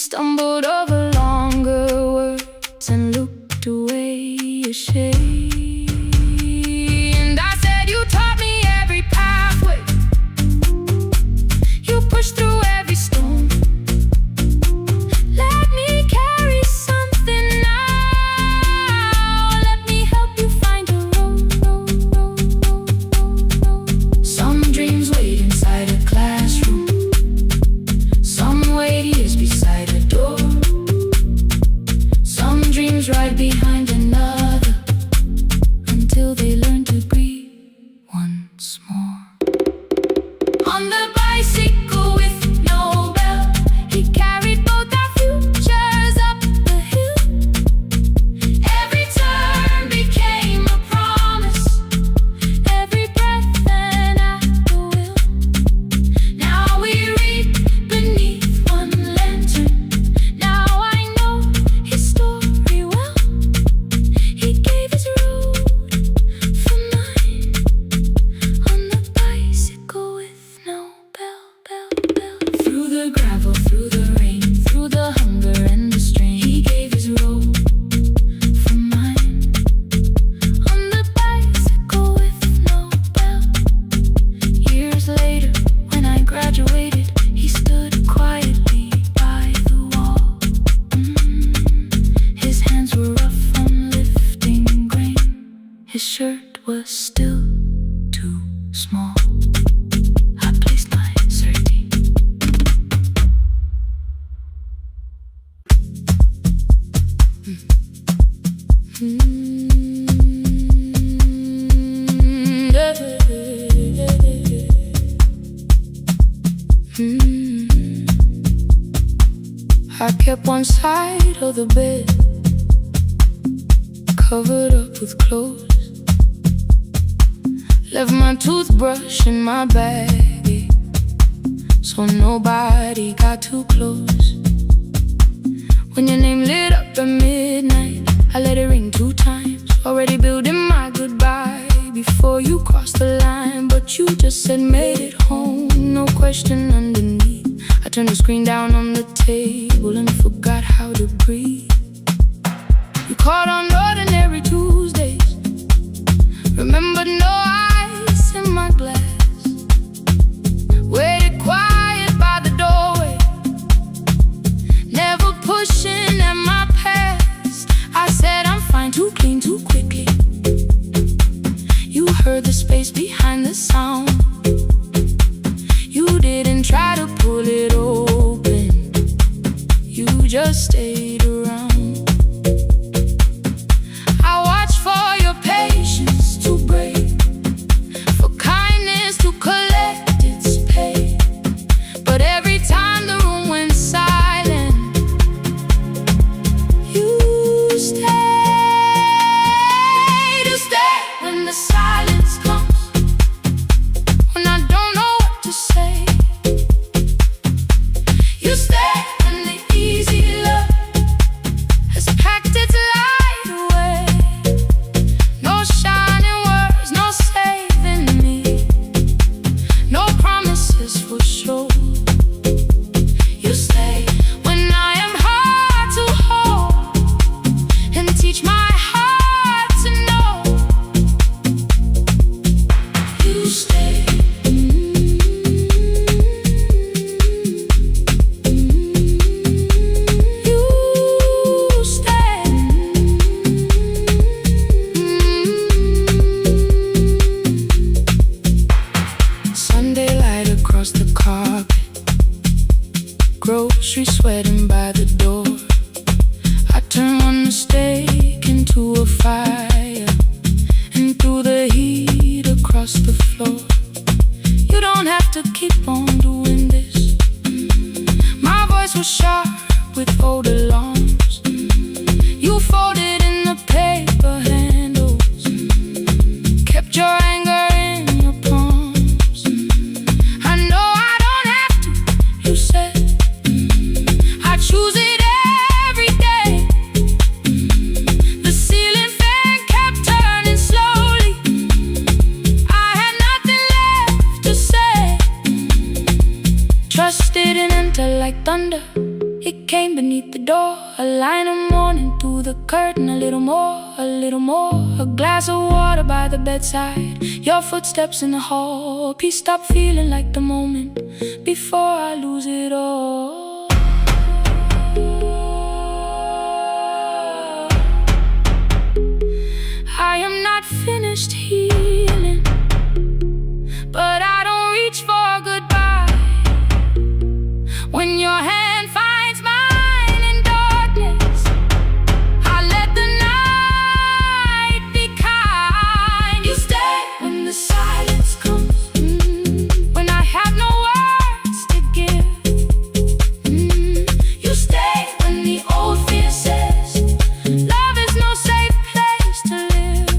stumbled over longer words and looked away ashamed. And I said, you taught me every pathway, you pushed through every stone. Let me carry something now, let me help you find a road. Some dreams wait inside a classroom, some wait years beside a door, some dreams right behind another, until they learn to breathe once more. On the bicycle with no bell, he carried both our futures up the hill. Every turn became a promise, every breath an act of will. Now we read beneath one lantern, now I know his story well. He gave his road for mine, on the bicycle with no bell. Through the gravel, through the rain, through the hunger and the strain, he gave his road for mine, on the bicycle with no bell. Years later, when I graduated, he stood quietly by the wall. His hands were rough from lifting grain, his shirt was still too small. I placed my sardine. I kept one side of the bed covered up with clothes, left my toothbrush in my bag, so nobody got too close. When your name lit up at midnight, I let it ring 2 times, already building my goodbye before you crossed the line. But you just said made it home, no question underneath. I turned the screen down on the table and forgot how to breathe. You called on ordinary Tuesdays, remembered no ice in my glass, waited quiet by the doorway, never pushing at my past. I said I'm fine, too clean, too quickly. You heard the space behind the sound, you didn't try to pull it open, you just stayed around. I watched for your patience to break, for kindness to collect its pay. But every time the room went silent, you stayed. You stay when the silence comes, when I don't know what to say. You stay when the easy love has packed its light away. No shining words, no saving me, no promises for sure. You stay when I am hard to hold, and teach my heart to know. You stay. You stay. Sunday light across the carpet, grocery sweating by the door. I turn one mistake into a fire, and through the heat across the floor. You don't have to keep on doing this. My voice was sharp with old alarms, you folded in the paper handles, kept your anger in your palms. I know I don't have to, you said, I choose it every day. The ceiling fan kept turning slowly, I had nothing left to say. Trust didn't enter like thunder, It came beneath the door, a line of morning through the curtain. A little more, a little more. A glass of water by the bedside. Your footsteps in the hall. Peace stopped feeling like the moment before I lose it all. I am not finished healing, but I don't reach for goodbye. When your hand finds mine in darkness, I let the night be kind. You stay when the silence comes, when I have no words to give. You stay when the old fear says love is no safe place to live.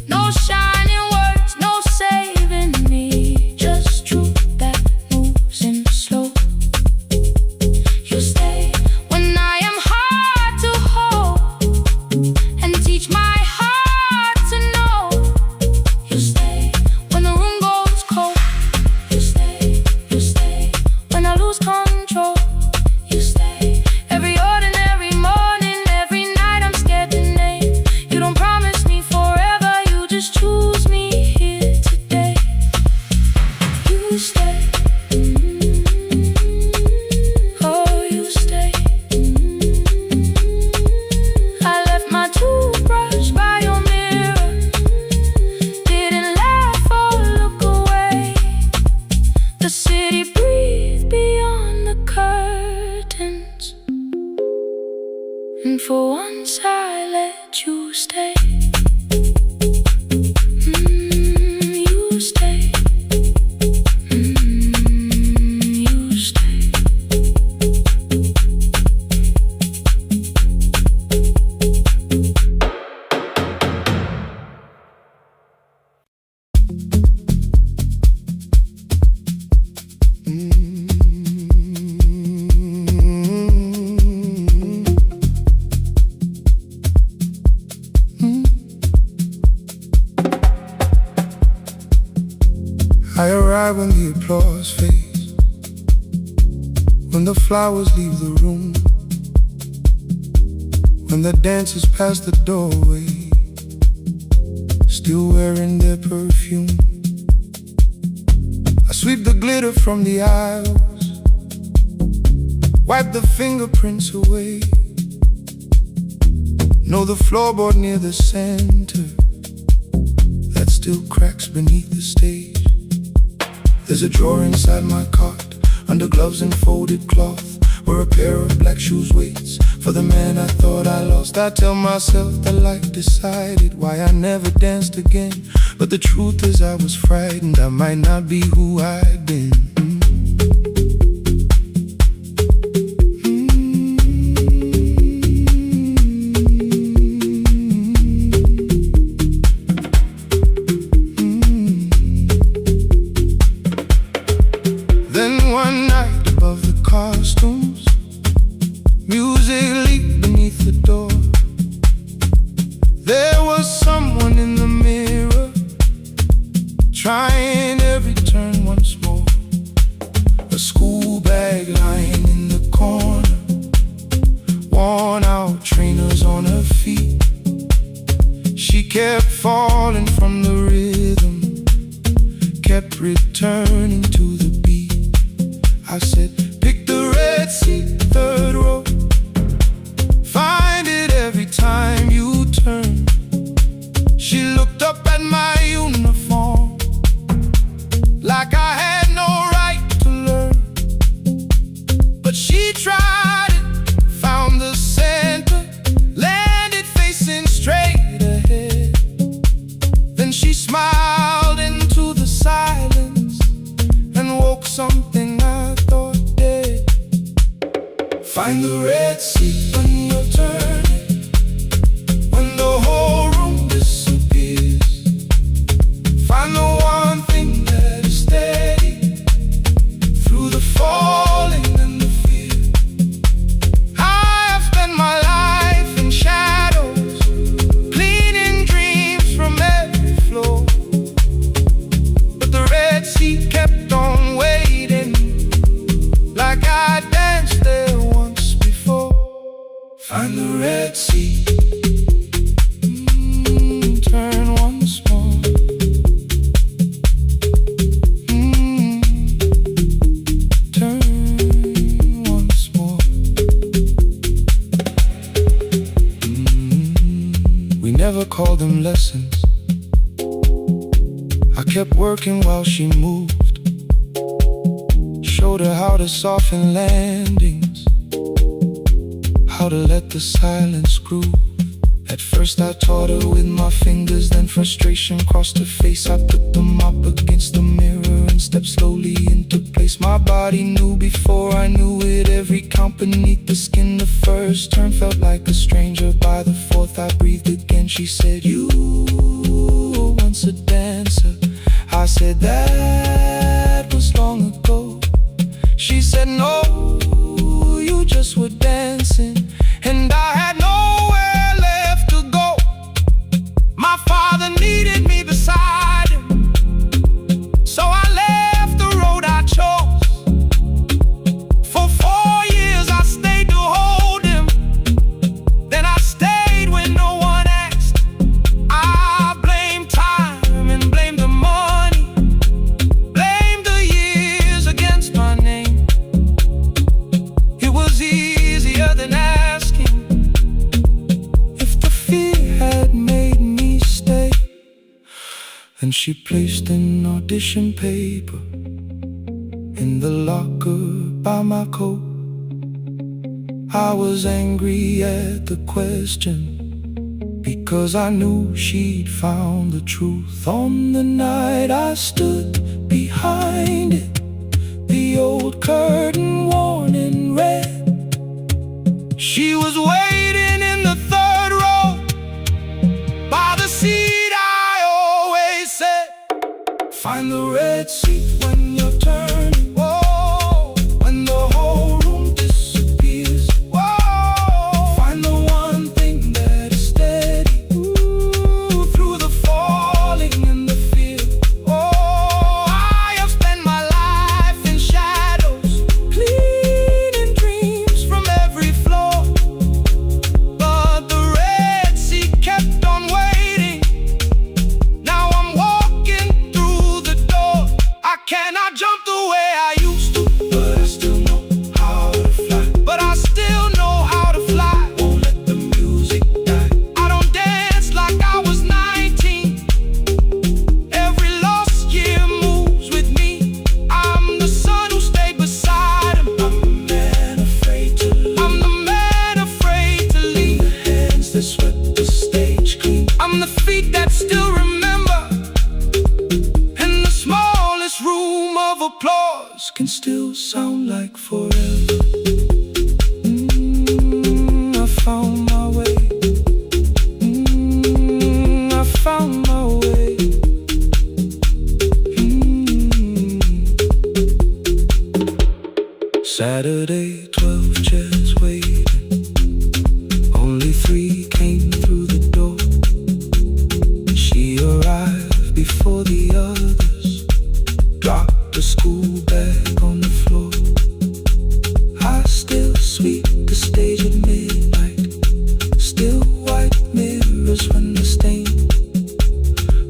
No shining words, no saving me, just truth that moves in slow. You stay when I am hard to hold and teach my heart to know. You stay when the room goes cold. You stay when I lose control. You stay every ordinary morning, every night I'm scared to name. You don't promise me forever, you just choose me here today. You stay. Oh, you stay. I left my toothbrush by your mirror. Didn't laugh or look away. The city breathed beyond the curtains, and for once I let you stay. You stay. You stay. I arrive when the applause fades, when the flowers leave the room, when the dancers pass the doorway, still wearing their perfume. I sweep the glitter from the aisles, wipe the fingerprints away. Know the floorboard near the center that still cracks beneath the stage. There's a drawer inside my cart, under gloves and folded cloth, where a pair of black shoes waits for the man I thought I lost. I tell myself that life decided why I never danced again, but the truth is I was frightened I might not be who I'd been. Then one night above the costumes, music leaked beneath the door. There was someone in the mirror, trying every turn once more. A school bag lying in the corner, worn out trainers on her feet. She kept falling from the rhythm, kept returning to the beat. I said, pick the red seat, third row. Find it every time you turn. She looked up at my uniform like I had no right to learn. But she tried it, found the center, landed facing straight ahead. Then she smiled into the silence and woke something I thought dead. Find the red seat when you're turning, when the whole room disappears. Find the one thing that is steady through the falling and the fear. I have spent my life in shadows, cleaning dreams from every floor. But the red seat kept on waiting, like I danced there call them lessons. I kept working while she moved, showed her how to soften landings, how to let the silence groove. At first I taught her with my fingers, then frustration crossed her face. I put them up against the mirror and stepped slowly into place. My body knew before I knew it, every count beneath the skin. The first turn felt like a stranger, by the fourth I breathed again. She said, "You were once a dancer." I said, "That was long ago." She said, "No, you just were dancing, and I had nowhere left to go. My father needed me beside him, so I left the road I chose. For 4 years I stayed to hold him, then I stayed when no one asked. I blamed time and blamed the money, blamed the years against my name. It was easier than asking if the fear had made me stay." Then she placed an audition paper in the locker by my coat. I was angry at the question, because I knew she'd found the truth. On the night I stood behind it, the old curtain worn in red. She was waiting in the third row, by the seat I always said, "Find the red seat when you're turning. Whoa, when the whole room disappears. Whoa, find the one thing that is steady. Ooh, through the falling and the fear. Oh, I have spent my life in shadows, cleaning dreams from every floor. But the red seat kept on waiting. Now I'm walking through the door. I cannot jump the way I used to, but I still know how to fly. But I still know how to fly. Won't let the music die. I don't dance like I was 19. Every lost year moves with me. I'm the son who stayed beside him. I'm the man afraid to leave. I'm the man afraid to leave. The hands that swept the stage clean. I'm the feet that still remember. And the smallest room of applause can still sound like forever. I found my way. I found my way. Saturday, 12 chairs waiting. Only 3 came through the door. She arrived before the others, dropped the school bag on the floor. I still sweep the stage at midnight, still white mirrors when the stain.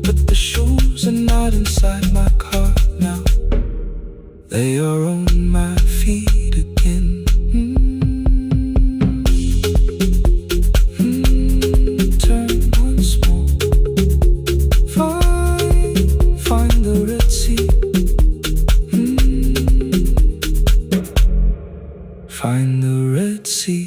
But the shoes are not inside my car now, they are on my feet again. Turn once more. Find the red sea. Find the red sea.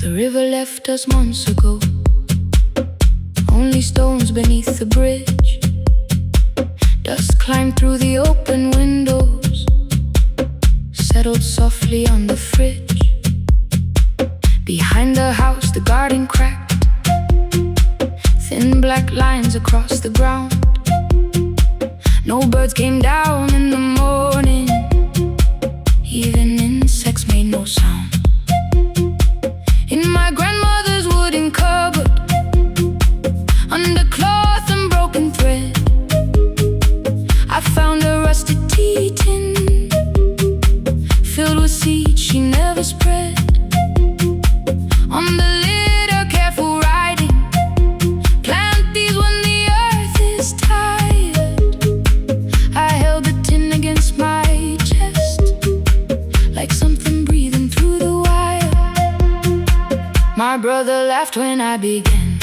The river left us months ago, only stones beneath the bridge. Dust climbed through the open windows, settled softly on the fridge. Behind the house, the garden cracked, thin black lines across the ground. No birds came down in the morning. Even insects made no sound. In my grandmother's wooden cupboard, under cloth and broken thread, I found a rusted tea tin filled with seeds she never spread. On the lid a careful writing: plant these when the earth is tired. I held the tin against my chest, like something breathing through the wire. My brother laughed when I began,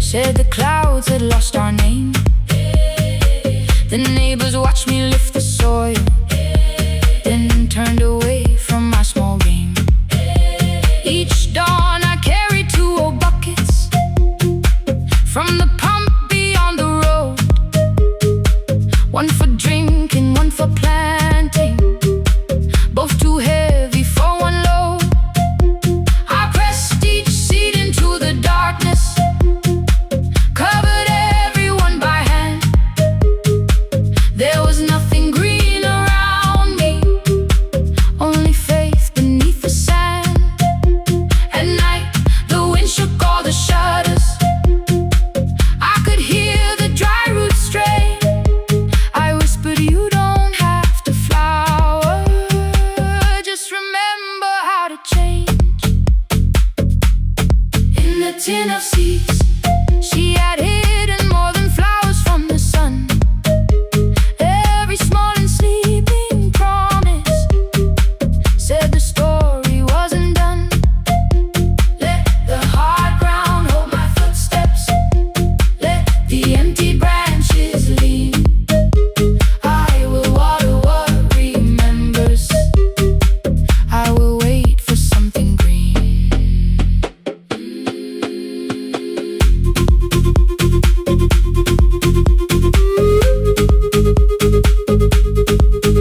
said the clouds had lost our name. The neighbors watched me lift the soil, then turned away from my small game. Each dawn I carried 2 old buckets from the pump beyond the road, one for drinking, one for planting, both too heavy for one load. I pressed each seed into the darkness, covered everyone by hand. There was nothing green around me, only faith beneath the sand. At night, the wind shook all the shutters. I could hear the dry roots stray. I whispered, you don't have to flower, just remember how to change. In the tin of seeds, she had hidden more than flowers from the sun. Every small and sleeping promise said the story wasn't done. Let the hard ground hold my footsteps, let the empty branches lean. I will water what remembers, I will wait for something green.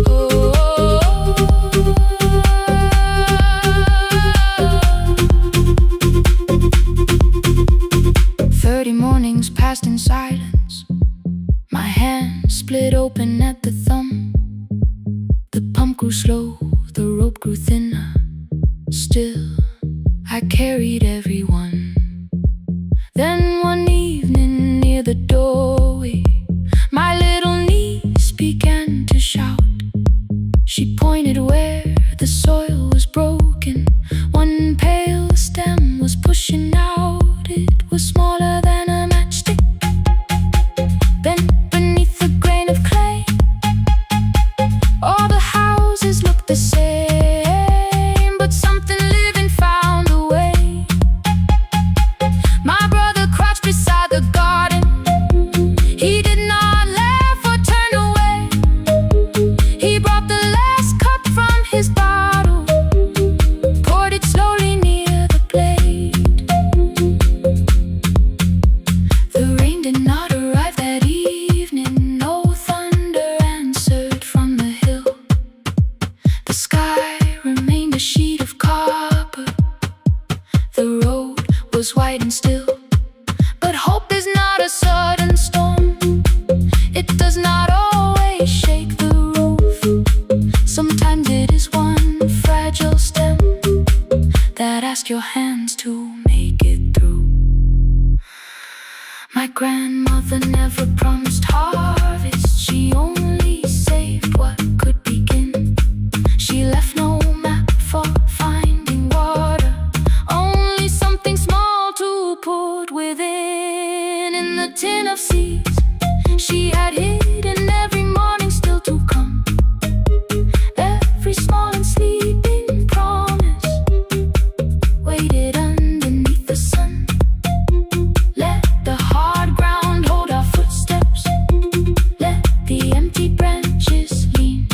Oh, 30 mornings passed in silence. My hand split open at the thumb. The pump grew slow, the rope grew thinner. Still, I carried everyone. Then one evening near the doorway, my little niece began to shout. She pointed where the soil was broken. One pale stem was pushing out. It was smaller than a matchstick, bent beneath a grain of clay. All the houses looked the same, but something living found a way. My brother crouched beside the garden. He did not laugh or turn away. He brought the last cup from his bottle, poured it slowly near the blade. The rain did not arrive that evening. No thunder answered from the hill. The sky remained a sheet of copper. The road was white and still. But hope is not a sudden storm. It does not always shake the roof. Sometimes it is one fragile stem that asks your hands to make it through. My grandmother never promised harvest. She only saved what could begin. She left no map for finding water, only something small to put within. In the tin of seeds she had hidden every morning still to come. Every small and sleeping promise waited underneath the sun. Let the hard ground hold our footsteps, let the empty branches lean.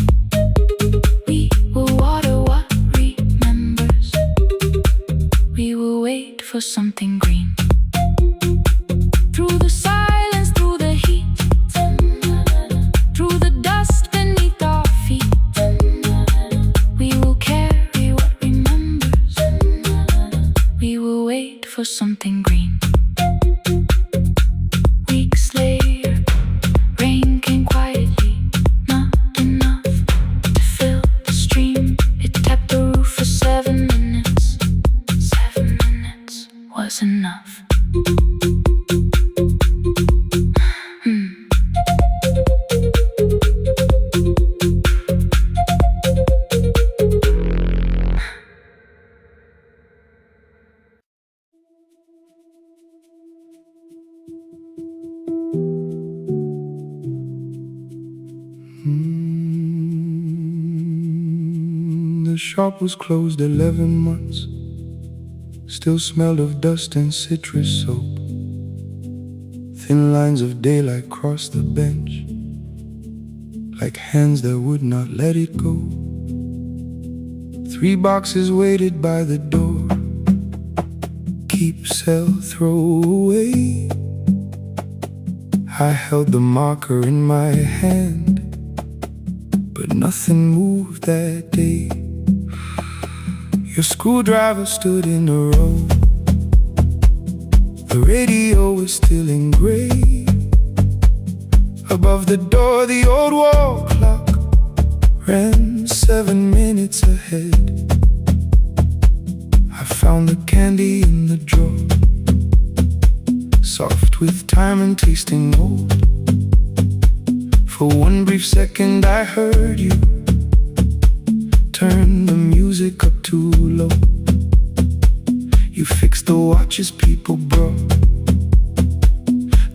We will water what remembers, we will wait for something green. Through the silence, through the heat, through the dust beneath our feet, we will carry what remembers, we will wait for something green. Weeks later, rain close enough. The shop was closed 11 months. Still smelled of dust and citrus soap. Thin lines of daylight crossed the bench, like hands that would not let it go. 3 boxes waited by the door. Keep, sell, throw away. I held the marker in my hand, but nothing moved that day. Your screwdriver stood in a row. The radio was still in gray. Above the door, the old wall clock ran 7 minutes ahead. I found the candy in the drawer, soft with time and tasting old. For one brief second I heard you turn the music up too low. You fixed the watches people brought,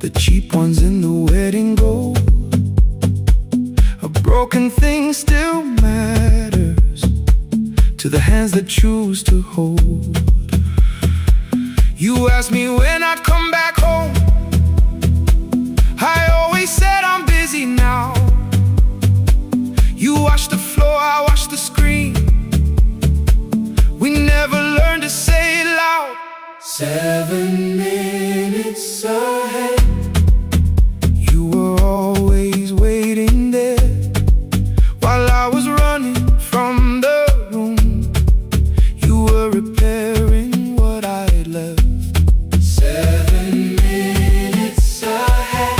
the cheap ones in the wedding gold. A broken thing still matters to the hands that choose to hold. You asked me when I'd come back home. I always said I'm busy now. You washed the floor, I washed the screen. We never learned to say it loud. 7 minutes ahead. You were always waiting there while I was running from the room. You were repairing what I had left. 7 minutes ahead.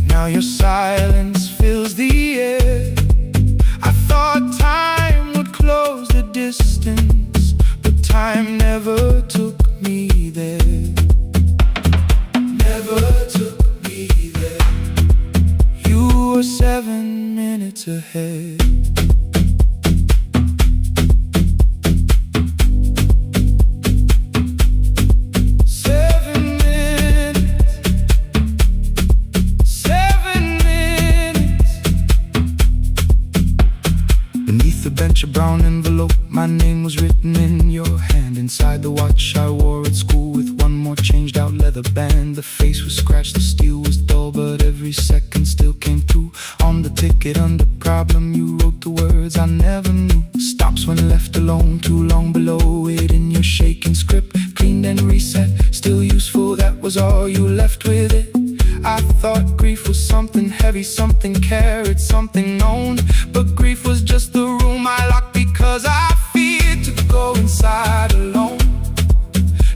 Now your silence fills the air. I thought time would close the distance, but time never took me there. Never took me there. You were 7 minutes ahead. A brown envelope, my name was written in your hand. Inside the watch I wore at school with one more changed out leather band. The face was scratched, the steel was dull, but every second still came through. On the ticket under problem you wrote the words I never knew. Stops when left alone, too long below it in your shaking script. Cleaned and reset, still useful, that was all you left with it. I thought grief was something heavy, something carried, something known. But grief was just the room I locked because I feared to go inside alone.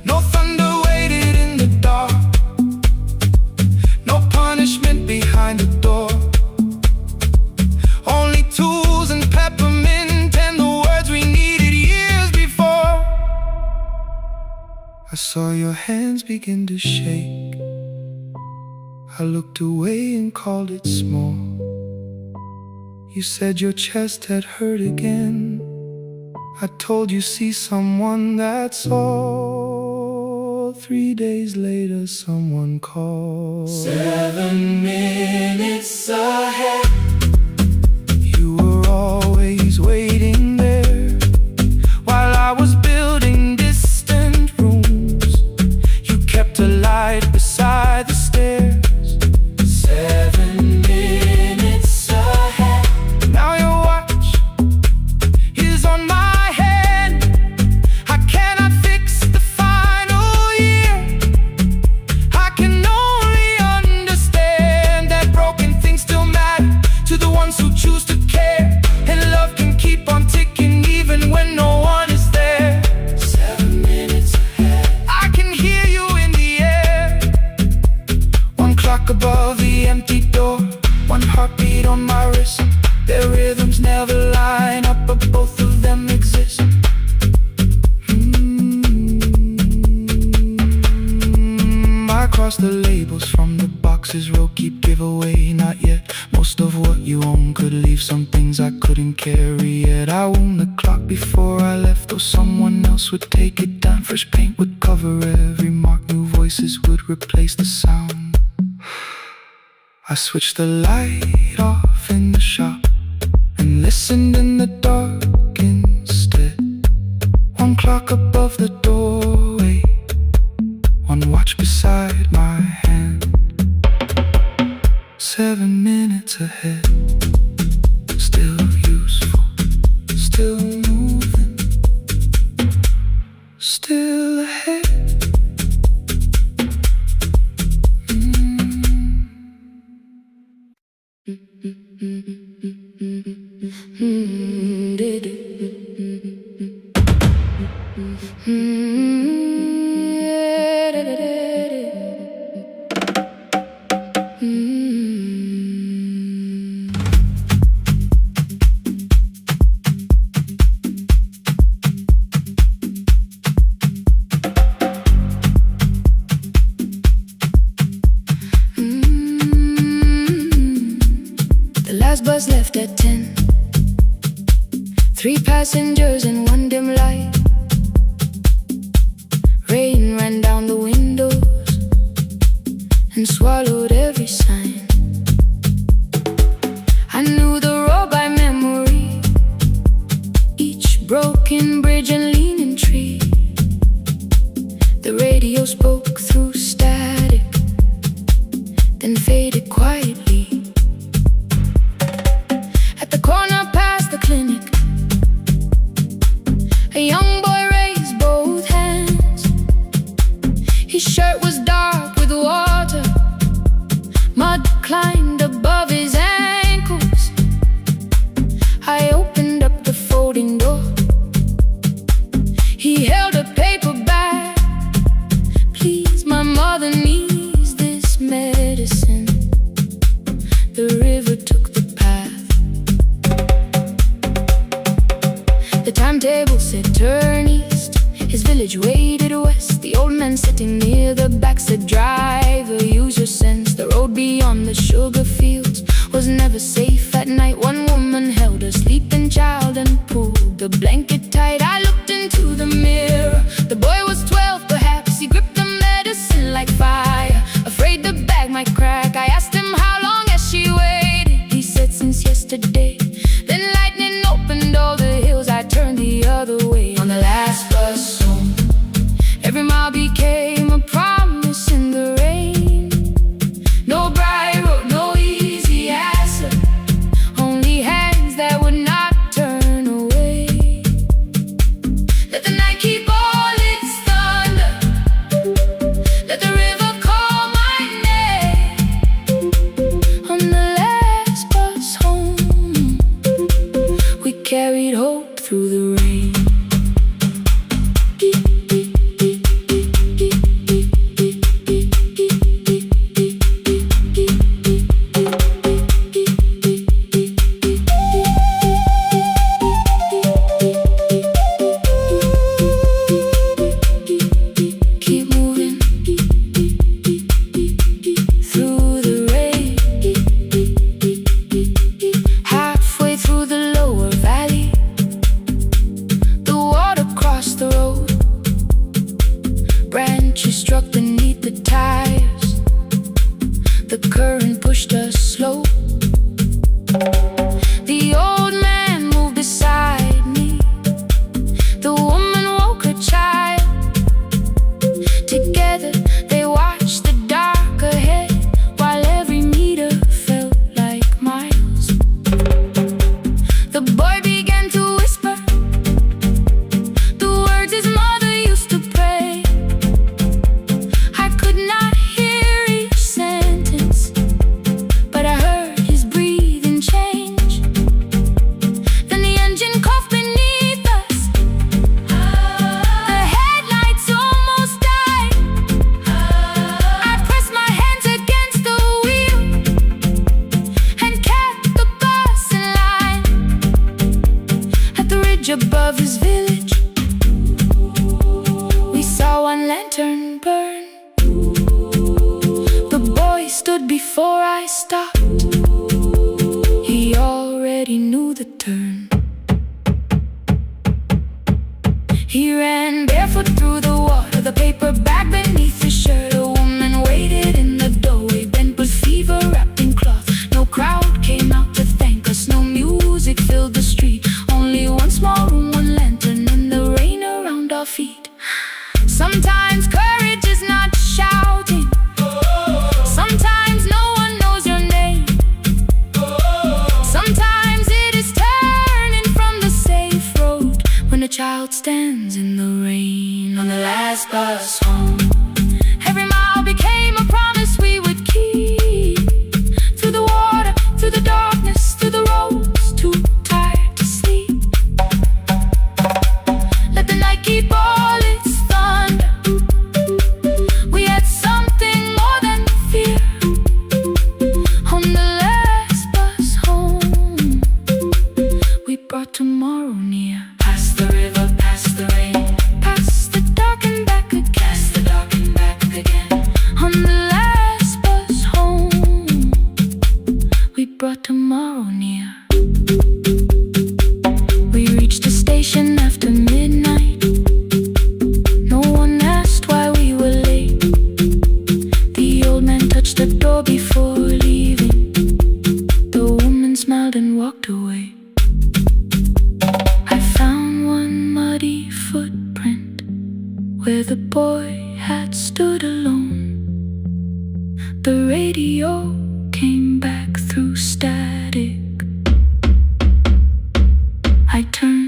No thunder waited in the dark, no punishment behind the door. Only tools and peppermint and the words we needed years before. I saw your hands begin to shake. I looked away and called it small. You said your chest had hurt again. I told you see someone, that's all. 3 days later someone called. 7 minutes ahead. You were always waiting there while I was building distant rooms. You kept a light beside the stairs. 7 minutes ahead. Now your watch is on my head. I cannot fix the final year. I can only understand that broken things still matter across the labels from the boxes. Row keep giveaway, not yet. Most of what you own could leave some things I couldn't carry yet. I wound the clock before I left, though someone else would take it down. Fresh paint would cover every mark, new voices would replace the sound. I switched the light off in the shop and listened in the dark instead. One clock above the doorway, one watch beside my hand. 7 minutes ahead, still useful, still moving, still ahead. The last bus left at 10. 3 passengers and 1 dim light. Rain ran down the windows and swallowed every sign. I knew the road by memory, each broken bridge and leaning tree. The radio spoke through static, then faded quietly. At the corner past the clinic, a young boy raised both hands. His shirt was dark with water, mud climbed above his ankles. I opened up the folding door. He held a paper bag. Please, my mother needs this medicine. The river took the path. The timetable said turn east. His village waded west. The old man sitting near the back said, driver, use your sense. The road beyond the sugar fields was never safe at night. One woman held a sleeping child and pulled the blanket tight. I looked into the mirror. The boy was 12 perhaps. He gripped the medicine like fire, afraid the bag might crack. I asked him how long has she waited. He said since yesterday. Then lightning opened all the hills. I turned the other way on the last bus home. Every mile became a promise in the rain. No bright road, no easy answer, only hands that would not turn away. Let the night keep all its thunder, let the river call my name. On the last bus home, we carried hope through the rain. Keep moving through the rain. Halfway through the lower valley, the water crossed the road. Branches struck beneath the tires. The current pushed us slow. The old man moved beside me. The woman woke her child. Together they watched the dark ahead, while every meter felt like miles. The boy began to whisper the words his mother used to pray. I could not hear each sentence, but I heard his breathing change. before I stopped. He already knew the turn. He ran barefoot through the water, the paper bag beneath his shirt. A woman waited in the doorway, bent with fever, wrapped in cloth. No crowd came out to thank us, no music filled the street. Only one small room, one lantern, and the rain around our feet. Sometimes courage is not shouting. Sometimes no one knows your name. Sometimes it is turning from the safe road when a child stands in the rain on the last bus home. Every mile became a promise we would keep. Through the water, through the darkness, through the roads, too tired to sleep. Let the night keep all its thunder. We had something more than fear. On the last bus home, we brought tomorrow near. Past the river, past the rain, past the dark and back again. Past the dark and back again. On the last bus home, we brought tomorrow near. We reached the station after midnight. No one asked why we were late. The old man touched the door before leaving. The woman smiled and walked away. I found one muddy footprint where the boy had stood alone. The radio came back through static. I turned.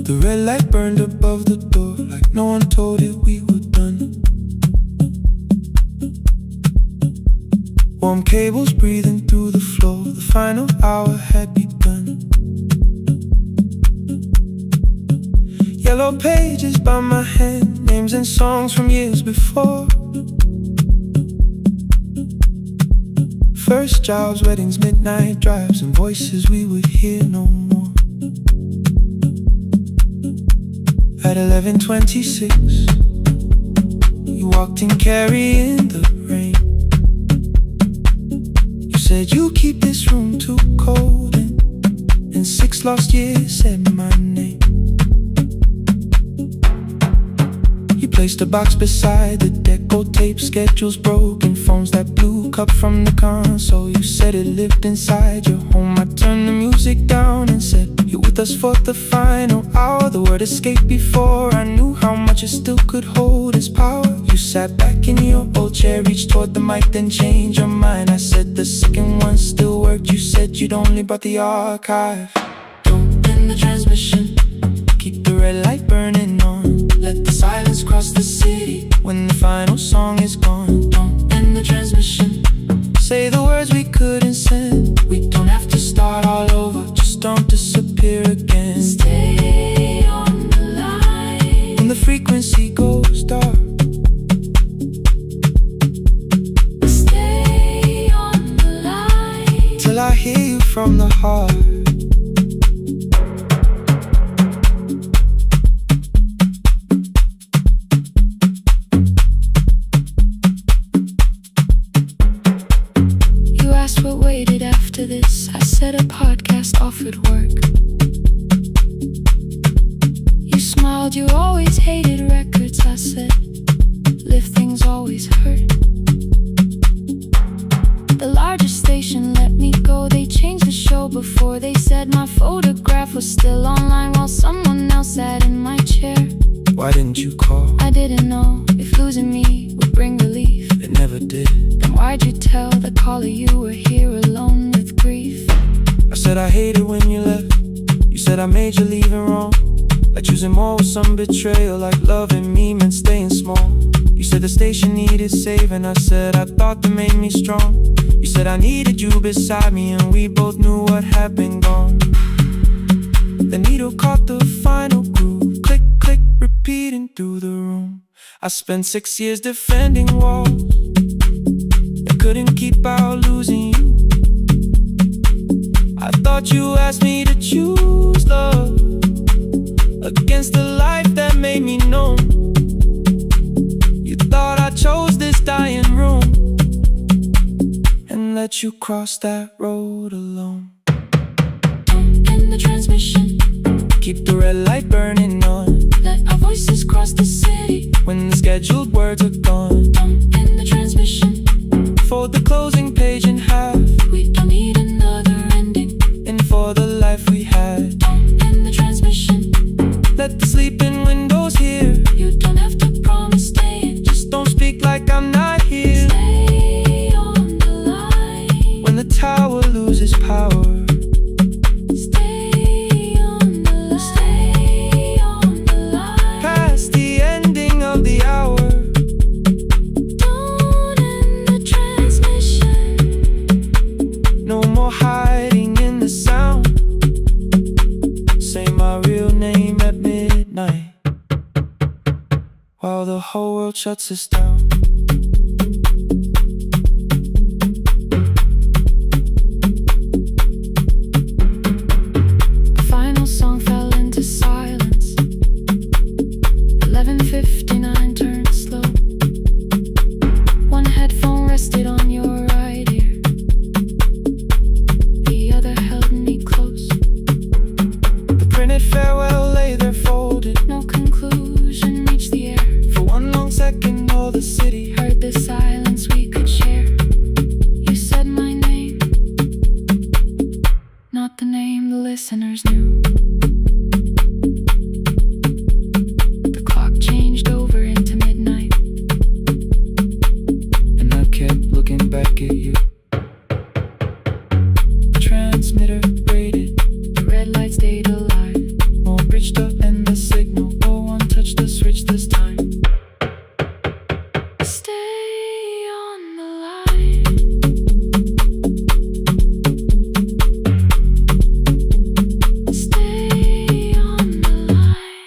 The red light burned above the door like no one told it we were done. Warm cables breathing through the floor. The final hour had begun. Yellow pages by my hand, names and songs from years before. First jobs, weddings, midnight drives, and voices we would hear no more. At 11:26, you walked in carrying the rain. You said you keep this room too cold, and in 6 lost years said my name. You placed a box beside the deck, old tape, schedules broken, phones that blew, cup from the console. You said it lived inside your home. I turned the music down and said, you're with us for the final hour. The word escaped before I knew how much it still could hold its power. You sat back in your old chair, reached toward the mic, then changed your mind. I said the second one still worked. You said you'd only brought the archive. Don't end the transmission, keep the red light burning on. Let the silence cross the city when the final song is gone. Don't end the transmission, say the words we couldn't send. We don't have to start all over, just don't disappear again. Stay on the line when the frequency goes dark. Stay on the line Till I hear you from the heart. You asked what waited after this. I said a podcast offered work. You smiled, you always hated records. I said, live things always hurt. The largest station let me go. They changed the show before they said my photograph was still online while someone else sat in my chair. Why didn't you call? I didn't know if losing me would bring relief. It never did. Then why'd you tell the caller you were here alone with grief? I said I hated when you left. You said I made you leaving wrong, like choosing more with some betrayal, like loving me meant staying small. You said the station needed saving. I said I thought that made me strong. You said I needed you beside me, and we both knew what had been gone. The needle caught the final groove. Click, click, repeating through the room. I spent 6 years defending walls that couldn't keep out losing you. I thought you asked me to choose love against the life that made me known. You thought I chose this dying room and let you cross that road alone. In the transmission, keep the red light burning on. let our voices cross the city. When the scheduled words are gone, In the transmission, fold the closing page in half. we don't need another ending. And for the life we had, In the transmission, let the sleeping windows hear. you don't have to promise staying. Just don't speak like I'm not here. Stay on the line. When the tower loses power, Stay on the line. Stay on the line. past the ending of the hour. Don't end the transmission. No more hiding in the sound. Say my real name at midnight while the whole world shuts us down. Final song fell into silence. 11:59 turned slow. One headphone rested on your right ear. The other held me close. The printed farewell lay there folded. No conclusion reached the air. For one long second all the city Heard the silence we could share. You said my name, not the name the listeners knew. The clock changed over into midnight. and I kept looking back at you. Transmitter braided, The red light stayed alive. more bridged up and the signal. No one touched the switch this time. Stay on the line. Stay on the line.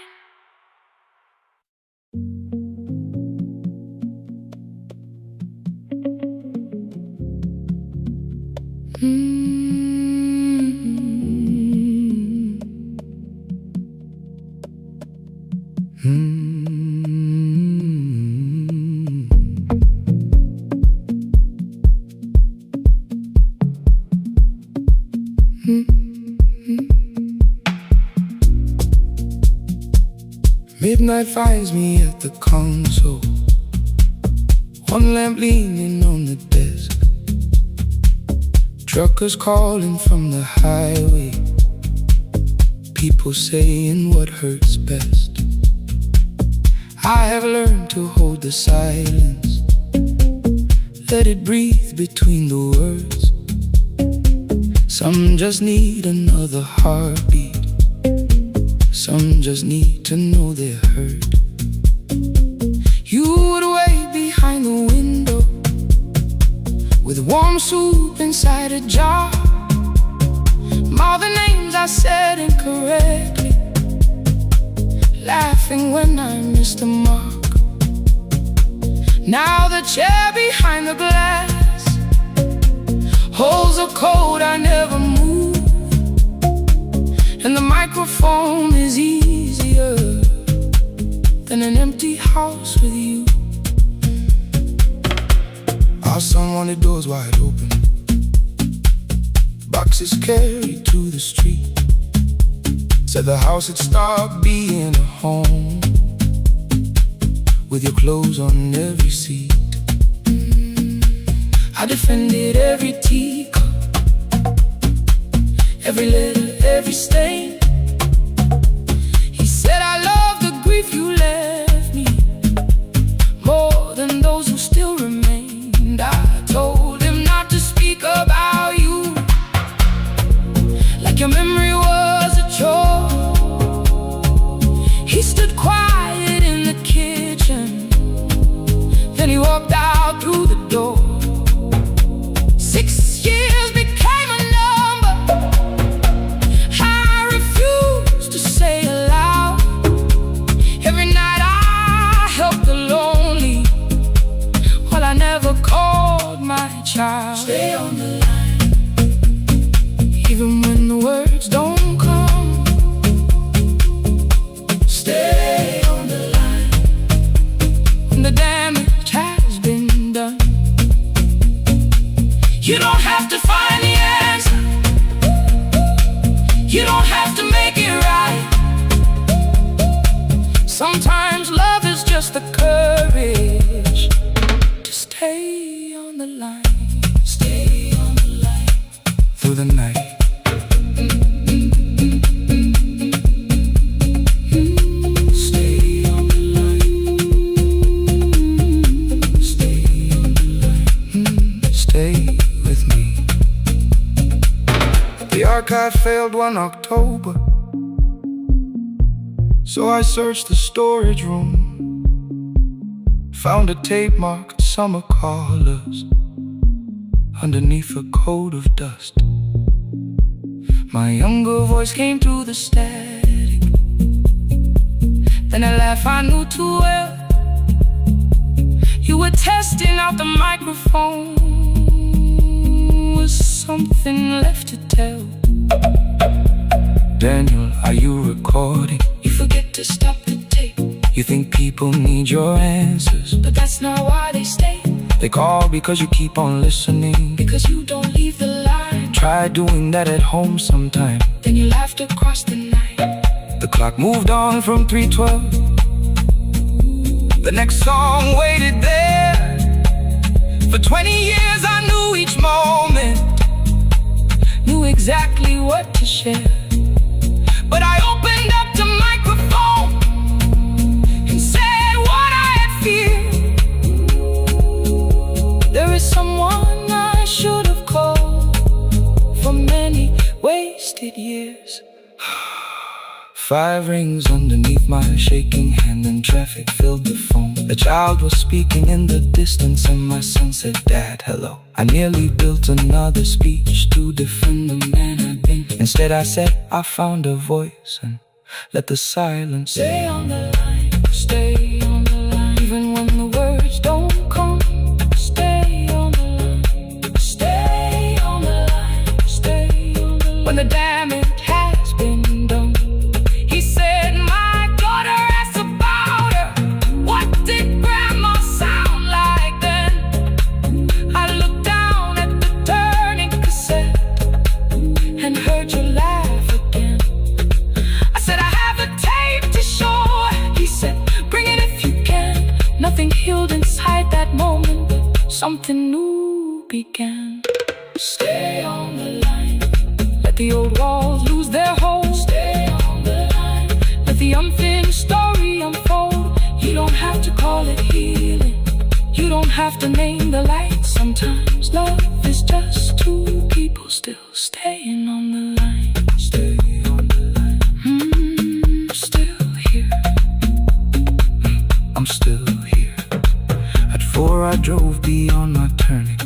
Midnight finds me at the console, one lamp leaning on the desk. Truckers calling from the highway, people saying what hurts best. I have learned to hold the silence, let it breathe between the words. Some just need another heartbeat, some just need to know they're heard. You would wait behind the window with warm soup inside a jar. All the names I said incorrectly, laughing when I missed the mark. Now the chair behind the glass holds a code I never moved, and the microphone is easier than an empty house with you. Our son wanted doors wide open, boxes carried to the street. Said the house had stopped being a home, with your clothes on every seat. I defended every teacup, every letter, every stain. He said I love the grief you left me more than those who still remained. I told him not to speak about you like your memory was a chore. He stood quiet in the kitchen, then he walked out through the door. 6 years became a number I refused to say aloud. Every night I the words don't come, stay on the line. When the damage has been done, you don't have to find the answer, you don't have to make it right. Sometimes love is just the courage to stay on the line, stay on the line through the night. Stay on the line, stay on the line, stay with me. The archive failed one October, so I searched the storage room, found a tape marked summer callers underneath a coat of dust. My younger voice came through the static, then a laugh I knew too well. You were testing out the microphone, was something left to tell? Daniel, are you recording? You forget to stop the tape. You think people need your answers, but that's not why they stay. They call because you keep on listening, because you don't leave the line. Try doing that at home sometime, then you laughed across the night. The clock moved on from 3:12. The next song waited there. For 20 years I knew each moment, knew exactly what to share. But I opened up the microphone and said what I had feared. There is someone I should have called for many wasted years. 5 rings underneath my shaking hand, and traffic filled the phone. A child was speaking in the distance, and my son said, "Dad, hello." I nearly built another speech to defend the man I'd been. Instead I said, I found a voice, and let the silence stay on the line, stay on the line. Even when the words don't come, stay on the line, stay on the line, stay on the line. When the damage has been done, he said, my daughter asked about her. What did grandma sound like then? I looked down at the turning cassette and heard you laugh again. I said, I have a tape to show. He said, bring it if you can. Nothing healed inside that moment, but something new began. Stay on the line, let the old walls lose their hold. Stay on the line, let the unfinished story unfold. You don't have to call it healing, you don't have to name the light. Sometimes love is just two people still staying on the line. Stay on the line. Still here. I'm still here. At 4 I drove beyond my turning,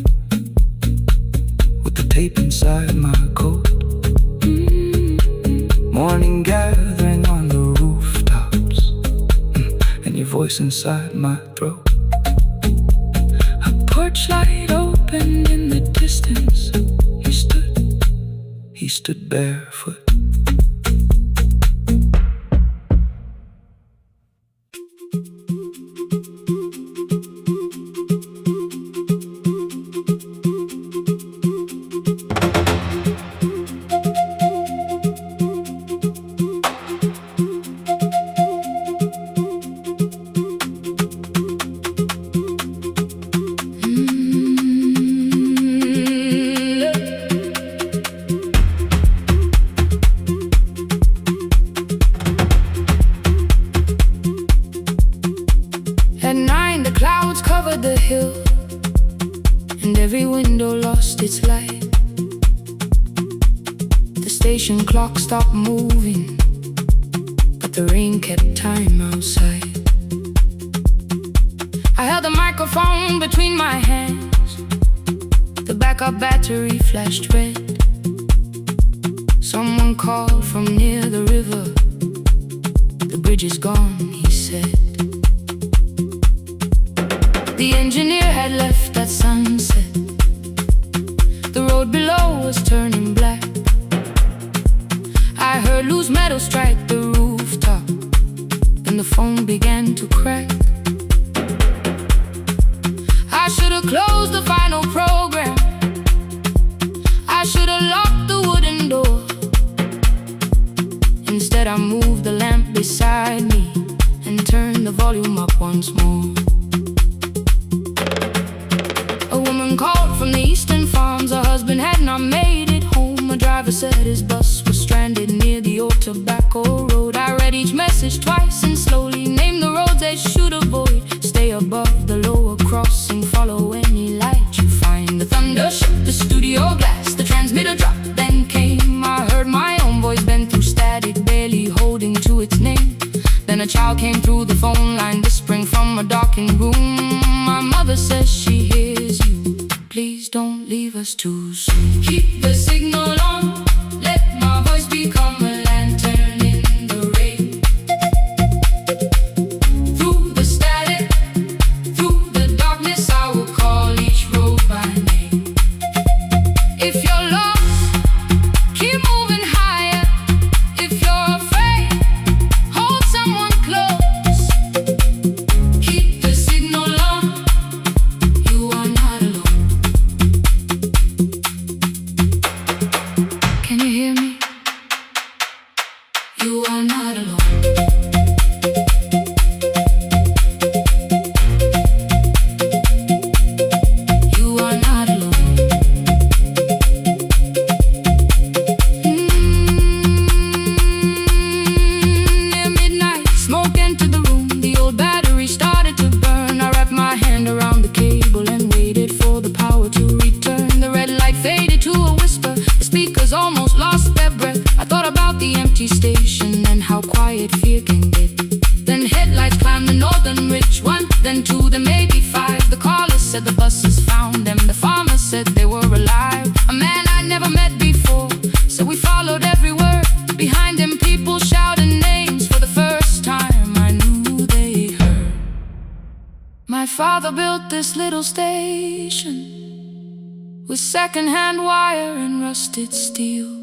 with the tape inside my coat. Morning gathering on the rooftops, and your voice inside my throat. A porch light opened in the distance. He stood barefoot. At 9 the clouds covered the hill, and every window lost its light. The station clock stopped moving, but the rain kept time outside. I held the microphone between my hands. The backup battery flashed red. Someone called from near the river. The bridge is gone, he said. The engineer had left at sunset. The road below was turning black. heard loose metal strike the rooftop. Then the phone began to crack. I should have closed the final program. I should have locked the wooden door. Instead I moved the lamp beside me and turned the volume up once more. A woman called from the eastern farms. Her husband had not made it home. A driver said his bus was stranded near the old tobacco road. I read each message twice and slowly named the roads they should avoid. Stay above the lower crossing, follow any light you find. The thunder shook the studio glass, the transmitter dropped, then came. I heard my own voice bend through static, barely holding to its name. Then a child came through the phone line, whispering from a darkened room. My mother says she hears you. Please don't leave us too soon. Keep the signal on, let my voice become a lantern in the rain. Through the static, through the darkness, I will call each road by name. If you're lost, keep moving higher. If you're afraid, hold someone close. Keep the signal on, you are not alone. Can you hear me? You are not alone. You are not alone. Near midnight, smoke entered the room. The old battery started to burn. I wrapped my hand around the cable and waited for the power to return. The red light faded to a whisper. The speakers almost lost their breath. I thought about the empty station and how quiet fear can get. Then headlights climbed the northern ridge, one, then two, then maybe five. The caller said the buses found them. The farmer said they were alive. A man I'd never met before, so we followed every word. Behind him people shouted names. For the first time I knew they heard. My father built this little station with second-hand wire and rusted steel.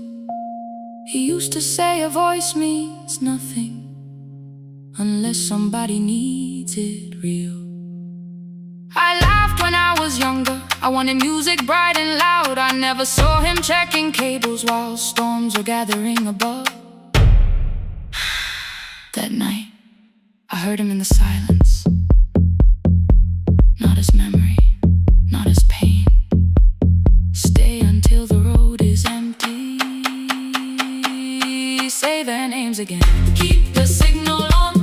He used to say a voice means nothing unless somebody needs it real. I laughed when I was younger. I wanted music bright and loud. I never saw him checking cables while storms were gathering above. That night, I heard him in the silence. Not as memory, not as pain. Stay until the road is empty. Say their names again. Keep the signal on,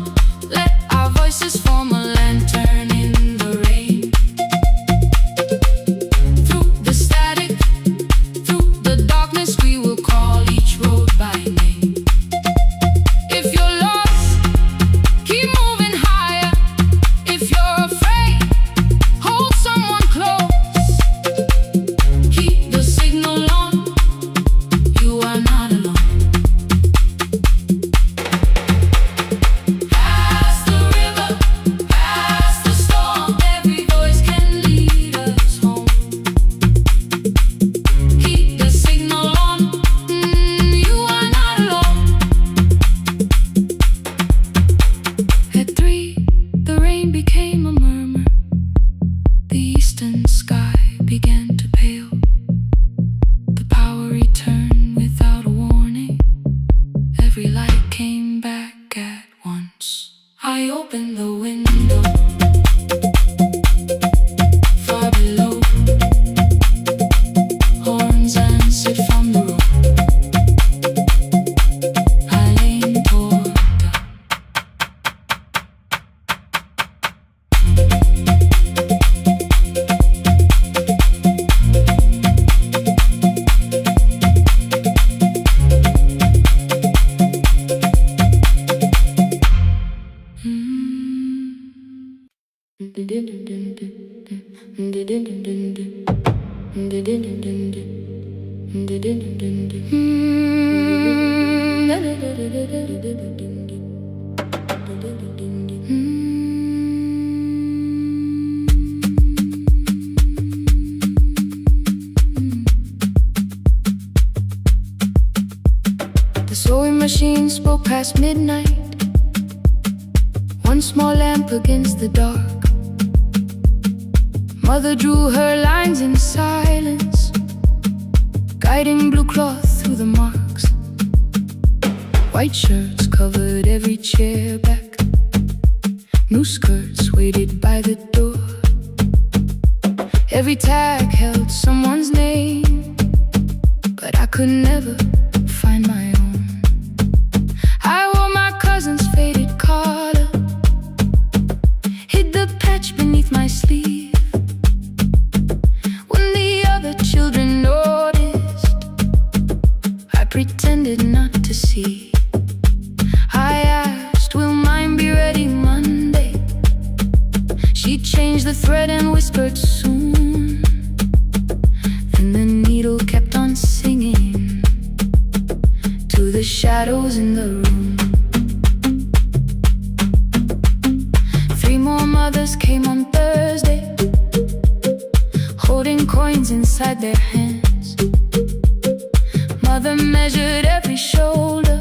let our voices form a lantern in the rain. Through the static, through the darkness, we will call each road by name. If you're lost, keep moving higher. If you're afraid, hold someone close. Keep the signal on, you are not alone. Past the river, past the storm. sewing machine spoke past midnight, one small lamp against the dark. Mother drew her lines in silence, guiding blue cloth through the marks. White shirts covered every chair back, new skirts waited by the door. Every tag held someone's name, but I could never find my own. I wore my cousin's faded collar, hid the patch beneath my sleeve. When the other children noticed, I pretended not to see. I asked, will mine be ready Monday? She changed the thread and whispered soon. And the needle kept on singing to the shadows in the room. 3 more mothers came on Thursday, holding coins inside their hands. Mother measured every shoulder,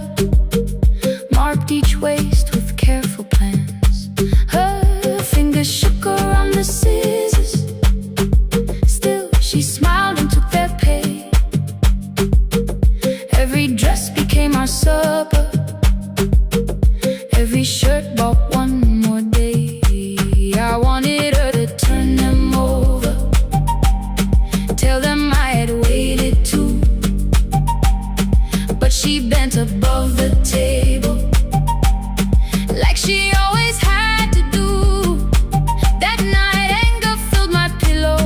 marked each waist with careful plans. Her fingers shook around the scissors, still she smiled and took their pay. Every dress became our supper, every shirt bought one more day. I wanted her to turn them over, tell them I had waited too, but she bent above the table like she always had to do. That night anger filled my pillow,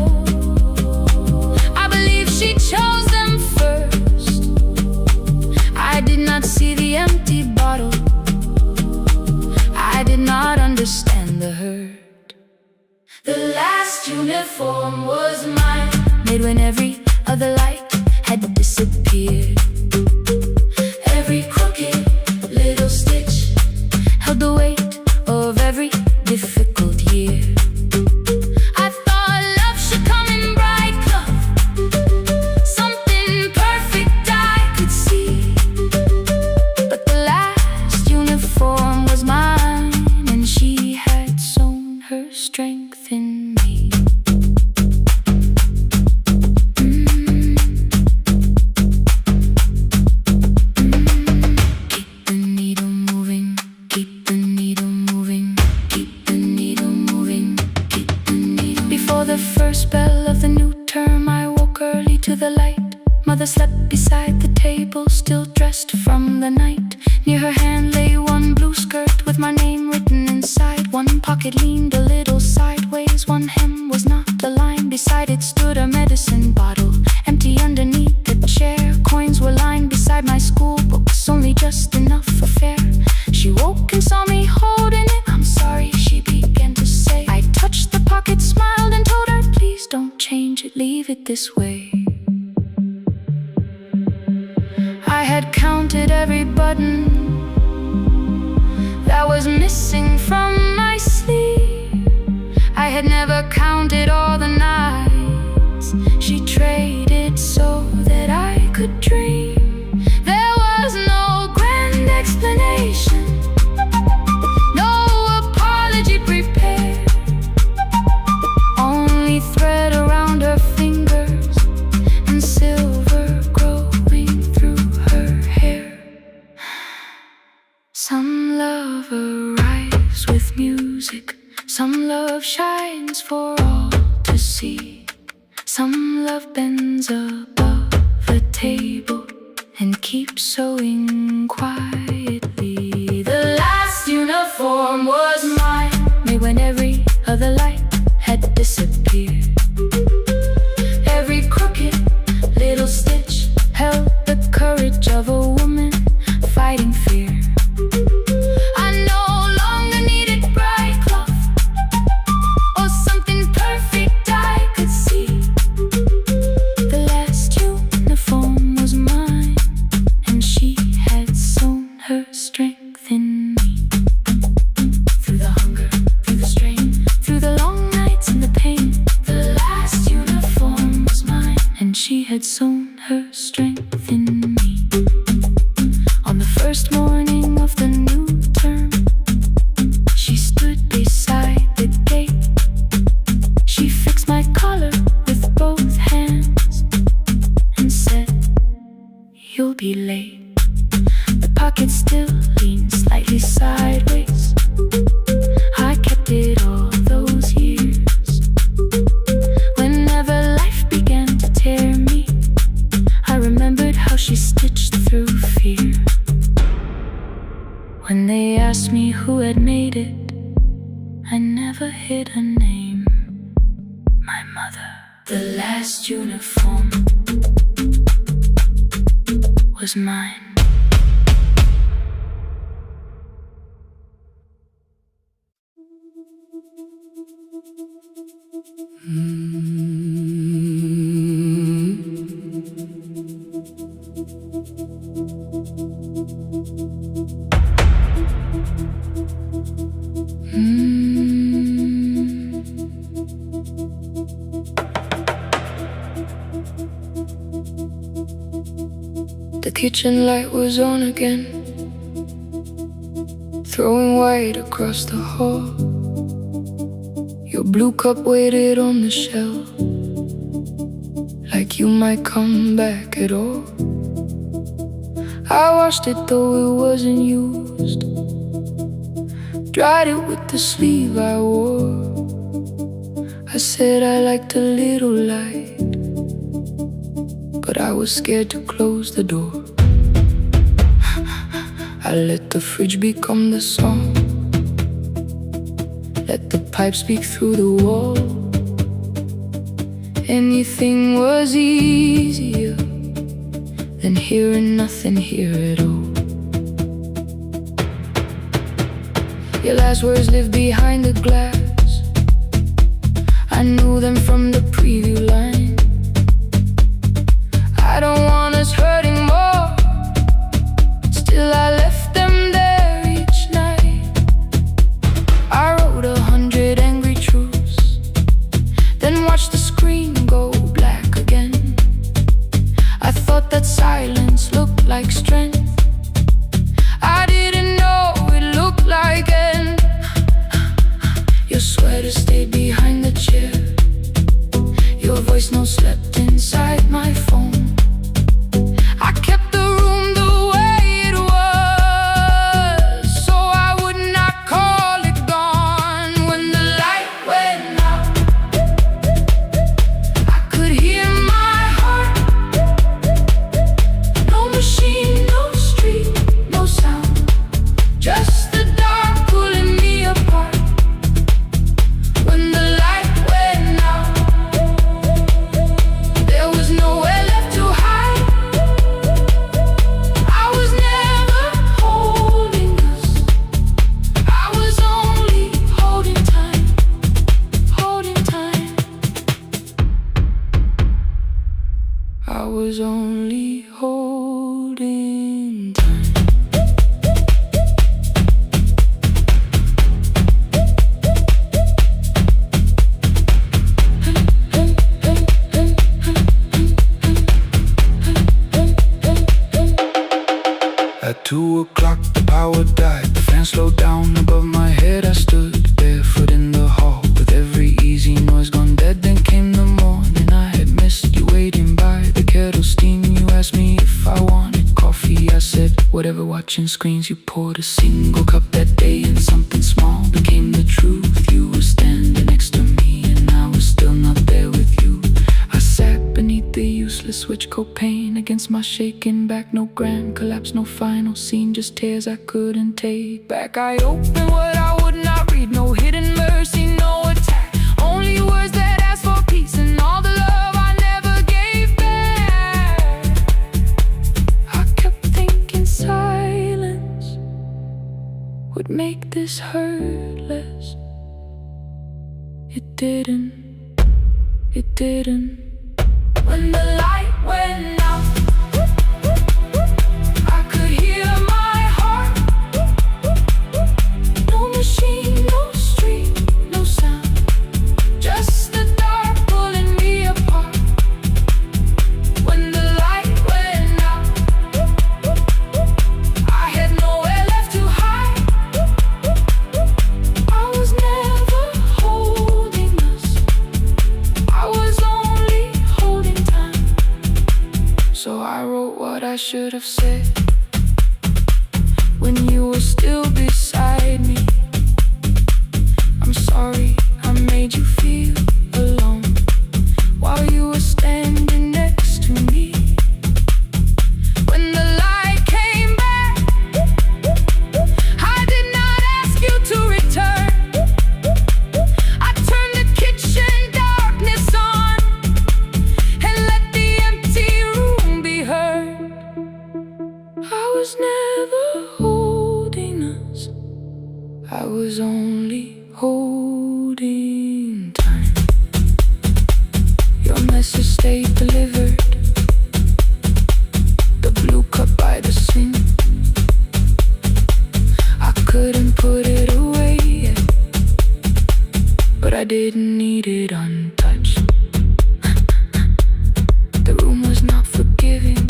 I believe she chose them first. I did not see the empty bottle, I did not understand the hurt. The last uniform was mine, made when every other light had disappeared. Every crooked little stitch held the weight of every difficult year. I thought love should come in bright cloth, something perfect I could see. But the last uniform was mine, and she had sewn her strength in me. Keep the needle moving, keep the needle moving, keep the needle moving, keep the needle. Before the first bell of the new term, I woke early to the light. Mother slept beside the table, still dressed from the night. Near her hand lay one blue skirt with my name written inside. One pocket leaned a little sideways, one hem was not aligned. Beside it stood a medicine bottle, empty underneath the chair. Coins were lined beside my school books, only just enough for fare. She woke and saw me holding it. I'm sorry, she began to say. I touched the pocket, smiled and told her, please don't change it, leave it this way. I had counted every button that was missing from my sleeve. I had never counted all the nights she traded so that I could dream. There was no grand explanation, no apology prepared, only thread around her fingers and silver growing through her hair. Some love arrives with music, some love shines for all to see. Some love bends above the table and keeps sewing quietly. The last uniform was mine, made when every other light had disappeared. Every crooked little stitch held the courage of a woman fighting fear. I no longer needed bright cloth or something perfect I could see. The last uniform was mine, and she had sewn her strength in me. Through the hunger, through the strain, through the long nights and the pain, the last uniform was mine, and she had sewn her strength in me. On the first morning of the new term, she stood beside the gate. She fixed my collar with both hands and said, "You'll be late." The pocket still leaned slightly sideways. I kept it all those years. Whenever life began to tear me, I remembered how she stitched through fear. When they asked me who had made it, I never hid her name. My mother. The last uniform was mine. The kitchen light was on again, throwing white across the hall. Your blue cup waited on the shelf, like you might come back at all. I washed it though it wasn't used, dried it with the sleeve I wore. I said I liked a little light, but I was scared to close the door. I let the fridge become the song, let the pipe speak through the wall. Anything was easier than hearing nothing here at all. Your last words live behind the glass. I knew them from the preview line. I don't want us hurting more, still I left them there each night. I wrote 100 angry truths, then watched the screen go black again. I thought that silence looked like strength. I didn't know it looked like end. Your sweater stayed behind the chair, your voice no slept inside my phone. I kept the room the way it was, so I would not call it gone. When the light went out, I could hear my heart. No machine, no street, no sound, just the dark pulling me apart. When the light went out, there was nowhere left to hide. I was never holding us, I was only holding time, holding time. I was only holding time. At 2 o'clock the power died, the fan slowed down above my head. I stood barefoot in the hall with every easy noise gone dead. Then came the morning, I had missed you waiting by the kettle steam. You asked me if I wanted coffee, I said whatever. Watching screens, you poured a single cup that day, and something small became the truth. You were standing next to me and I was still not there with you. I sat beneath the useless switch, copain against my shaking back. No grand collapse, no final scene, just tears I couldn't take back. I opened what I would not read, no hidden mercy, no attack, only words that ask for peace and all the love I never gave back. I kept thinking silence would make this hurt less. It didn't, it didn't. When the light went out, I could hear my heart. No machine, no street, no sound, just the dark pulling me apart. When the light went out, I when you were still beside me. I'm sorry I made you feel alone while you were standing next to me. When the light came back, I did not ask you to return. I turned the kitchen darkness on and let the empty room be heard. I was never holding us, I was only holding time. Your message stayed delivered, the blue cup by the sink. I couldn't put it away yet, but I didn't need it untouched. The room was not forgiving,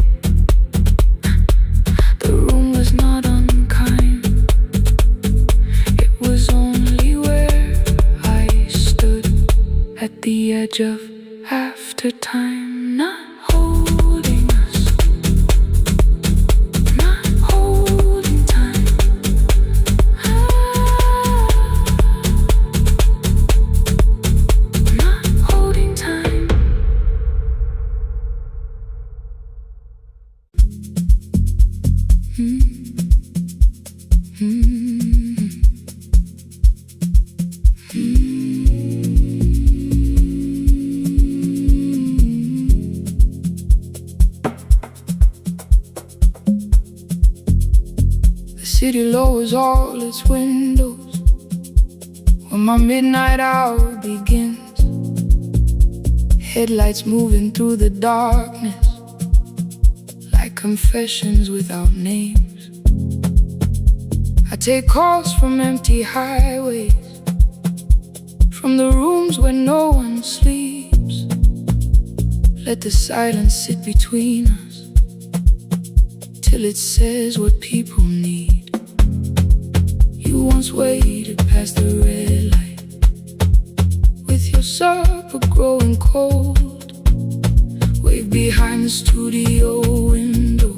the room was not unkind. It was only where I stood at the edge of after time, not holding us, not holding time. Not holding time. The city lowers all its windows when my midnight hour begins. Headlights moving through the darkness like confessions without names. I take calls from empty highways, from the rooms where no one sleeps. Let the silence sit between us till it says what people need. You once waited past the red light with your supper growing cold. Wave behind the studio window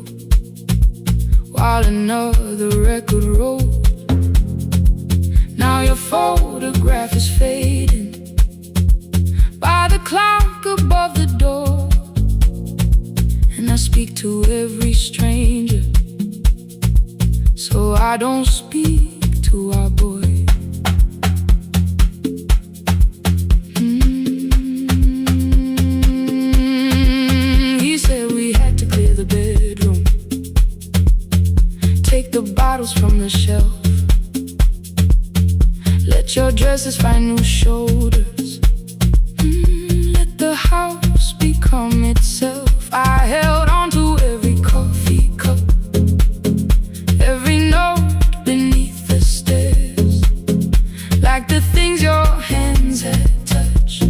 while another record rolls. Now your photograph is fading by the clock above the door, and I speak to every stranger, so I don't speak to our boy. He said we had to clear the bedroom, take the bottles from the shelf, let your dresses find new shoulders, let the house become itself. I held on to every coffee cup, every note beneath the stairs, like the things your hands had touched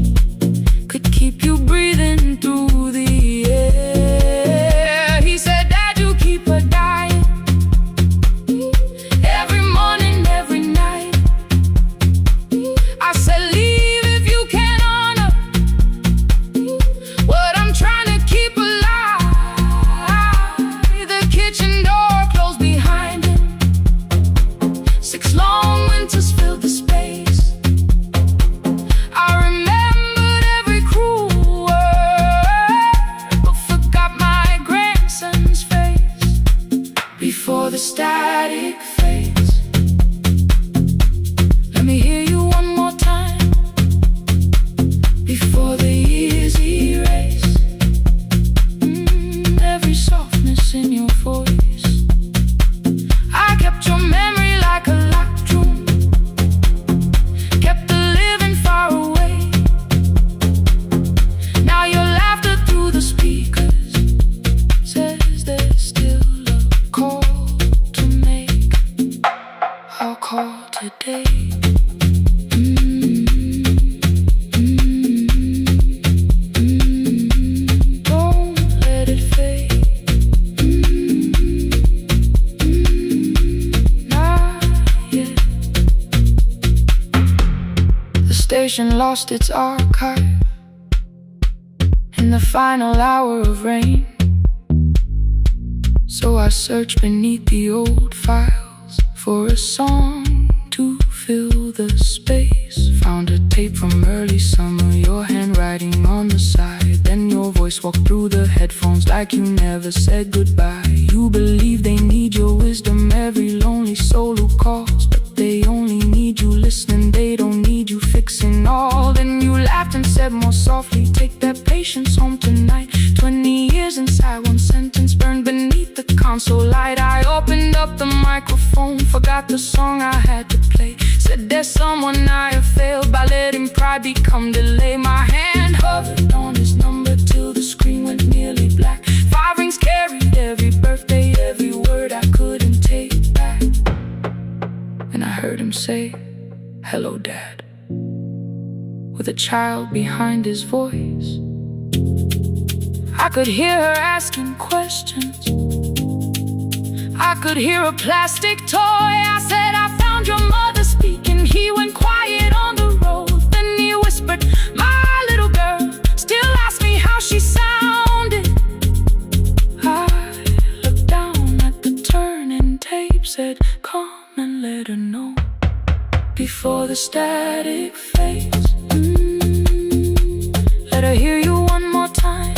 could keep you breathing through the air. He said, Dad, you keep a dying every morning, every night. I said, leave if you can honor what I'm trying to keep alive. The kitchen door closed behind him, 6 long winters filled the space. I remembered every cruel word, but forgot my grandson's face before the static fades. Let me hear you one more time before the years erase every softness in your voice. I kept your memory like a locked room, kept the living far away. Now your laughter through the speakers says there's still a call to make. I'll call today. Don't let it fade. Not yet. The station lost its archive in the final hour of rain, so I searched beneath the old files for a song to fill the space. Found a tape from early summer, your handwriting on the side. Then your voice walked through the headphones like you never said goodbye. You believe they need your wisdom, every lonely soul who calls, but they only need you listening, they don't need you fixing all. Then you laughed and said more softly, take that patience home tonight. 20 years inside one sentence burned beneath the console light. I opened up the microphone, forgot the song I had to play. Said there's someone I have failed by letting pride become delay. My hand hovered on his number till the screen went nearly black. 5 rings carried every birthday, every word I couldn't take back. And I heard him say, hello dad, with a child behind his voice. I could hear her asking questions, I could hear a plastic toy. I said, I found your mother speaking. He went quiet on the road. Then he whispered, my little girl still asks me how she sounded. I looked down at the turning tape, said, come and let her know before the static fades. Let her hear you one more time,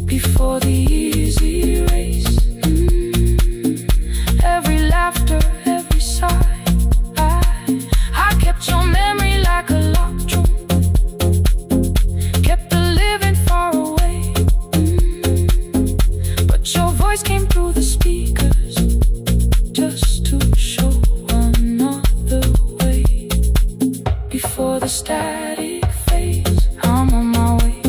before the easy race. Every laughter, every sigh, I kept your memory like a locked room, kept the living far away. But your voice came through the speakers, just to show another way. Before the static fades, I'm on my way,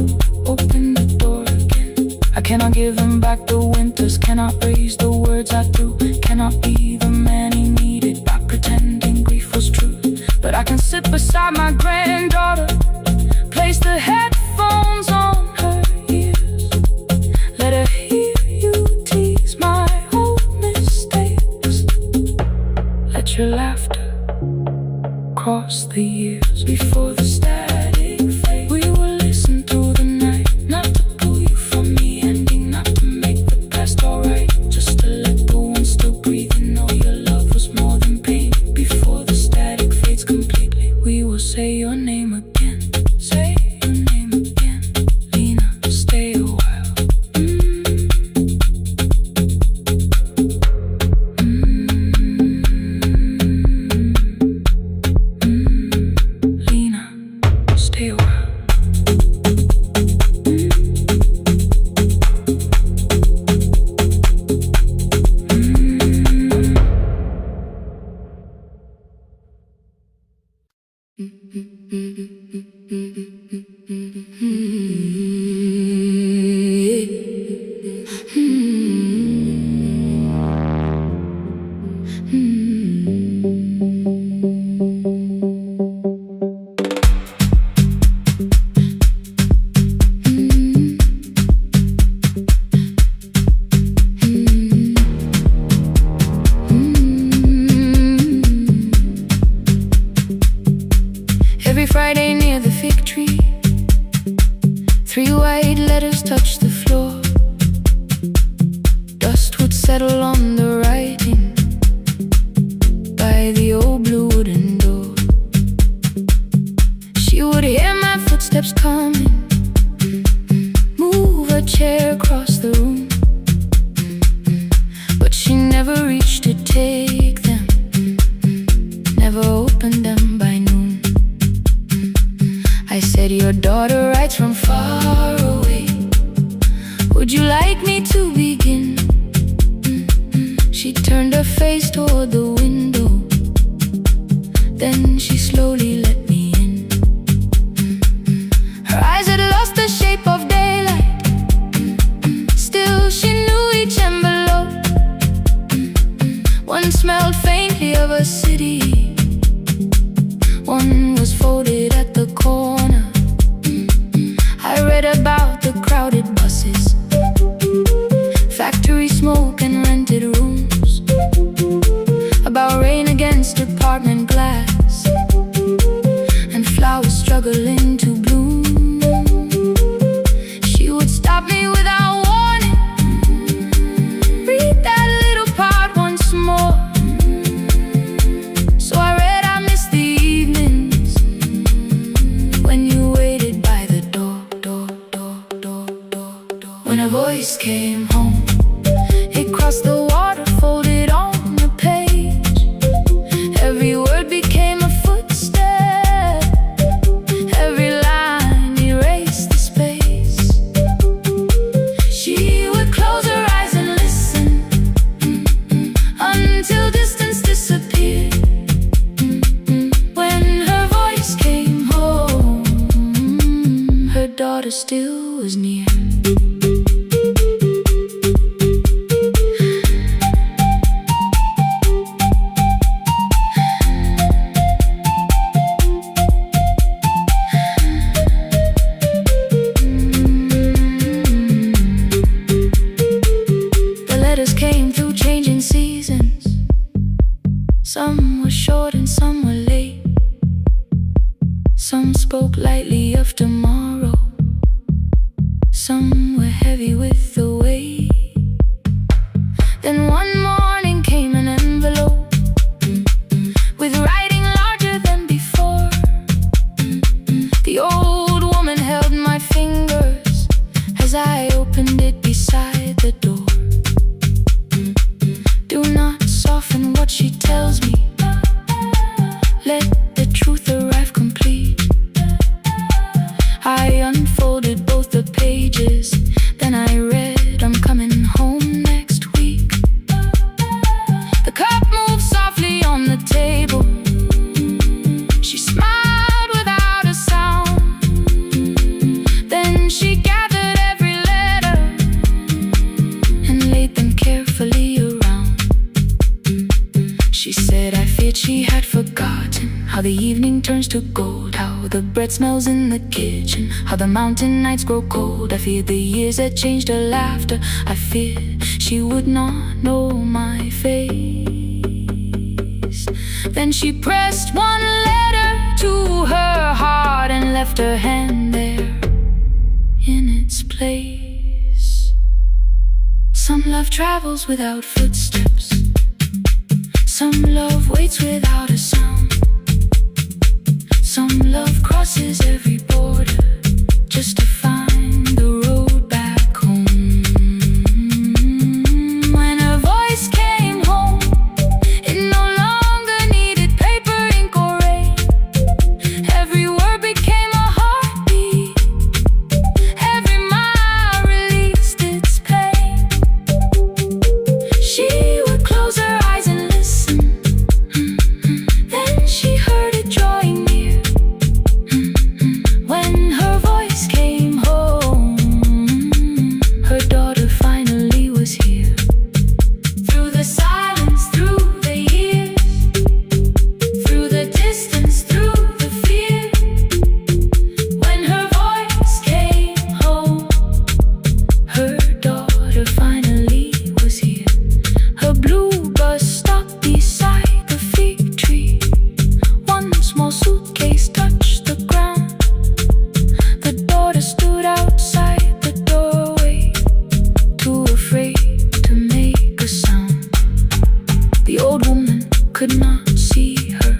open the door again. I cannot give him back the winters, cannot raise the words I threw, cannot be the man he needed by pretending grief was true. But I can sit beside my granddaughter, place the headphones on her ears, let her hear you tease my old mistakes. Let your laughter cross the years. Before the static fade, we will listen through the night, not to pull you from the ending, not to make the past alright, just to let the one still breathe and know your love was more than pain. Before the static fades completely, we will say your name again, say your name again. Lena, stay a while. Lena, stay a while. Every Friday near the fig tree, 3 white letters touched the floor. Dust would settle on the writing by the old blue wooden door. She would hear my footsteps coming, move a chair across the room, but she never reached to take them, never opened them by noon. I said, your daughter writes from far away, would you like me to begin? She turned her face toward the window, then she slowly let me in. Her eyes had lost the shape of daylight, still she knew each envelope. One smelled faintly of a city, one was folded at the corner. I read about the crowded buses, factory smoke and rented rooms, about rain against apartment glass, and flowers struggling to bloom. She would stop me without warning, read that little part once more. Some were short and some were late. Some spoke lightly of tomorrow. Some were heavy with the weight. Then one morning came an envelope with writing larger than before. The old woman held my fingers as I opened it beside the door. Do not soften what she tells me. Let the truth arrive complete. I unfolded both the pages, then I read, I'm coming home next week. The cup moved softly on the table. She smiled without a sound. Then she gathered every letter and laid them carefully around. She said I feared she had forgotten how the evening turns to gold, how the bread smells in the kitchen, how the mountain nights grow cold. I feared the years had changed her laughter. I feared she would not know my face. Then she pressed one letter to her heart and left her hand there in its place. Some love travels without footsteps. Some love waits without a sound. Some love crosses every border just to find the road back home. When her voice came home, it no longer needed paper, ink, or rain. Every word became a heartbeat. Every mile released its pain. She would close her eyes and listen. Then she heard it drawing near. When her voice came home, her daughter finally was here. Through the silence, through the years, through the distance, through the fear. When her voice came home, her daughter finally was here. Her blue bus stopped beside the fig tree. One small suitcase touched the ground. The daughter stood outside the doorway, too afraid to make a sound. The old woman could not see her.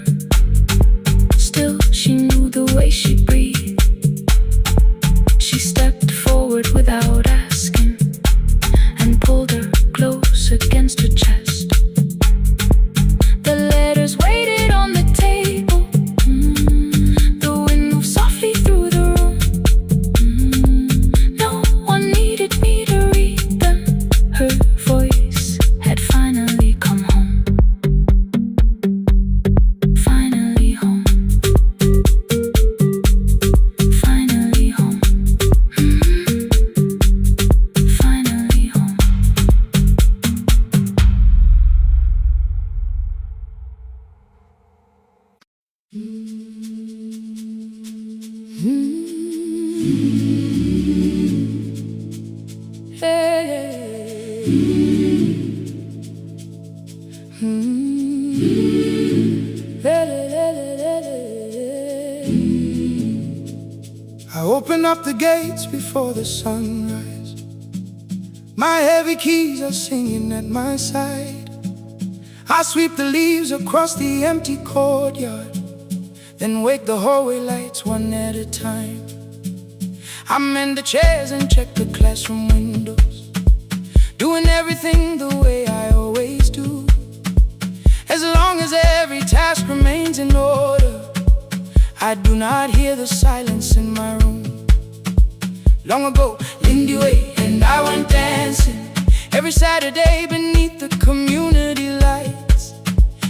Still, she knew the way she breathed. She stepped forward without asking and pulled her close against her chest. The letters waited on the table. The wind moved softly through the room. No one needed me to read them. Her voice had finally come home. Finally home. Finally home. Finally home. I open up the gates before the sunrise. My heavy keys are singing at my side. I sweep the leaves across the empty courtyard, then wake the hallway lights one at a time. I mend the chairs and check the classroom windows, doing everything the way I always do. As long as every task remains in order, I do not hear the silence in my room. Long ago, Lindy Way and I went dancing every Saturday beneath the community lights.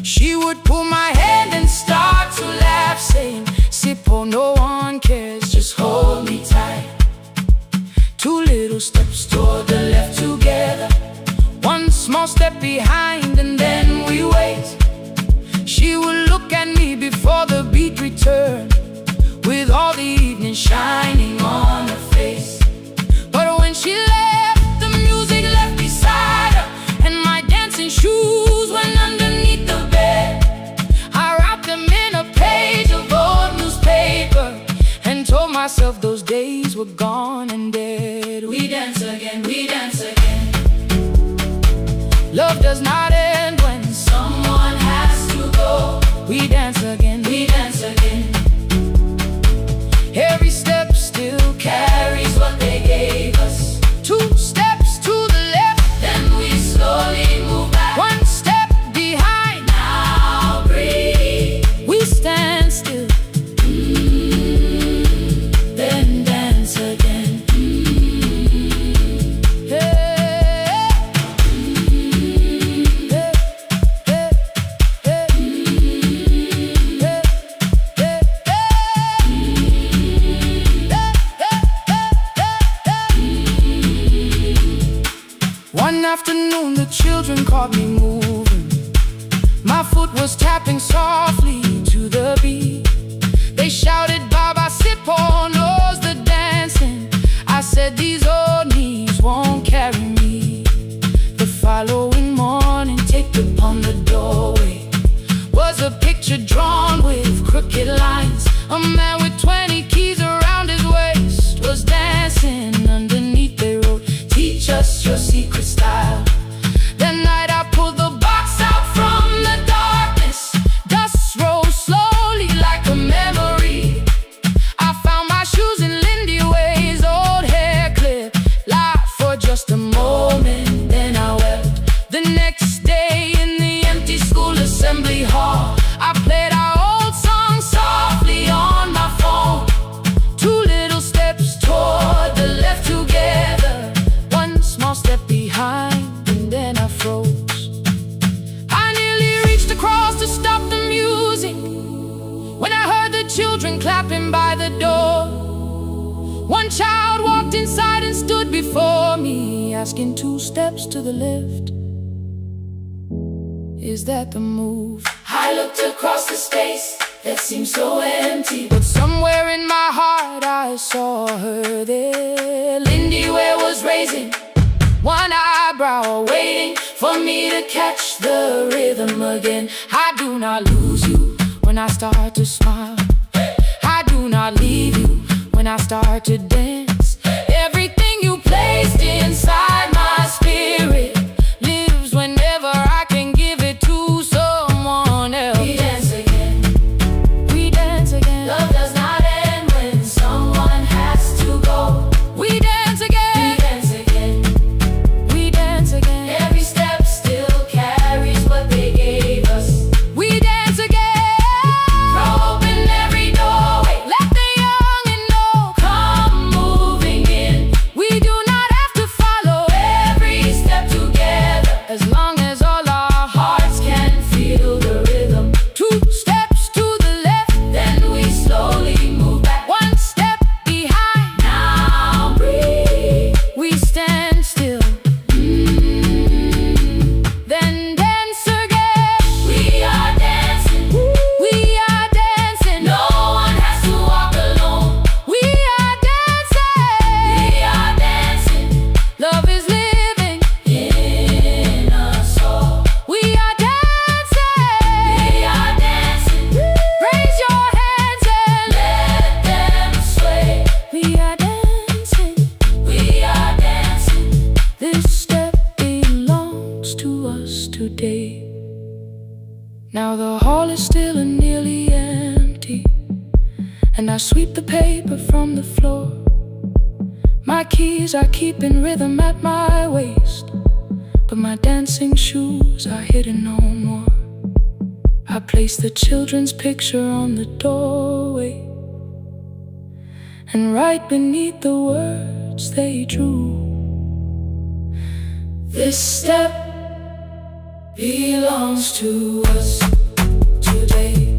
She would pull my hand and start to laugh, saying, "Sippo, no one cares, just hold me tight." Two little steps toward the left together, one small step behind, and then we wait. She would look at me before the beat returned, with all the evening shining on her face. But when she left, the music left beside her, and my dancing shoes went underneath the bed. were gone and dead. We dance again, we dance again. Love does not end when Someone has to go. we dance again. We dance again. Every step still Carries what they gave us. 2 steps to the left, Then we slowly move back. 1 step behind. Now breathe. We stand still, Then dance again. hey, hey, hey, hey, hey, One afternoon the children caught me moving. My foot was tapping softly to the beat. They shouted, Baba, sit, Paul knows the dancing. I said, these old knees won't carry me. The following morning, taped upon the doorway was a picture drawn with crooked lines. A man with 20 keys around his waist was dancing. Underneath they wrote, teach us your secret style. That night I pulled the box out from the darkness. Dust rose slowly like a memory. I found my shoes in Lindy Way's old hair clip. Laughed for just a moment, then I wept. The next day in the empty school assembly hall, I played our old song softly on my phone. 2 little steps toward the left together, 1 small step behind, and then I froze. I nearly reached across to stop the music when I heard the children clapping by the door. 1 child walked inside and stood before me, asking 2 steps to the left, is that the move? I looked across the space that seemed so empty. But somewhere in my heart I saw her there. Lindy Ware was raising 1 eyebrow, waiting for me to catch the rhythm again. I do not lose you when I start to smile. I do not leave you when I start to dance. Everything you placed inside my spirit lives whenever I can give it to someone else. We dance again. We dance again. Love does not end when someone has to go. We dance We again. dance again. We dance again. Every step still carries what they gave us. We dance again. Throw open every doorway. Let the young and old Come moving in. we do not have to follow Every step together. as long as all our Hearts can feel the rhythm. 2 steps to the left, Then we slowly move back. 1 step behind. Now breathe. We stand still, then dance again. We are dancing. We are dancing. No one has to walk alone. We are dancing. We are dancing Love is living. in us all. We are dancing. We are dancing. Raise your hands and Let them sway. we are dancing. We are dancing. This step belongs to us today. Now the hall is still and nearly empty, and I sweep the paper from the floor. My keys are keeping rhythm at my waist, but my dancing shoes are hidden no more. I place the children's picture on the doorway, and right beneath the words they drew, This step belongs to us today.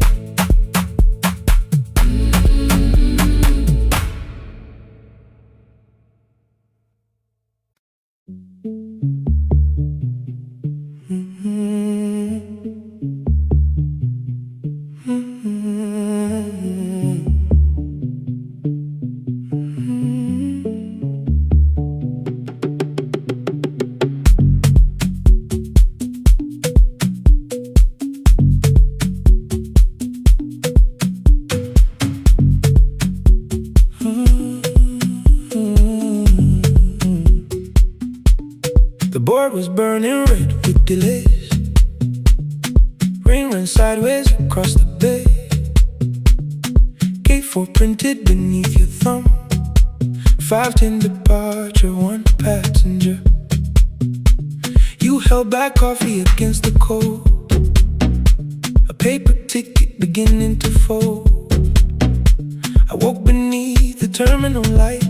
board was burning red with delays. Rain ran sideways across the bay. Gate 4 printed beneath your thumb. 5:10 departure, 1 passenger. You held back coffee against the cold. A paper ticket beginning to fold. I woke beneath the terminal light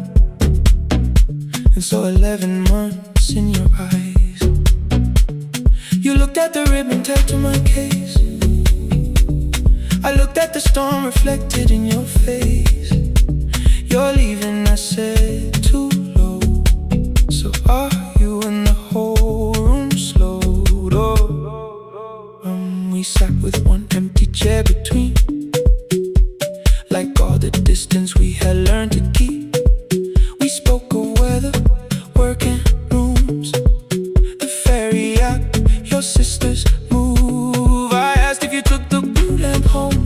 and saw 11 months in your eyes. You looked at the ribbon tagged to my case. I looked at the storm reflected in your face. You're leaving, I said, too low. So are you? And the whole room slowed. We sat with one empty chair between, like all the distance we had learned to keep. We spoke of weather, work and rooms, the ferry act, your sister's move. I asked if you took the blue lamp home.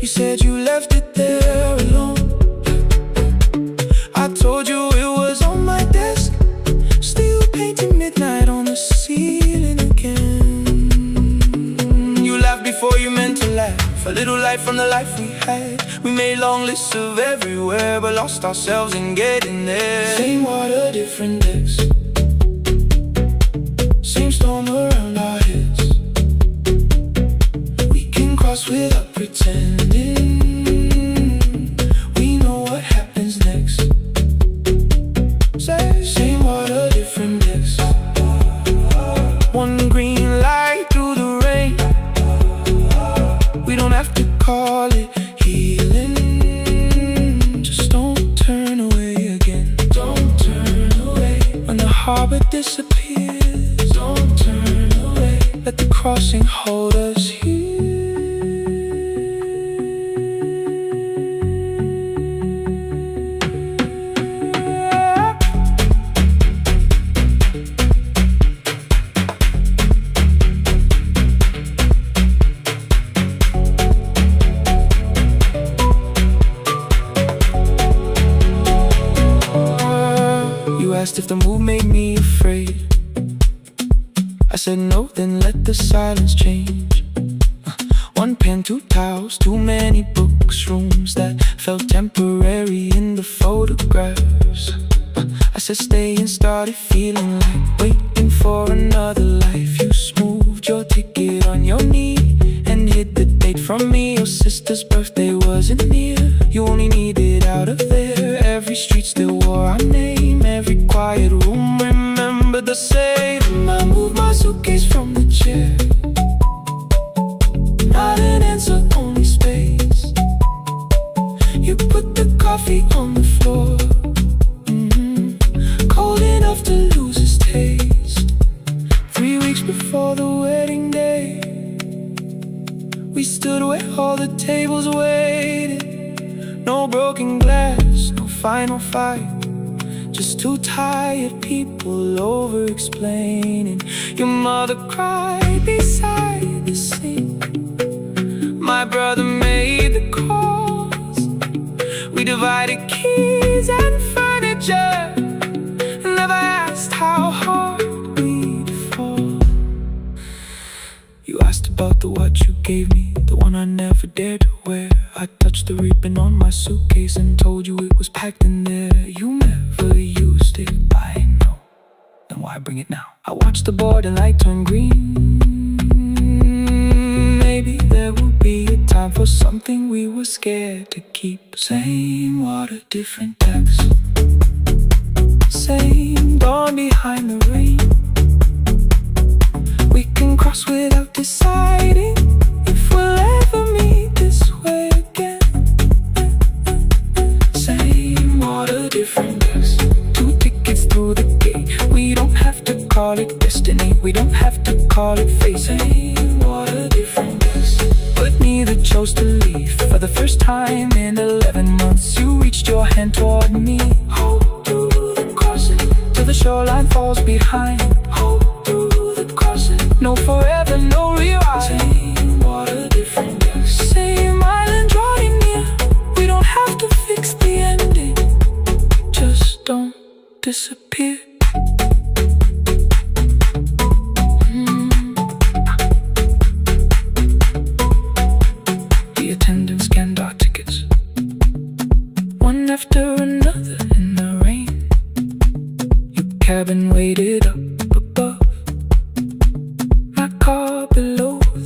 You said you left it there alone. I told you it was on my desk, still painting midnight on the ceiling again. You laughed before you meant to laugh, a little light from the life we had. We made long lists of everywhere, but lost ourselves in getting there. Same water, different decks, same storm around our heads. We can cross without pretending. We know what happens next. Same water, different decks. One green light through the rain. We don't have to call it healing. Just don't turn away again. Don't turn away. When the harbor disappears, don't turn away. Let the crossing hold us here. You asked if the move made me afraid. I said no, then let the silence change. One pen, 2 towels, too many books, rooms that felt temporary in the photographs. I said stay and started feeling like waiting for another life. You smoothed your ticket on your knee and hid the date from me. Your sister's birthday wasn't near. You only needed out of there. Every street still wore our name. Every quiet room remembered the same. I moved my suitcase from the chair. Not an answer, only space. You put the coffee on the floor, cold enough to lose its taste. 3 weeks before the wedding day, we stood where all the tables waited. No broken glass, no final fight, just 2 tired people over-explaining. Your mother cried beside the sink. My brother made the calls. We divided keys and furniture, never asked how hard we'd fall. You asked about the watch you gave me, the one I never dared to wear. I touched the ribbon on my suitcase and told you it was packed in there. You never used it, I know. Then why bring it now? I watched the board and light turn green. Maybe there will be a time for something we were scared to keep. Same water, different decks. Same dawn behind the rain. We can cross without deciding if we'll ever meet this way again. Same water, different decks. 2 tickets through the gate. We don't have to call it destiny. We don't have to call it fate. Same water, different decks. But neither chose to leave. For the first time in 11 months, you reached your hand toward me. Hold through the crossing till the shoreline falls behind. Hold through the crossing. No forever, no rewind. Same water, different decks. Same island drawing near. We don't have to fix the ending. Just don't disappear.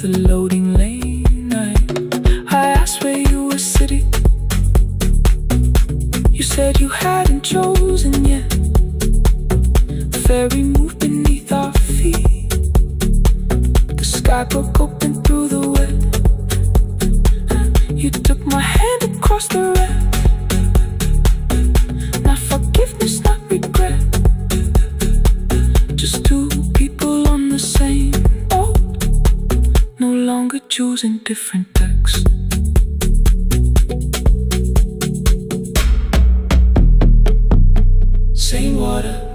the loading lane. I asked where you were sitting. You said you hadn't chosen yet. The ferry moved beneath our feet. The sky broke open through the web. You took my hand across the wreck. Not forgiveness, not regret. Just two people on the same boat, no longer choosing different decks. Same water.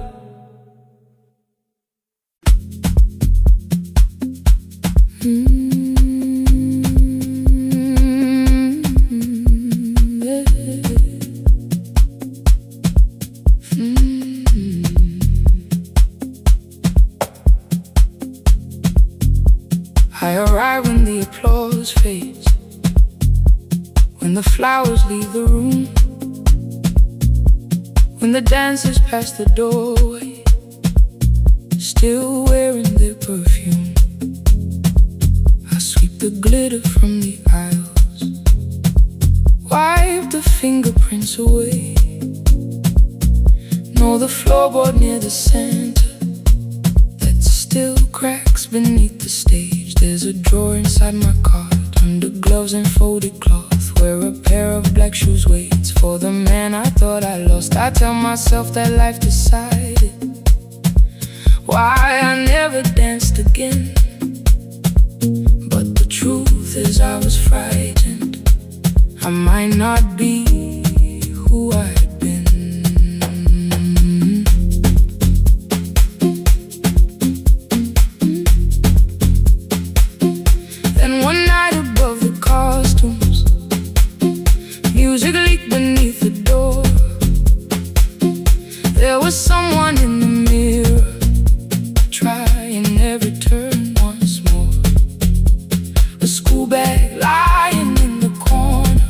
I arrive when the applause fades, when the flowers leave the room, when the dancers pass the doorway, still wearing their perfume. I sweep the glitter from the aisles, wipe the fingerprints away. Know the floorboard near the center that still cracks beneath the stage. There's a drawer inside my cart, under gloves and folded cloth, where a pair of black shoes waits for the man I thought I lost. I tell myself that life decided why I never danced again. But the truth is I was frightened. I might not be who I had been. Then one night above the costumes, music leaked beneath the door. There was someone in the mirror, trying every turn once more. A school bag lying in the corner,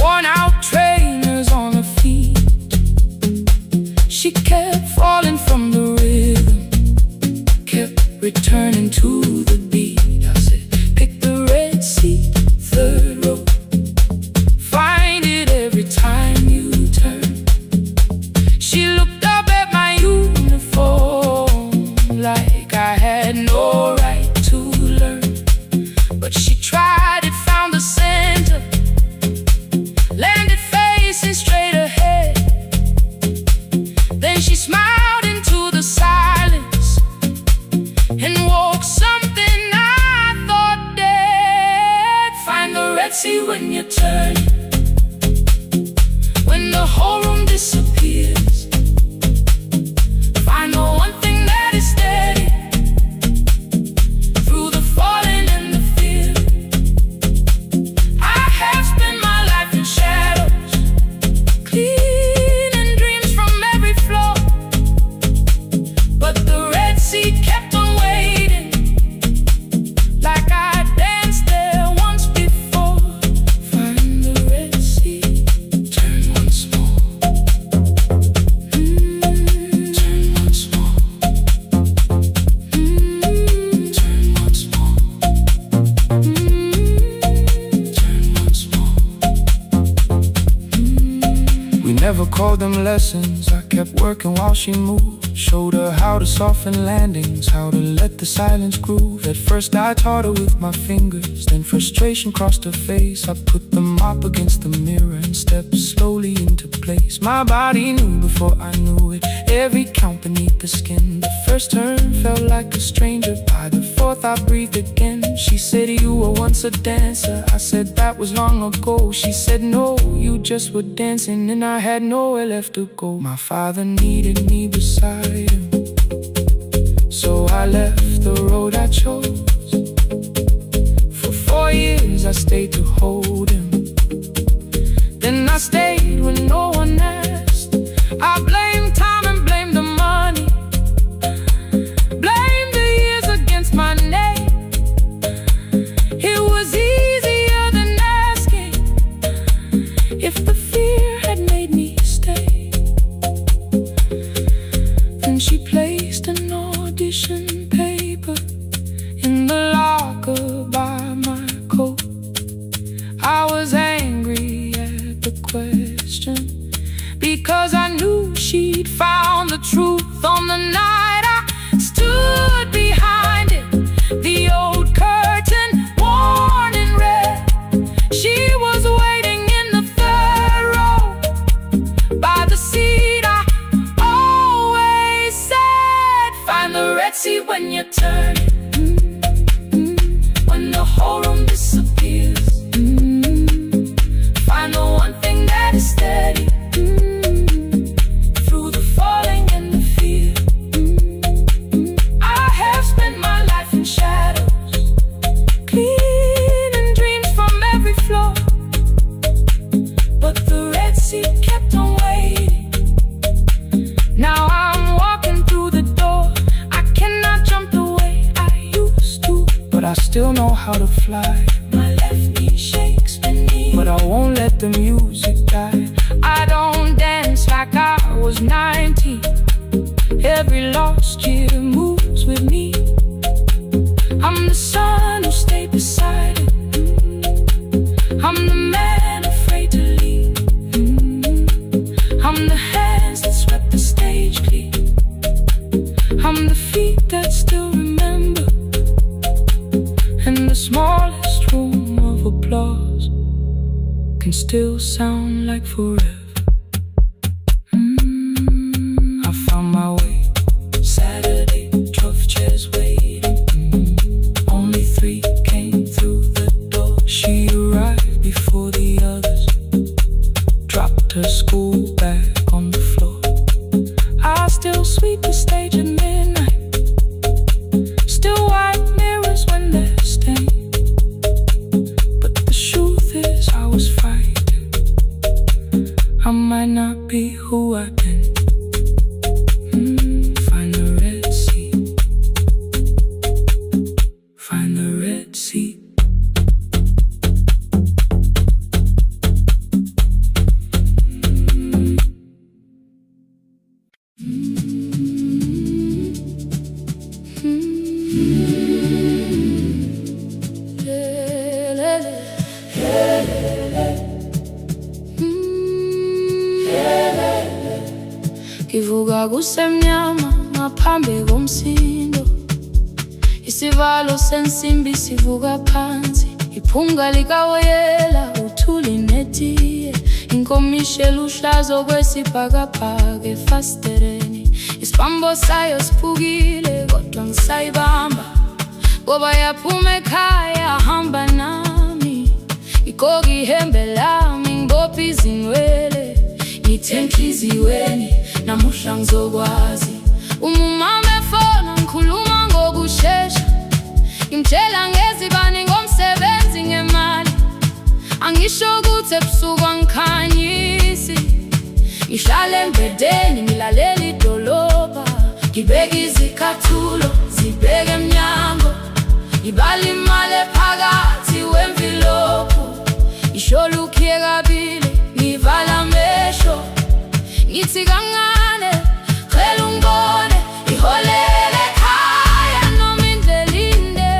worn out trainers on her feet. She kept falling from the rhythm, kept returning to the beat. I said, pick the red seat, third row, find it every time you turn. She looked up at my uniform like I had no right to learn. But she tried it, found the center, landed facing straight ahead. Then she smiled into the silence and woke something I thought dead. Find the red sea when you turn, when the whole room disappears. Find the one thing that is steady through the falling and the fear. I have spent my life in shadows, cleaning dreams from every floor. But the red sea kept on waiting, like I danced there once before. Find the red sea, turn once more. Turn once more. Turn once more. Turn once more. We never called them lessons. I kept working while she moved, showed her how to soften landings, how to let the silence groove. At first I taught her with my fingers, then frustration crossed her face. I put the mop against the mirror and stepped slowly into place. My body knew before I knew it, every count beneath the skin. The first turn felt like a stranger, by the fourth I breathed again. She said, you were once a dancer. I said, that was long ago. She said, no, you just were dancing, and I had nowhere left to go. My father needed me beside him, so I left the road I chose. For 4 years I stayed to hold him, then I stayed when no one asked. I blamed time and blamed the money, blamed the years against my name. It was easier than asking if the fear had made me stay. Then she placed an audition paper in the lock I still know how to fly. My left knee shakes beneath, but I won't let the music die. I don't dance like I was 90. Every lost year moves with me. I'm the son who stayed beside it. I'm the man afraid to leave. I'm the hands that swept the stage clean. I'm the feet that still remember. And the smallest room of applause can still sound like forever. I found my way. Saturday, 12 chairs waiting. Only 3 came through the door. She arrived before the others, dropped her school bag on the floor. I still sweep the stage at midnight, still wipe mirrors when they're stained. But the truth is I was fighting. I might not be who I've been. Find the red sea. Find the red sea. Ngivuka kusemnyama ngaphambi komsindo, isivalo sensimbi sivuka phansi, iphunga likawoyela uthuli netiye, inkomishi eluhlaza okwesibhakabhaka efasitereni, isibambo sayo siphukile kodwa ngisayibamba, ngoba yaphuma ekhaya hamba nami, igqoka ihembe lami ngibopha izinwele, ngithe enhliziyweni namuhla ngizokwazi. Umama efona ngikhuluma ngokushesha, ngimtshela ngezibani ngomsebenzi ngemali, angisho ukuthi ebusuku angikhanyisi, ngihlale embedeni ngilalela idolobha, ngibeka izicathulo zibheke emnyango, ngibala imali ephakathi wemvilophu, ishola ukhiye kabili ngivala amehlo, ngithi kancane cela ungibone, iholele ekhaya noma indlela inde,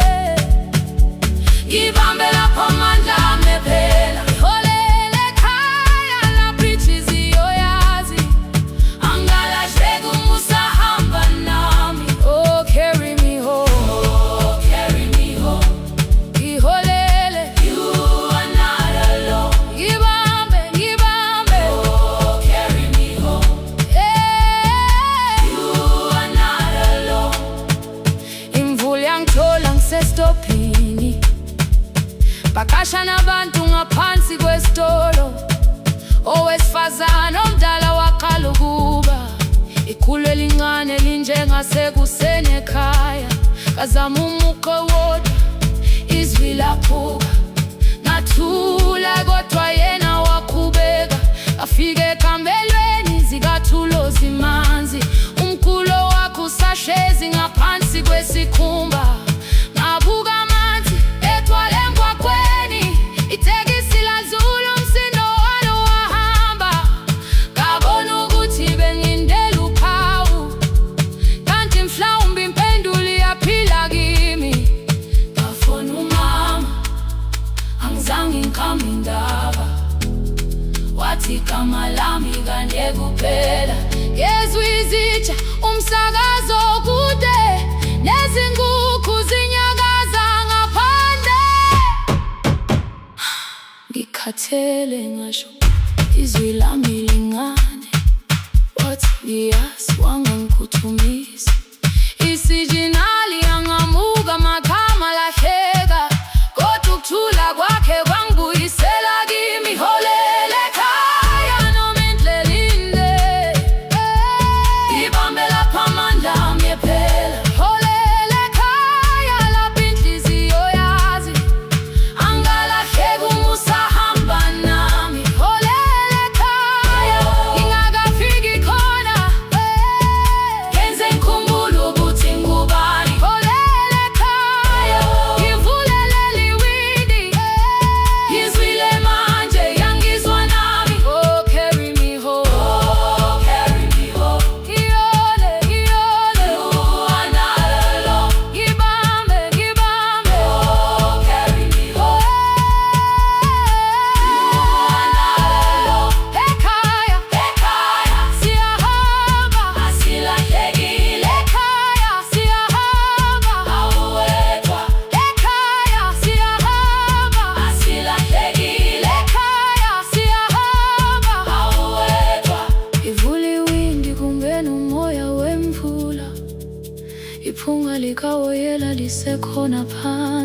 ngibambe lapho amandla ami ephela, iholele ekhaya lapho inhliziyo yazi, angalahleki uma usahamba nami. Oh carry me home, oh carry me home, iholele, you are not alone, ngibambe ngibambe, oh carry me home, you are not alone. Imvula yangithola ngisestophini, bakasha nabantu ngaphansi kwesitolo, owesifazane omdala waqala ukuba, ikhulu elincane linjengasekuseni ekhaya, kazama umuqo wodwa izwi laphuka, ngathula kodwa yena waqhubeka, afike ekambelweni zikathulo zimanzi, umkhulo wakhe usahlezi ngaphansi kwesikhumba, ngabuka amanzi etwala emgwaqweni, itekisi ladlula umsindo walo wahamba, ngabona ukuthi bengindela uphawu, kanti mhlawumbe impendulo iyaphila kimi, ngafona umama angizange ngikhambe indaba, wathi igama lami kanye kuphela, ngezwi izitsha umsakazo kude, nezinkukhu zinyakaza ngaphandle, ngikhathele ngasho izwi lami lincane, wathi ngiyazi wangangikhuthumisa, isijinali angamuka amakhama lahleka, kodwa ukuthula kwakhe kwangibuyisela kimi, iholele ekhaya noma indlela inde, ngibambe lapho amandla ami ephela, iholele ekhaya lapho inhliziyo yazi, angalahleki uma usahamba nami, iholele ekhaya ngingakafiki khona, ngenze ngikhumbule ukuthi ngubani.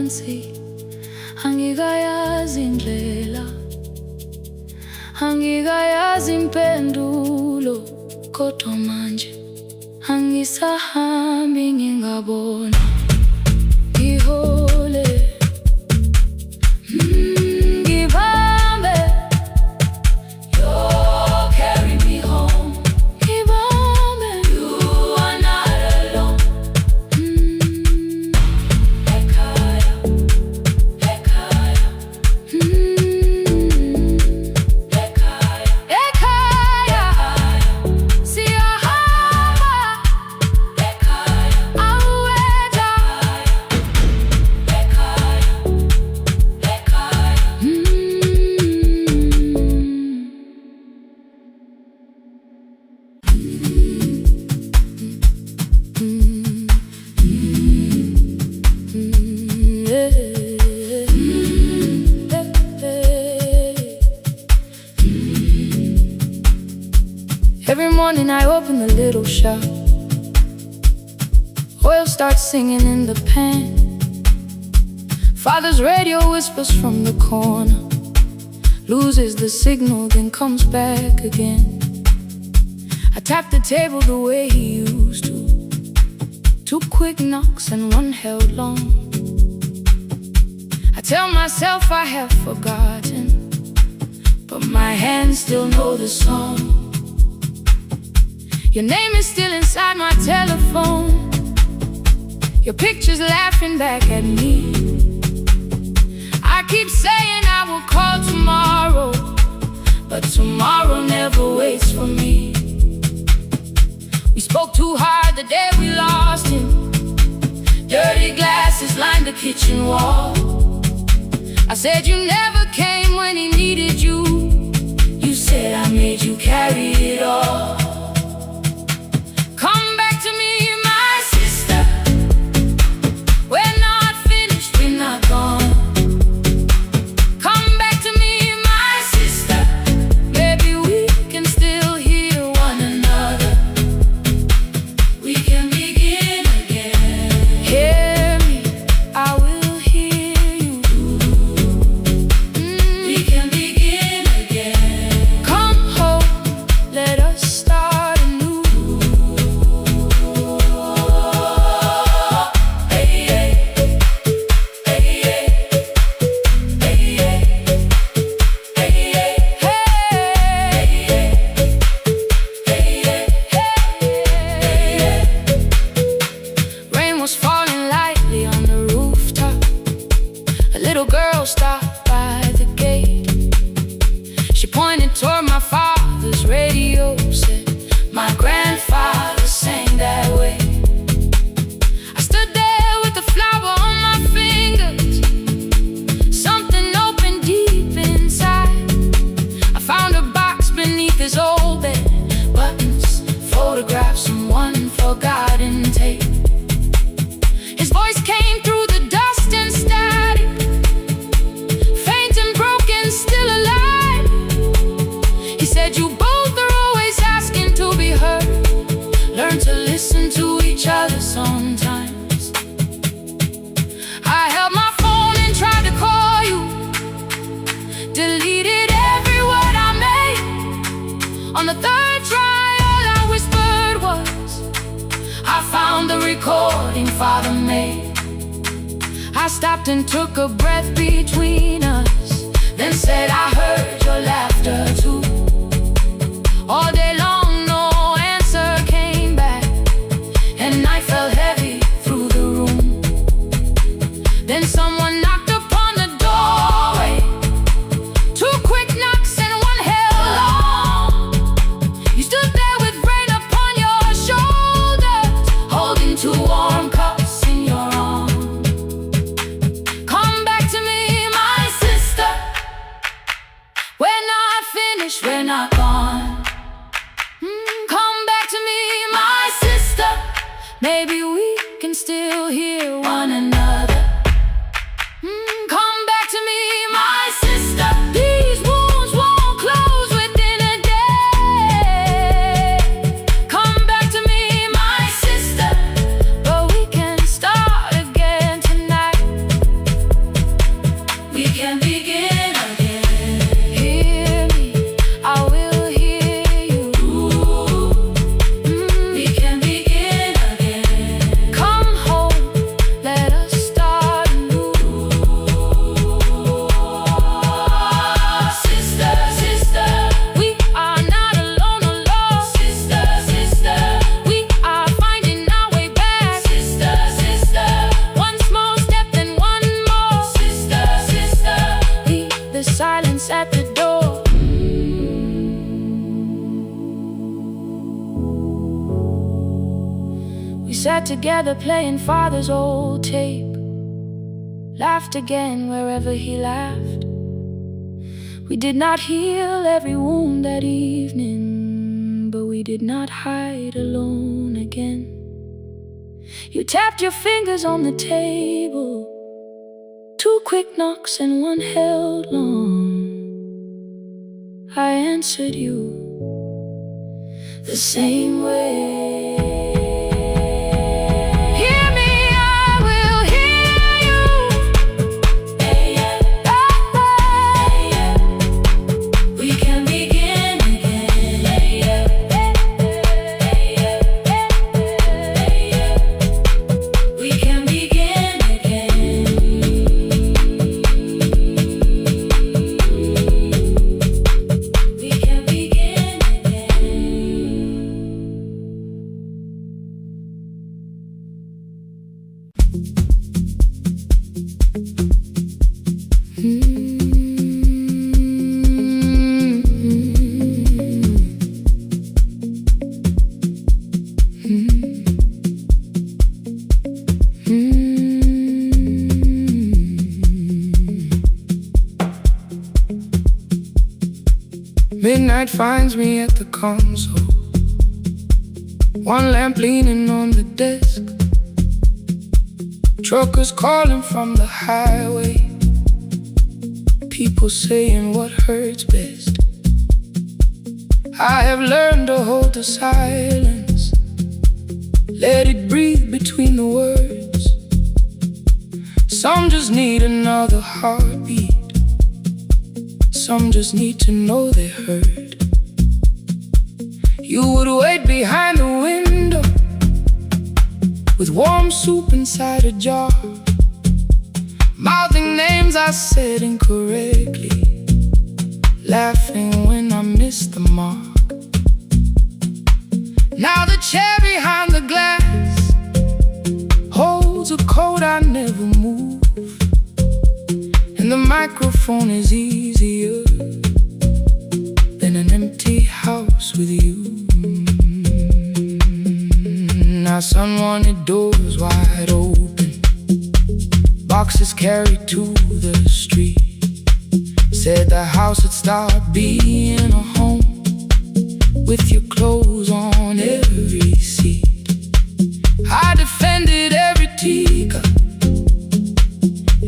phansi, angikayazi indlela, angikayazi impendulo, kodwa manje angisahambi ngingabona ngihole. Ngibambe, you'll carry me home. Ngibambe, you are not alone. Ekhaya, ekhaya. Ekhaya, ekhaya. Siyahamba. Ekhaya, aweta. Ekhaya, ekhaya. Every morning I open the little shop. Oil starts singing in the pan. Father's radio whispers from the corner, loses the signal, then comes back again. I tap the table the way he used to. 2 quick knocks and 1 held long. I tell myself I have forgotten, but my hands still know the song. Your name is still inside my telephone. Your picture's laughing back at me. I keep saying I will call tomorrow, but tomorrow never waits for me. We spoke too hard the day we lost him. Dirty glasses lined the kitchen wall. I said you never came when he needed you. You said I made you carry it all. Come back to me, my sister. We're not finished, we're not gone. Come back to me, my sister. Maybe we can still hear one another. We can begin again. Hear me, I will hear you. We can begin again. Come home, let us start anew. Hey, hey, hey, hey, hey, hey, hey. Rain was falling lightly on the rooftop. A little girl stopped by the gate. She pointed toward my father's radio, said, my grandfather sang that way. I stood there with a flower on my fingers. Something opened deep inside. I found a box beneath his old bed. Buttons, photographs, and 1 forgotten tape. His voice came through the dust and static, faint and broken, still alive. He said, you both are always asking to be heard. Learn to listen to each other sometimes. I held my phone and tried to call you, deleted every word I made. On the 3rd try, all I whispered was, I found the recording Father made. I stopped and took a breath between us, then said I heard your laughter too. All day long no answer came back, and night fell heavy through the room. Then someone knocked upon the doorway. 2 quick knocks and 1 held long. You stood there with rain upon your shoulders, holding 2 warm cups in your arms. Come back to me, my sister. We're not finished, we're not gone. Come back to me, my sister. Maybe we can still hear one another. Come back to me, my sister. These wounds won't close within a day. Come back to me, my sister. But we can start again tonight. sat together playing father's old tape, laughed again wherever he laughed. We did not heal every wound that evening, but we did not hide alone again. You tapped your fingers on the table, 2 quick knocks and 1 held long. I answered you the same way. Midnight finds me at the console, 1 lamp leaning on the desk. Truckers calling from the highway, people saying what hurts best. I have learned to hold the silence, let it breathe between the words. Some just need another heartbeat, some just need to know they heard. You would wait behind the window with warm soup inside a jar, mouthing names I said incorrectly, laughing when I missed the mark. Now the chair behind the glass holds a coat I never move, and the microphone is easier than an empty house with you. Now son wanted doors wide open, boxes carried to the street, said the house would start being a home with your clothes on every seat. I defended every teacup,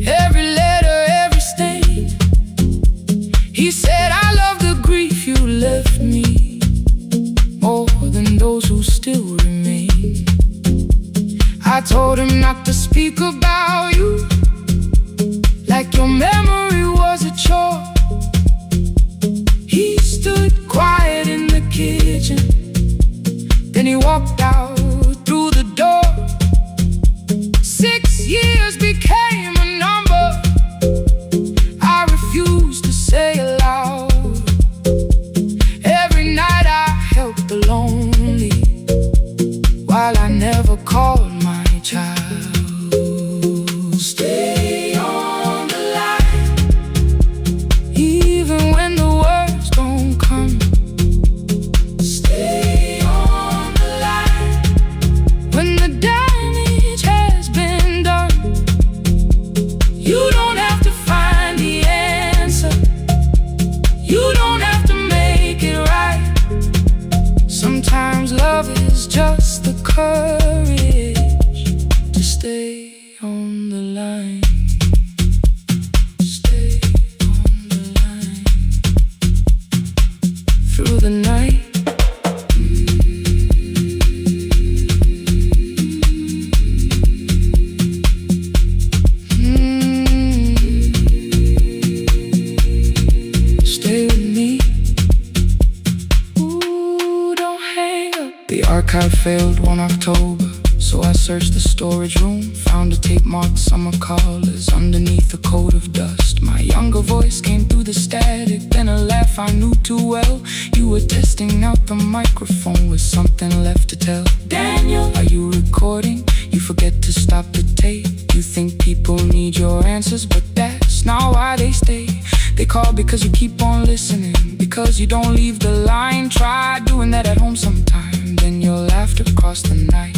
every letter, every stain. He said I love the grief you left me more than those who still remain. I told him not to speak about you like your memory was a chore. He stood quiet in the kitchen, then he walked out through the door. 6 years became a number I refused to say aloud. Every night I helped the lonely, while I never called my child. Stay on the line, even when the words don't come. Stay on the line, when the damage has been done. You don't have to find the answer, you don't have to make it right. Sometimes love is just the courage to stay on the line. Stay on the line through the night. Stay with me. Ooh, don't hang up. The archive failed one October, so I searched the storage room, found a tape marked summer callers underneath a coat of dust. My younger voice came through the static, then a laugh I knew too well. You were testing out the microphone with something left to tell. Daniel, are you recording? You forget to stop the tape. You think people need your answers, but that's not why they stay. They call because you keep on listening, because you don't leave the line. Try doing that at home sometime, then you'll laugh across the night.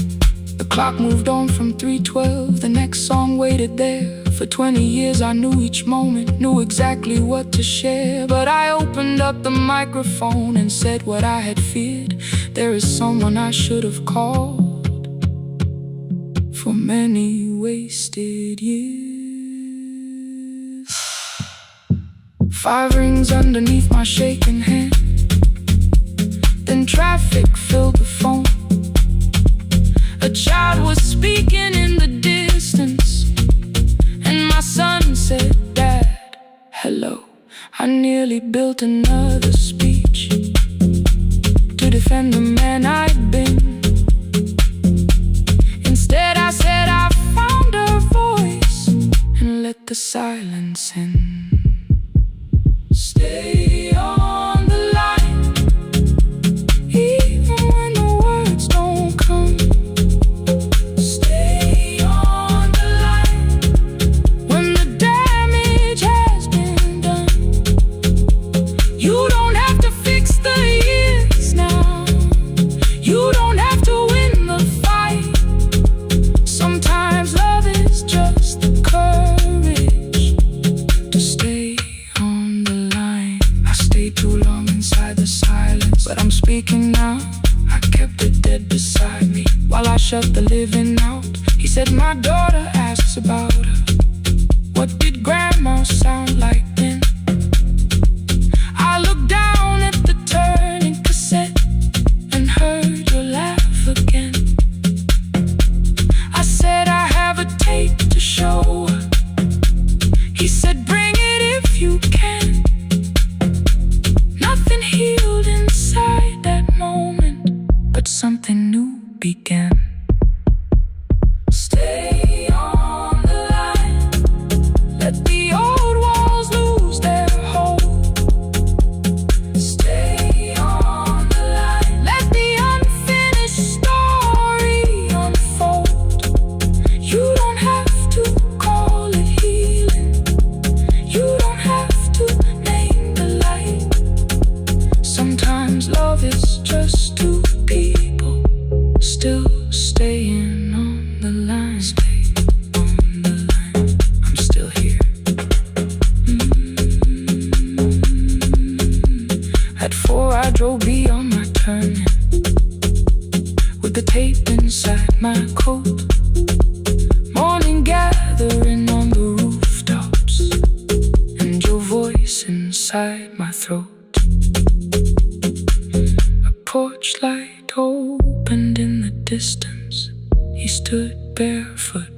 The clock moved on from 3:12. The next song waited there. For 20 years I knew each moment, knew exactly what to share. But I opened up the microphone and said what I had feared. There is someone I should have called for many wasted years. 5 rings underneath my shaking hand. Then traffic filled the phone. A child was speaking in the distance, and my son said, "Dad, hello." I nearly built another speech to defend the man I'd been. Instead I said I found a voice and let the silence in. Stay on the line, even when the words don't come. Stay on the line when the damage has been done. You don't have to fix the years now. You don't have to win the fight. Sometimes love is just the courage to stay on the line. I stayed too long inside the silence, but I'm speaking now. I kept it dead beside me while I shut the living out. He said, "My daughter asks about her. What did grandma sound like then?" I looked down at the turning cassette and heard her laugh again. I said, "I have a tape to show her." He said, "Bring it if you can." Nothing healed inside that moment, but something new began. Stay on the line. Let the old walls lose their hold. Stay on the line. Let the unfinished story unfold. You don't have to call it healing. You don't have to name the light. Sometimes love is just two people still staying on the line. Stay on the line. I'm still here. At 4 I drove beyond my turning with the tape inside my coat. Morning gathering on the rooftops and your voice inside my throat. A porch light opened in the distance. He stood barefoot.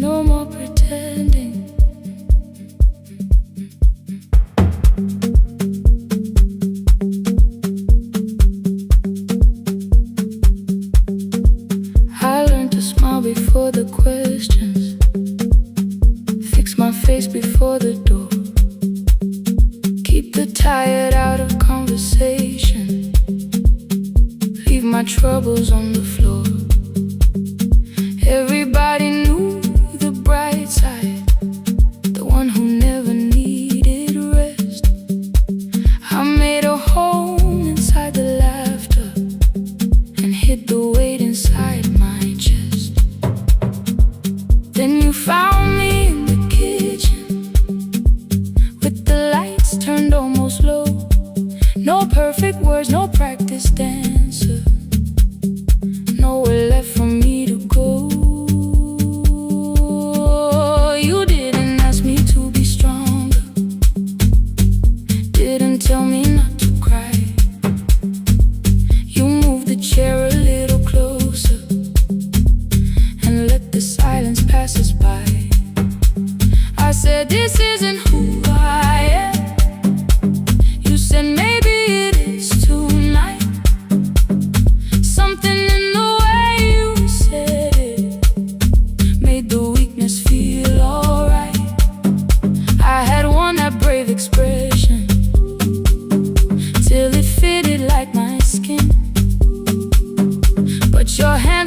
No more pretending. I learned to smile before the questions, fix my face before the door, keep the tired out of conversation, leave my troubles on the floor. Everybody knew the bright side, the one who never needed rest. I made a home inside the laughter and hid the weight inside my chest. Then you found me in the kitchen with the lights turned almost low. No perfect words, no practice dancer, nowhere left for me to go. You didn't ask me to be stronger, didn't tell me not to cry. You moved the chair a little closer and let the silence pass us by. I said, "This isn't who I am." You said, "Maybe it is tonight." Something in the way you said it made the weakness feel alright. I had worn that brave expression till it fitted like my skin, but your hand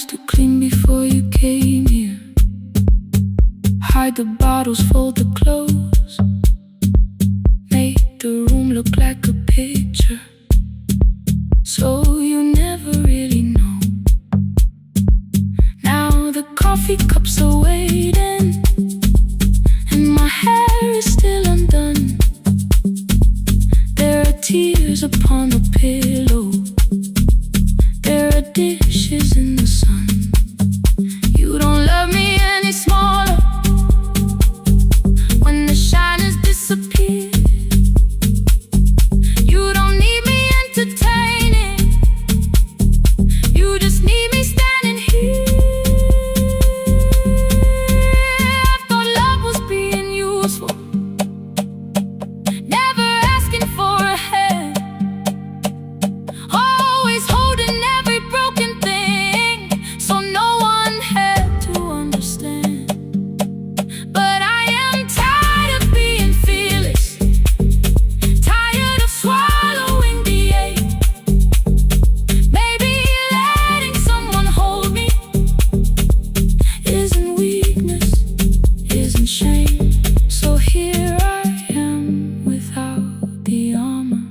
house to clean before you came here. Hide the bottles, fold the clothes, make the room look like a picture, so you never really know. Now the coffee cups are waiting, and my hair is still undone. There are tears upon the pillow, there are dishes in the sun. You don't love me any smaller when the shine has disappeared. You don't need me entertaining, you just need me standing here. I thought love was being useful, never asking for a hand, always holding every broken thing, so no one had to understand. But I am tired of being fearless, tired of swallowing the ache. Maybe letting someone hold me isn't weakness, isn't shame. So here I am without the armor,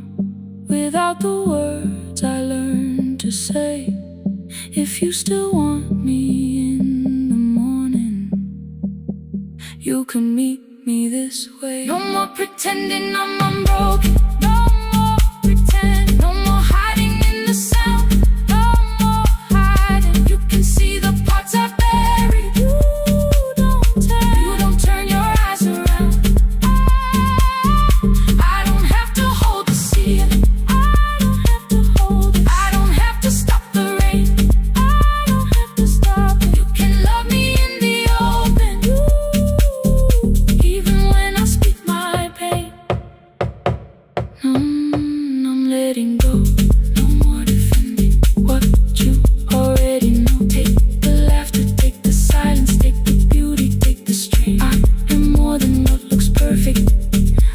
without the words I learned to say. If you still want me in the morning, you can meet me this way. No more pretending I'm unbroken, no more pretend, no more hiding in the sound, no more hiding. You can see the parts I buried. You don't turn your eyes around. I don't have to hold the ceiling, I don't have to hold it, I don't have to stop the rain, I don't have to stop it. You can love me in the open, even when I speak my pain. I'm letting go, no more defending what you already know. Take the laughter, take the silence, take the beauty, take the strain. I am more than what looks perfect,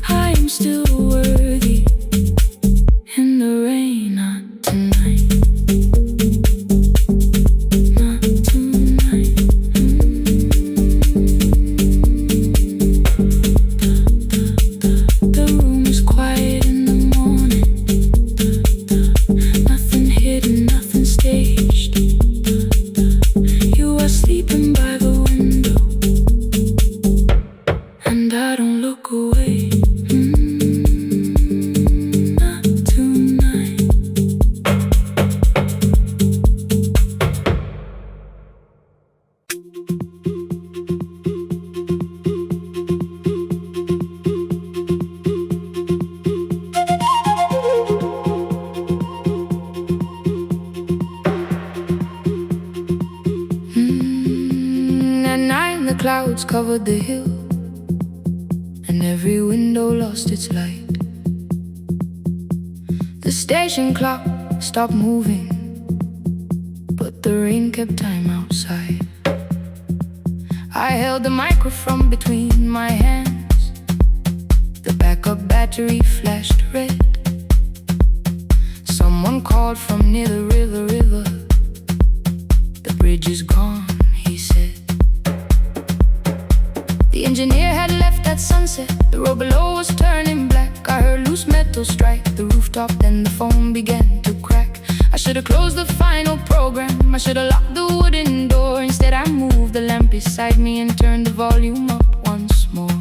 I am still worthy. In the rain, not tonight, not tonight. The room is quiet in the morning, nothing hidden, nothing staged. You are sleeping by the window, and I don't look away. Not tonight. At night the clouds covered the hill, and every window lost its light. The station clock stopped moving, but the rain kept time outside. I held the microphone between my hands, the backup battery flashed red. Someone called from near the river. The bridge is gone, he said. The engineer had left at sunset, the road below was turning black. I heard loose metal strike the rooftop, then the phone began to crack. I should have closed the final program, I should have locked the wooden door. Instead I moved the lamp beside me and turned the volume up once more.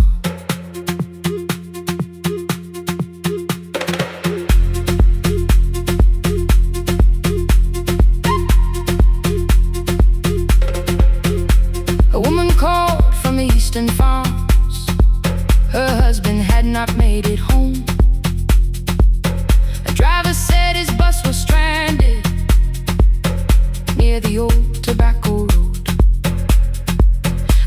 A woman called from the eastern farms, her husband had not made it home. A driver said his bus was stranded near the old tobacco road.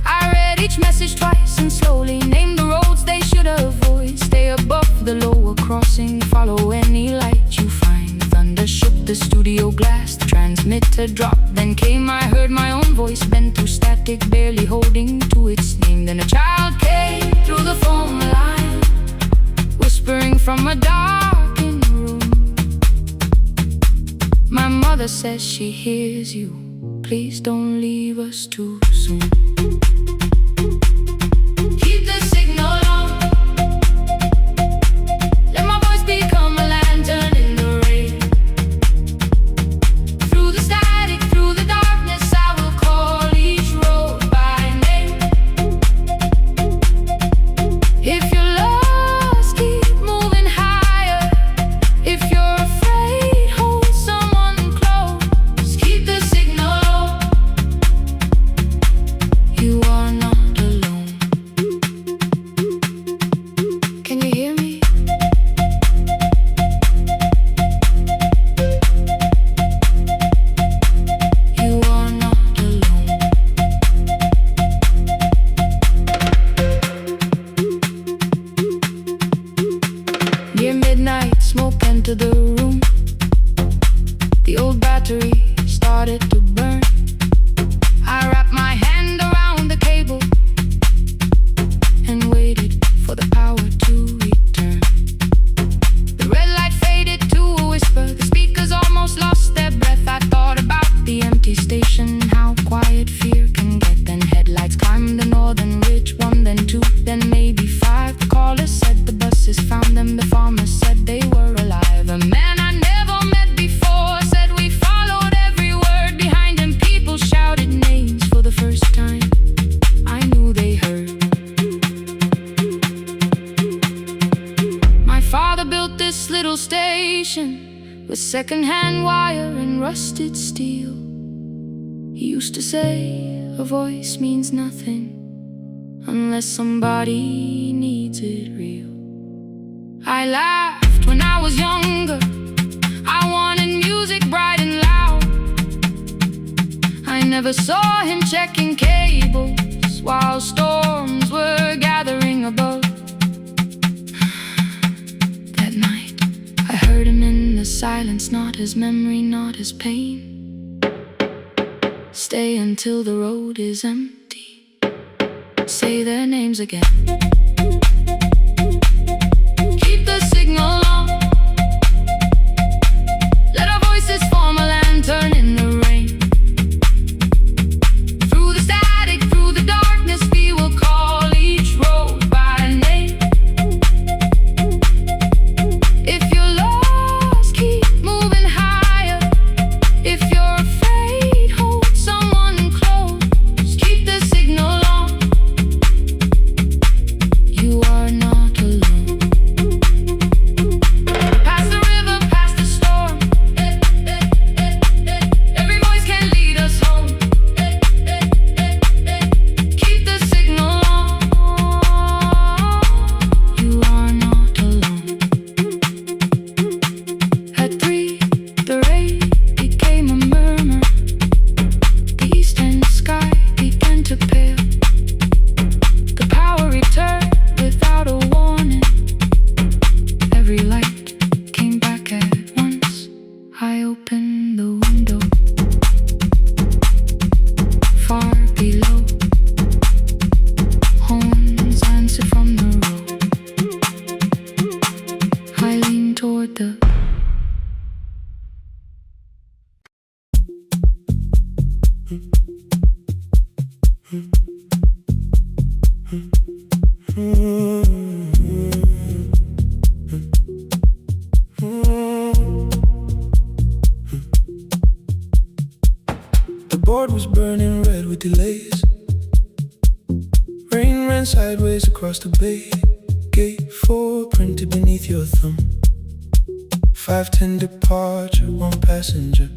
I read each message twice and slowly named the roads they should avoid. Stay above the lower crossing, follow any light you find. Thunder shook the studio glass, the transmitter dropped. Then came, I heard my own voice bent through static, barely holding to its name. Then a child came through the phone line, whispering from a darkened room. My mother says she hears you please don't leave us too soon. Keep the signal on. Let my voice become a lantern in the rain. Through the static, through the darkness, I will call each road by name. If you're lost, keep moving higher. If you're afraid, hold someone close. Keep the signal on. You are not alone. Can you hear me? You are not alone. Near midnight, smoke entered the room. The old battery started to burn. I wrapped my hand around the cable and waited for the power to return. The red light faded to a whisper. The speakers almost lost their breath. I thought about the empty station, how quiet fear can get. Then headlights climbed the northern ridge, one, then two, then maybe five. The caller said the buses found them. The farmer said they were alive. A man I never met before said we followed every word behind him. People shouted names for the first time. I knew they heard. My father built this little station with second-hand wire and rusted steel. He used to say a voice means nothing unless somebody needs it real. I laughed when I was younger. I wanted music bright and loud. I never saw him checking cables while storms were gathering above. That night, I heard him in the silence, not his memory, not his pain. Stay until the road is empty. Say their names again. Keep the signal on. Let our voices form a lantern in the rain. Through the static, through the darkness, we will call each road by name. If you're lost, keep moving higher. If you're afraid, hold someone close. Keep the signal on. You are not alone. Past the river, past the storm. Every voice can lead us home. Keep the signal on. You are not alone. At 3, the rain became a murmur. The eastern sky began to pale. The power returned without a warning. Every light came back at once. I opened the window. Far below, horns answered from the road. I leaned toward the The board was burning red with delays. Rain ran sideways across the bay. Gate 4 printed beneath your thumb. 5:10 departure, 1 passenger.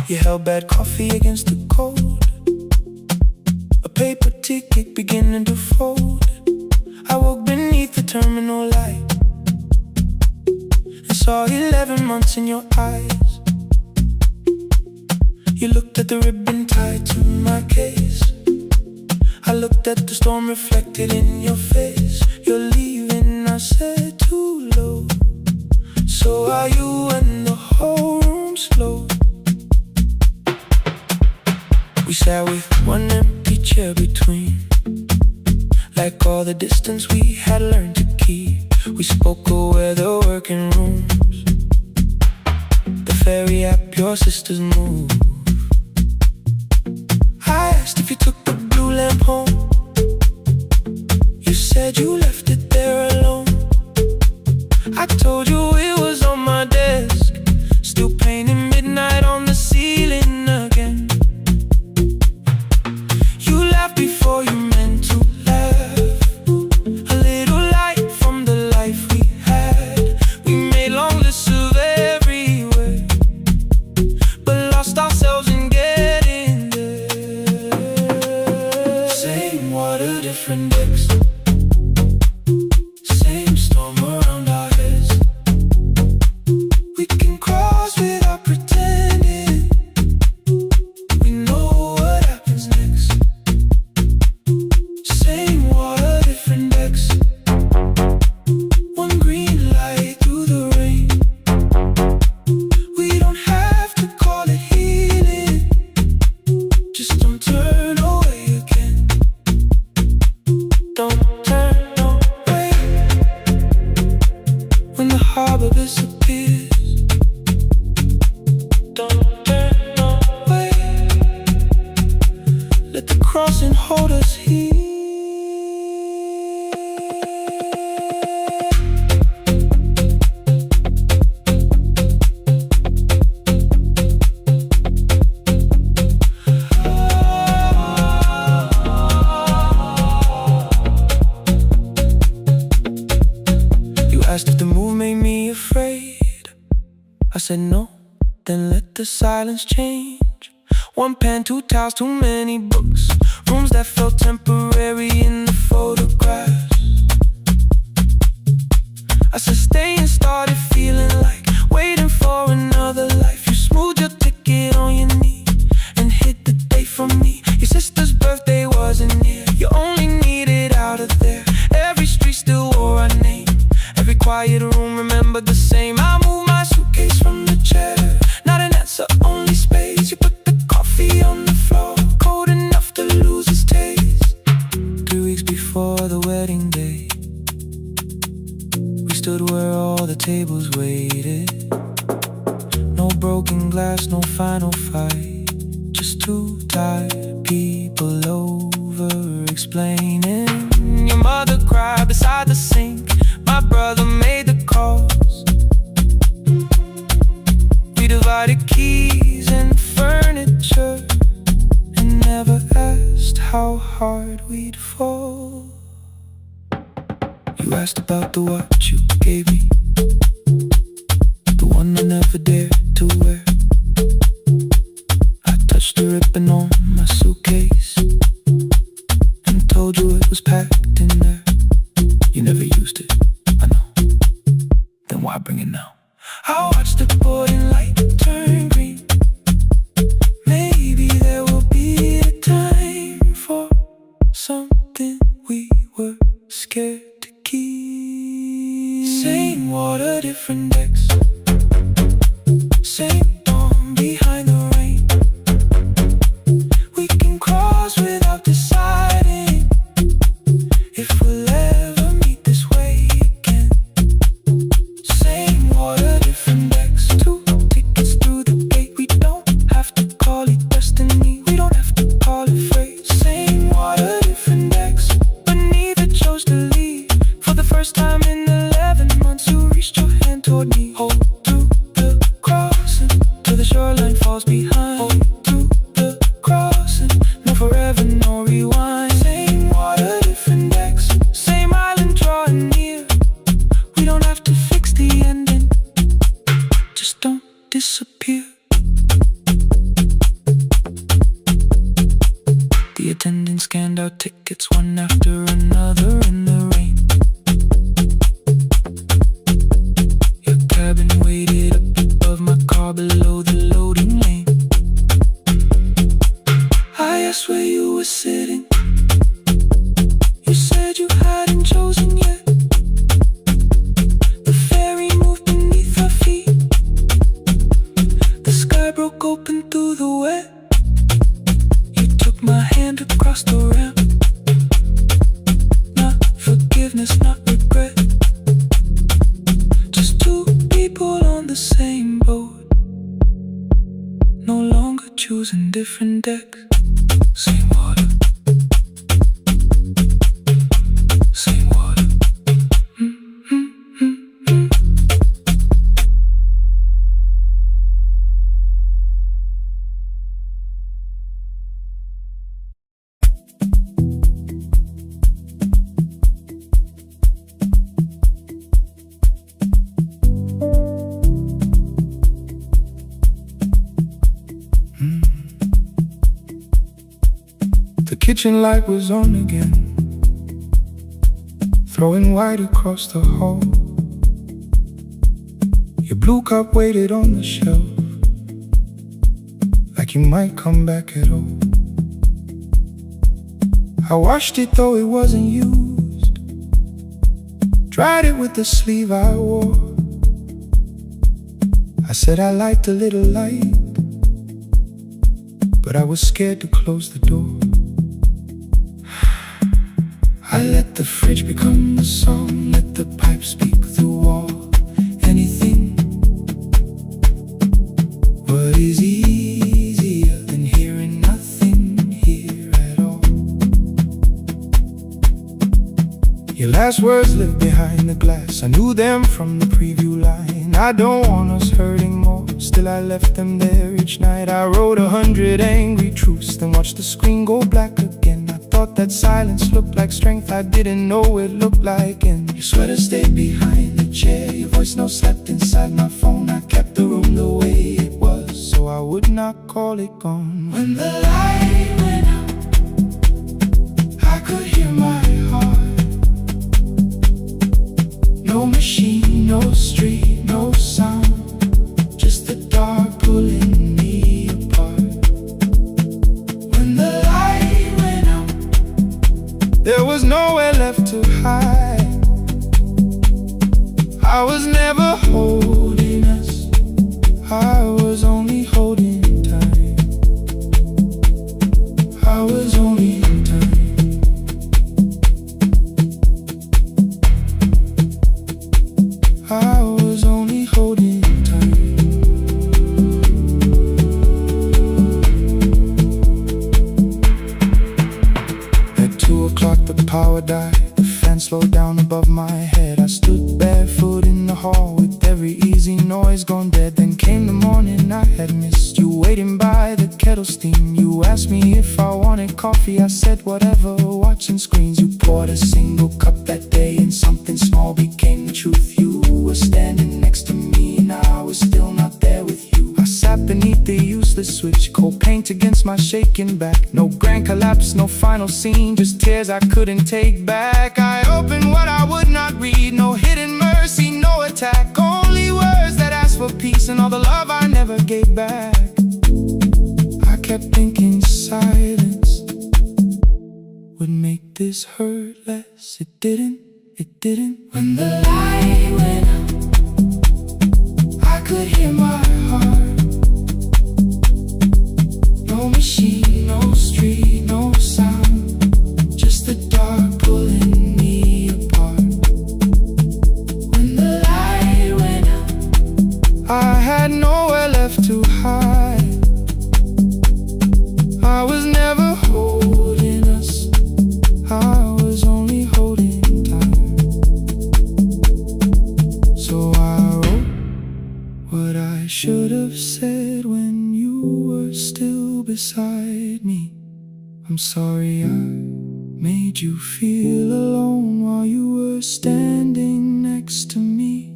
You held bad coffee against the cold. A paper ticket beginning to fold. I woke beneath the terminal light and saw 11 months in your eyes. You looked at the ribbon tied to my case. I looked at the storm reflected in your face. You're leaving, I said, too low. So are you, and the whole room slowed. We sat with one empty chair between, like all the distance we had learned to keep. We spoke of weather, working rooms, the ferry app, your sister's move. asked if you took the blue lamp home. You said you left it there alone. I told you it was on my desk, still painting midnight on the ceiling again. You laughed before you meant to laugh. A little light from the life we had. We made long lists of everywhere, but lost ourselves in getting there. Same water, different decks. Same storm around our heads. We can cross without pretending. We know what happens next. Same water, different decks. One green light through the rain. We don't have to call it healing. Just don't turn away again. Don't turn away. When the harbor disappears, don't turn away. Let the crossing hold us here. You asked if the move made me afraid. I said no, then let the silence change. One pen, two towels, too many books. Rooms that felt temporary in the photographs. I said stay and started feeling like waiting for another life. You smoothed your ticket on your knee and hid the date from me. Your sister's birthday wasn't near. You only needed out of there. Every street still wore our name. Every quiet room remembered the same. I moved my suitcase from the chair. Not an answer, only space. You put the coffee on the floor, cold enough to lose its taste. 3 weeks before the wedding day, we stood where all the tables waited. No broken glass, no final fight. Just two tired people over-explaining. Your mother cried beside the sink. My brother made the calls. We divided keys and furniture and never asked how hard we'd fall. You asked about the watch you gave me, the one I never dared to wear. I touched the ribbon on my suitcase and told you it was packed in there. You never used it, I know. Then why bring it now? I watched the boarding light turn green. Maybe there will be a time for something we were scared to keep. Same water, different decks. Same storm behind the rain. We can cross without deciding if we'll ever meet this way again. Same water, different decks. 2 tickets through the gate. We don't have to call it destiny. We don't have to call it fate. Same water, different decks. But neither chose to leave. For the first time in 11 months, you reached your hand toward me. Hold through the crossing till the shoreline falls behind. Hold through the crossing. No forever, no rewind. Same water, different decks. Same island drawing near. We don't have to fix the ending. Just don't disappear. The attendant scanned our tickets one after another in the rain. Your cabin waited up above my car below the loading lane. I asked where you were sitting. You said you hadn't chosen yet. The ferry moved beneath our feet. The sky broke open through the wet. You took my hand across the ramp. Not for Say what? The kitchen light was on again, throwing white across the hall. Your blue cup waited on the shelf, like you might come back at all. I washed it though it wasn't used, dried it with the sleeve I wore. I said I liked a little light, but I was scared to close the door. I let the fridge become the song, let the pipe speak through wall. Anything. What is easier than hearing nothing here at all? Your last words lived behind the glass, I knew them from the preview line. I don't want us hurting more, still I left them there each night. I wrote 100 angry truths, then watched the screen go black again. Thought that silence looked like strength, I didn't know it looked like. And your sweater stayed behind the chair, your voice note slept inside my phone. I kept the room the way it was, so I would not call it gone. When the light went out, I could hear my heart. No machine, no street, no sound, just the dark pulling me apart. When the there was nowhere left to hide. I was never holding us, I was only holding time. I was only time. I was only holding time. At 2 o'clock the power died, the fan slowed down above my head. I stood barefoot in the hall with every easy noise gone dead. Then came the morning I had missed, you waiting by the kettle steam. You asked me if I wanted coffee, I said whatever, watching screens. You poured a single cup that day and something small became the truth. You were standing next to me and I was still not there with you. I sat beneath the useless switch, cold paint against my shaking back. No grand collapse, no final scene, just tears I couldn't take back. I opened what I would not read, no hidden mercy, no attack, only words that asked for peace and all the love I never gave back. I kept thinking silence would make this hurt less. It didn't, it didn't. When the light went out, I could hear my heart. No machine, no street, no sound, just the dark pulling me apart. When the light went out, I had nowhere left to hide. I was never holding us, I was only holding time. So I wrote what I should have said when you were still beside me. I'm sorry I made you feel alone while you were standing next to me.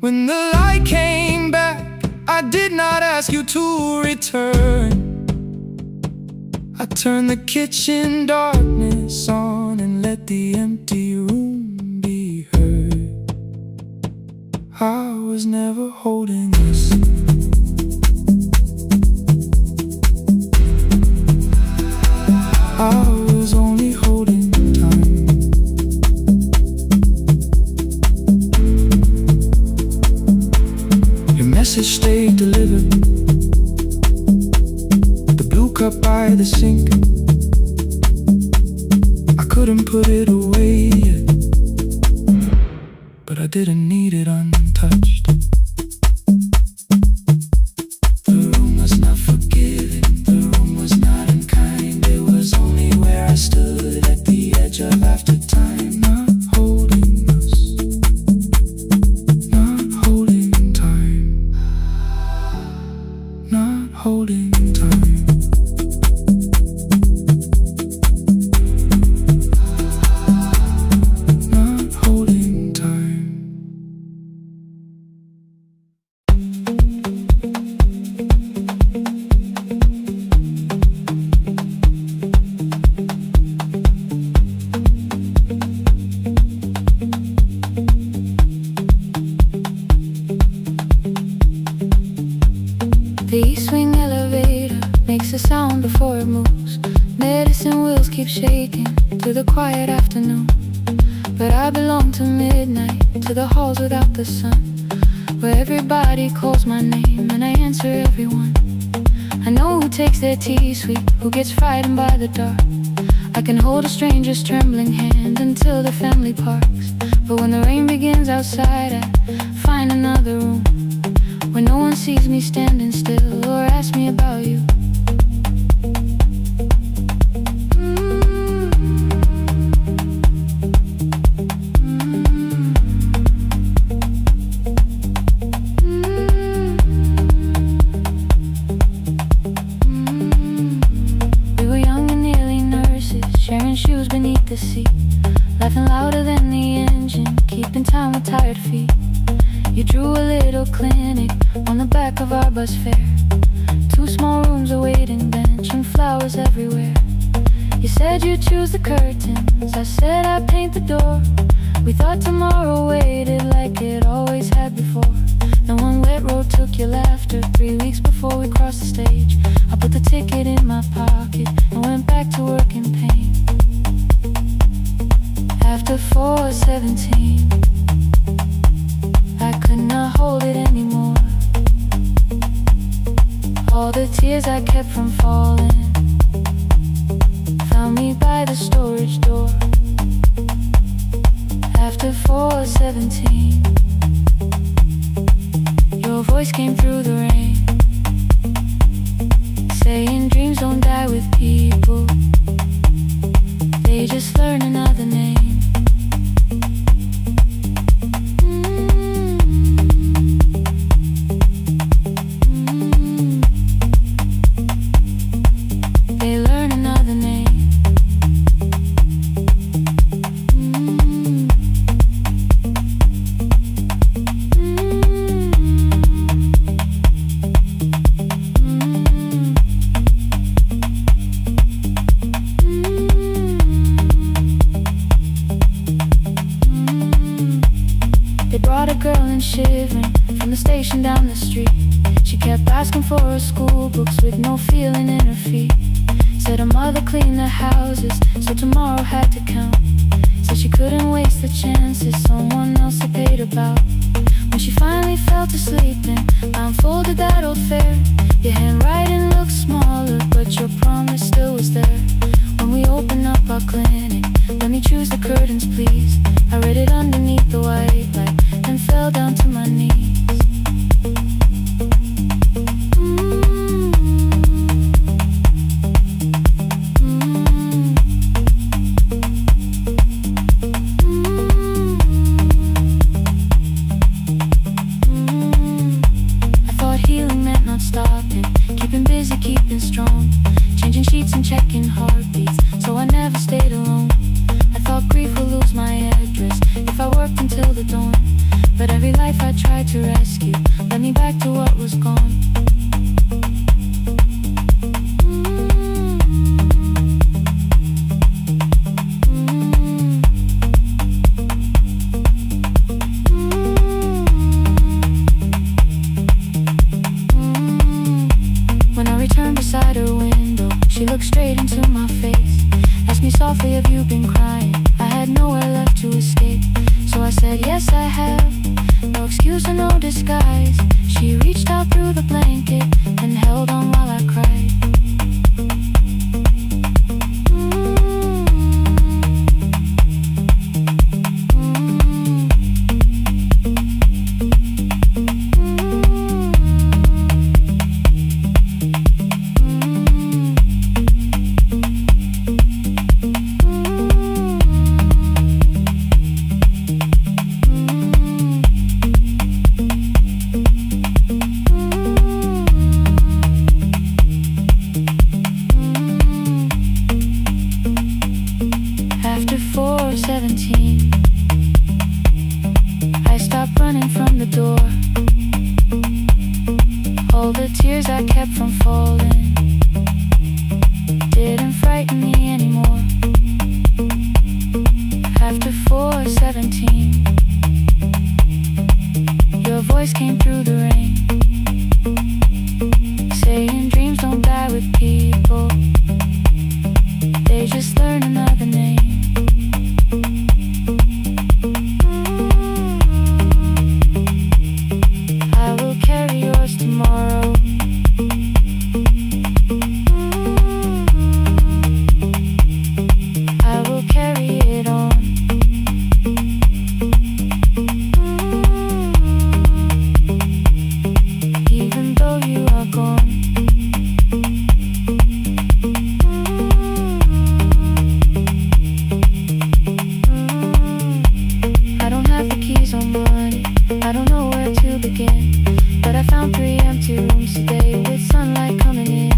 When the light came back, I did not ask you to return. I turned the kitchen darkness on and let the empty room be heard. I was never holding this. I was only holding time. Your message stayed delivered, the blue cup by the sink. I couldn't put it away yet, but I didn't need it untouched. The room was not forgiving, the room was not unkind. It was only where I stood at the edge of after time. to the quiet afternoon. But I belong to midnight, to the halls without the sun, where everybody calls my name and I answer everyone. I know who takes their tea sweet, who gets frightened by the dark. I can hold a stranger's trembling hand until the family parks. But when the rain begins outside, I find another room where no one sees me standing still or asks me about you. Sharing shoes beneath the seat, laughing louder than the engine, keeping time with tired feet. You drew a little clinic on the back of our bus fare. 2 small rooms, a waiting bench, and flowers everywhere. You said you'd choose the curtains, I said I'd paint the door. We thought tomorrow waited like it always had before. Then one wet road took your laughter. 3 weeks before we crossed the stage, I put the ticket in my pocket and went back to work in pain. After 4:17, I could not hold it anymore. All the tears I kept from falling found me by the storage door. After 4:17, your voice came through the rain, saying dreams don't die with people, they just learn another name. They learn another name. They brought a girl in shivering from the station down the street. She kept asking for her school books with no feeling in her feet. Said her mother cleaned the houses, so tomorrow had to count. Said she couldn't waste the chances someone else had paid about. When she finally fell to sleeping, I unfolded that old fare. Your handwriting looked smaller, but your promise still was there. When we opened up our clinic, let me choose the curtains please. I read it underneath the white light, then fell down to my knees. Stopping, keeping busy, keeping strong, changing sheets and checking heartbeats, so I never stayed alone. I thought grief would lose my address if I worked until the dawn, but every life I tried to rescue led me back to what was gone. Beside her window, she looked straight into my face, asked me softly, have you been crying? I had nowhere left to escape, so I said, yes I have, no excuse or no disguise. She reached out through the blanket and held on while I cried. After 4:17, I stopped running from the door. All the tears I kept from falling didn't frighten me anymore. After 4:17, your voice came through the rain, saying dreams don't die with people, they just learn another name. it on. Even though you are gone, I don't have the keys or money, I don't know where to begin, but I found 3 empty rooms today with sunlight coming in.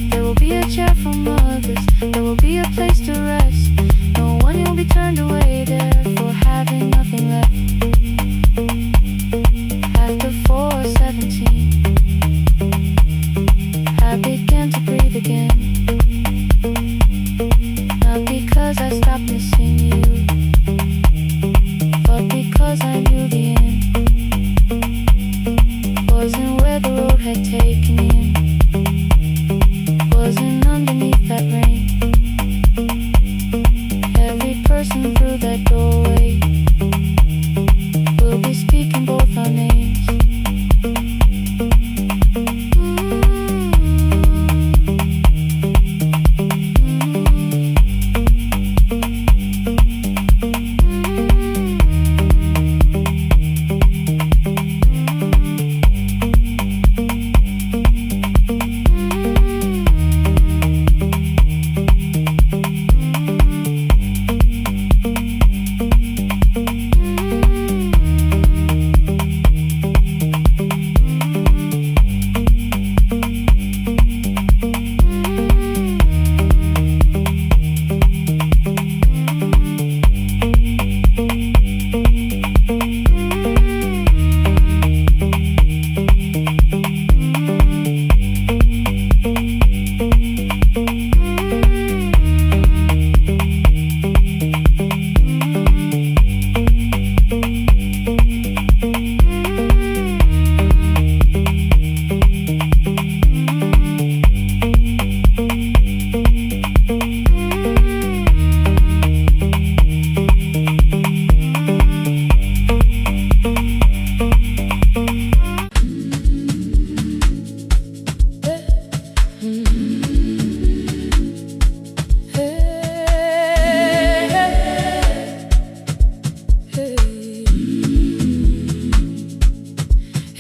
There will be a chair for mothers, there will be a place to rest. No one will be turned away there for having nothing left. After 4:17, I began to breathe again. Not because I stopped missing you, but because I knew the end wasn't where the road had taken him, wasn't underneath that rain. Every person through that doorway will be speaking both our names.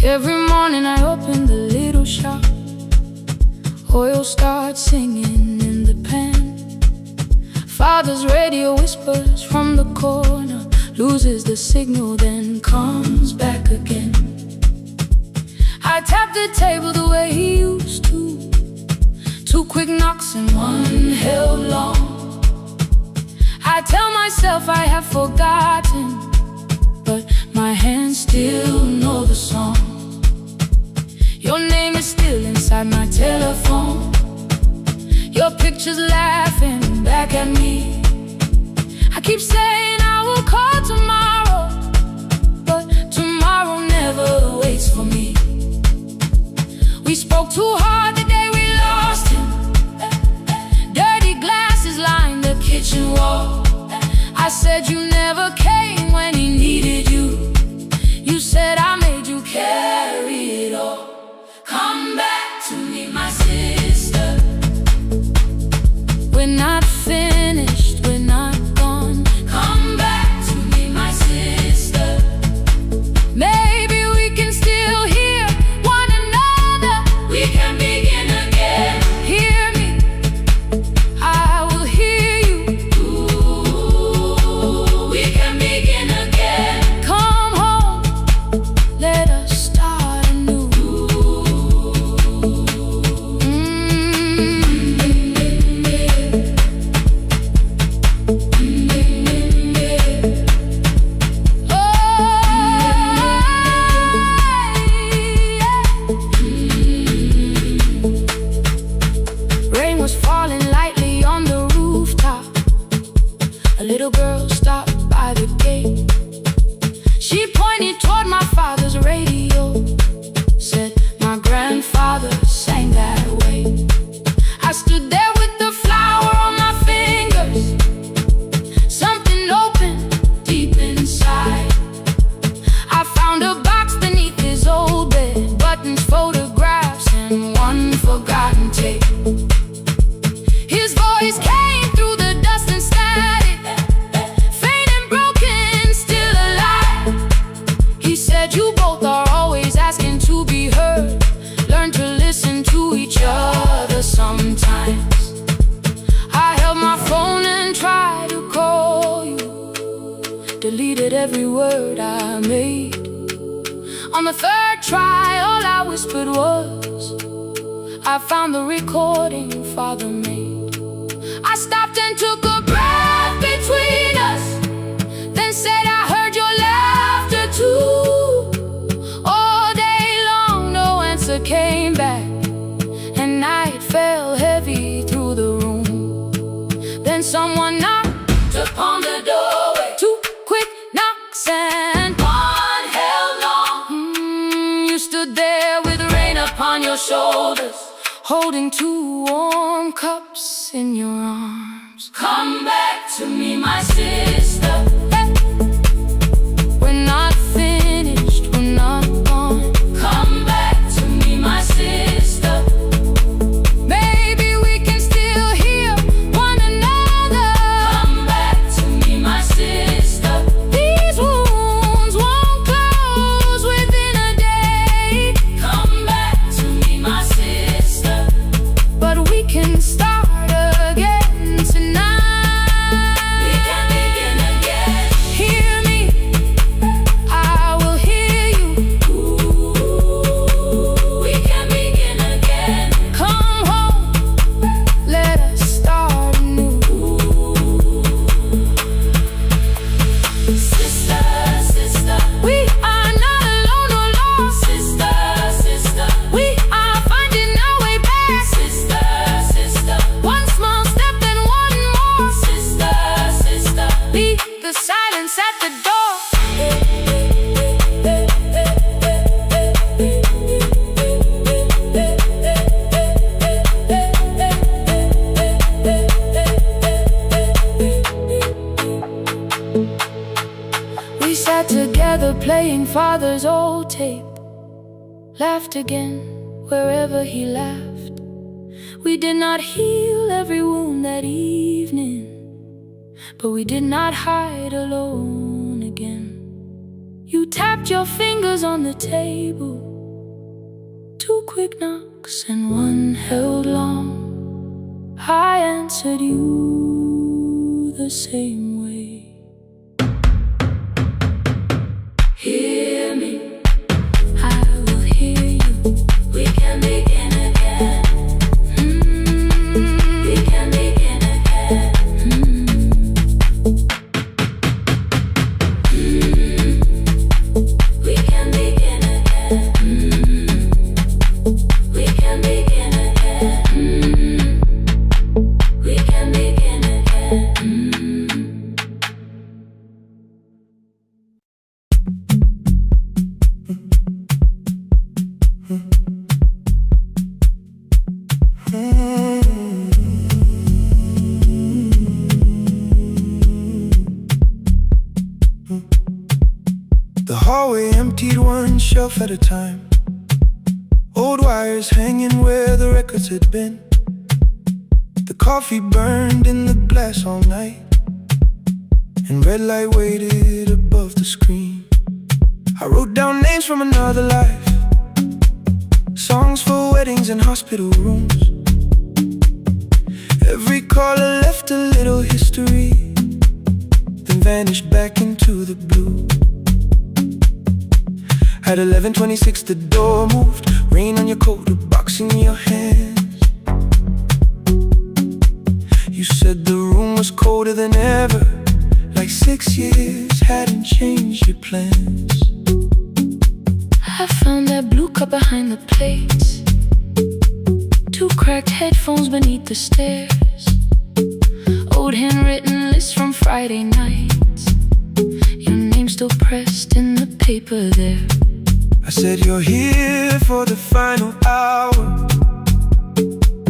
Every morning I open the little shop, oil starts singing in the pan. Father's radio whispers from the corner, loses the signal then comes back again. I tap the table the way he used to, 2 quick knocks and 1 held long. I tell myself I have forgotten, but my hands still know the song. Your name is still inside my telephone, your picture's laughing back at me. I keep saying I will call tomorrow, but tomorrow never waits for me. We spoke too hard the day we lost him, dirty glasses lined the kitchen wall. I said you never came when he needed you, you said I made you carry it all. Come back to me, my sister. We're not finished, we're not gone. Come back to me, my sister. Maybe we can still hear one another. We can begin again. Hear me, I will hear you. Ooh, we can begin again. Come home, let us start anew. Rain was falling lightly on the rooftop. A little girl stopped by the gate. She pointed toward my father's radio, said my grandfather sang that way. I stood there with the flower on my fingers. Something opened deep inside. I found a box beneath his old bed, buttons, photographs, and 1 forgotten tape. His voice came through the dust and static. deleted every word I made. On the third try, all I whispered was, I found the recording Father made. I stopped and took a breath between us, then said I heard your laughter too. All day long no answer came back, and night fell heavy through the room. Then someone knocked upon the doorway. Two quick knocks and one held long. You stood there with rain upon your shoulders, holding two warm cups in your arms. Come back to me, my sister. Hey. We're not finished, we're not gone. Come back to me, my sister. Maybe we can still hear one another. Come back to me, my sister. These wounds won't close within a day. Come back to me, my sister. But we can start again tonight. We can begin again. Hear me, I will hear you. Ooh, we can begin again. Come home, let us start anew. Sister, sister, we are not alone or lost. Sister, sister, we are finding our way back. Sister, sister, one small step and one more. Sister, sister, leave the silence at the door. We sat together playing Father's old tape, laughed again wherever he laughed. We did not heal every wound that evening, but we did not hide alone again. You tapped your fingers on the table, two quick knocks and one held long. I answered you the same way. Hear me, I will hear you. We can begin again. We can begin again. We can begin again. We can begin again. We can begin again. The hallway emptied one shelf at a time. Old wires hanging where the records had been. The coffee burned in the glass all night, and red light waited above the screen. I wrote down names from another life, songs for weddings and hospital rooms. Every caller left a little history, then vanished back into the blue. At 11:26 the door moved, rain on your coat, a box in your hands. You said the room was colder than ever, like 6 years hadn't changed your plans. I found that blue cup behind the plates, two cracked headphones beneath the stairs, old handwritten lists from Friday nights, your name still pressed in the paper there. I said you're here for the final hour,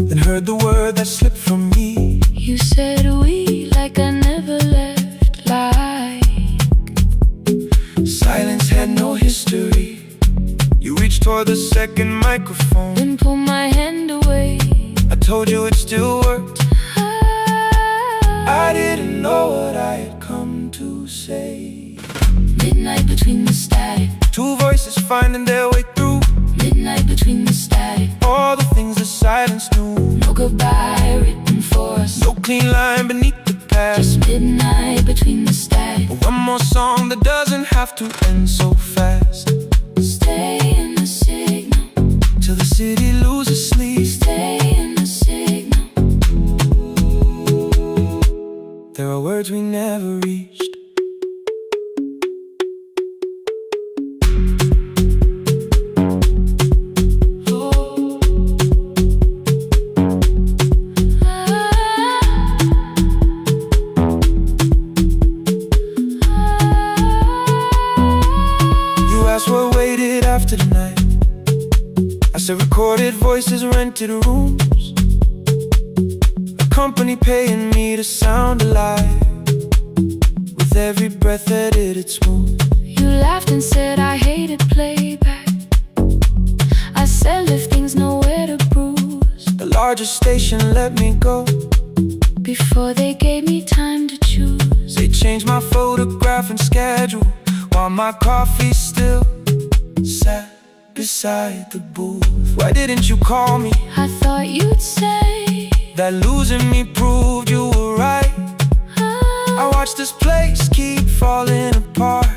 then heard the word that slipped from me. You said we like I never left, like silence had no history. You reached toward the second microphone, then pulled my hand away. I told you it still worked. I didn't know what I had come to say. Midnight between the static, two voices finding their way through. Midnight between the static, all the things the silence knew. no goodbye written for us, no clean line beneath the past. just midnight between the static. But one more song that doesn't have to end so fast. Stay in the signal Till the city loses sleep. Stay in the signal. There are words we never reached. What waited after the night? I said recorded voices, rented rooms, a company paying me to sound alive, with every breath edited smooth. You laughed and said I hated playback. I said lifting's nowhere to bruise. The largest station let me go before they gave me time to choose. They changed my photograph and schedule, while my coffee still sat beside the booth. Why didn't you call me? I thought you'd say that losing me proved you were right. I watched this place keep falling apart,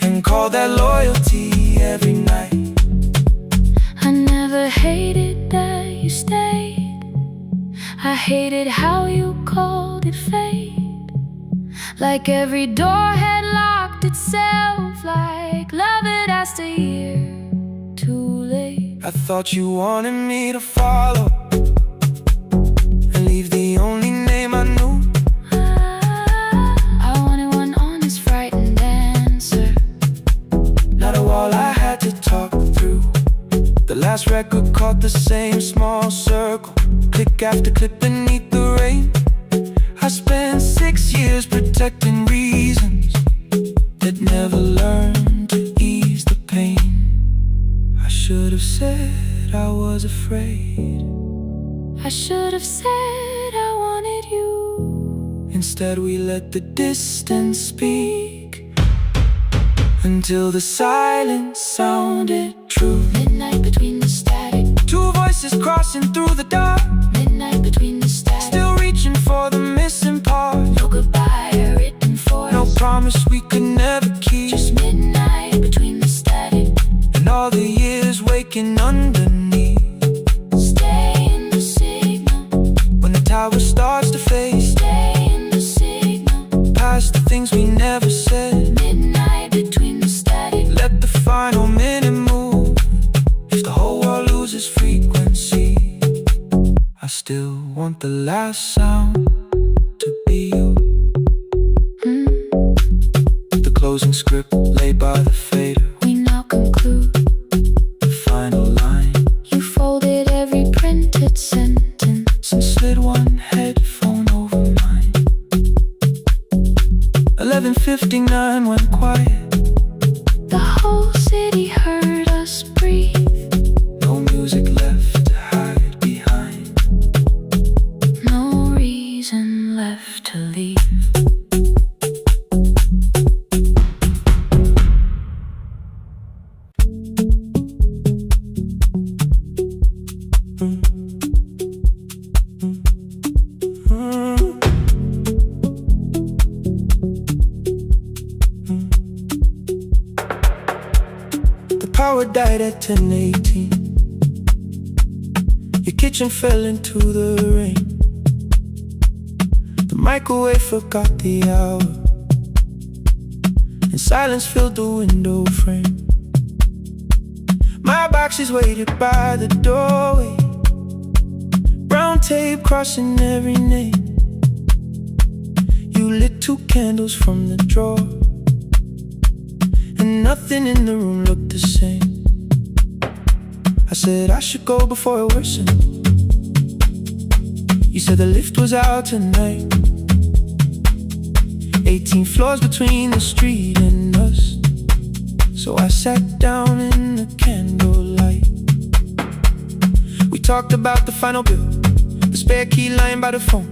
and call that loyalty every night. I never hated that you stayed. I hated how you called it fate. Like every door had locked itself, like love had asked a year too late. I thought you wanted me to follow and leave the only name I knew. I wanted one honest, frightened answer, not a wall I had to talk through. The last record caught the same small circle, click after click beneath the rain. I spent 6 years protecting reasons that never learned to ease the pain. I should have said I was afraid. I should have said I wanted you. Instead we let the distance speak, until the silence sounded true. Midnight between the static, two voices crossing through the dark. Midnight between the static, still reaching for the missing part. no goodbye written for No us. promise we could never keep. Just midnight between the static, and all the years waking underneath. stay in the signal. When the tower starts to fade, Stay in the signal. past the things we never said. Midnight between the static, Let the final minute move. If the whole world loses frequency, I still want the last sound to be you. The closing script laid by the fader, we now conclude. the final line. You folded every printed sentence and slid one headphone over mine. 11:59 went quiet. The whole city heard us breathe. No music left to hide behind. No reason left to leave. The power died at 10:18. Your kitchen fell into the rain. The microwave forgot the hour, and silence filled the window frame. My boxes waited by the doorway, brown tape crossing every name. You lit 2 candles from the drawer, and nothing in the room looked the same. I said I should go before it worsened. You said the lift was out tonight. 18 floors between the street and us. So I sat down in the candlelight. We talked about the final bill, the spare key lying by the phone,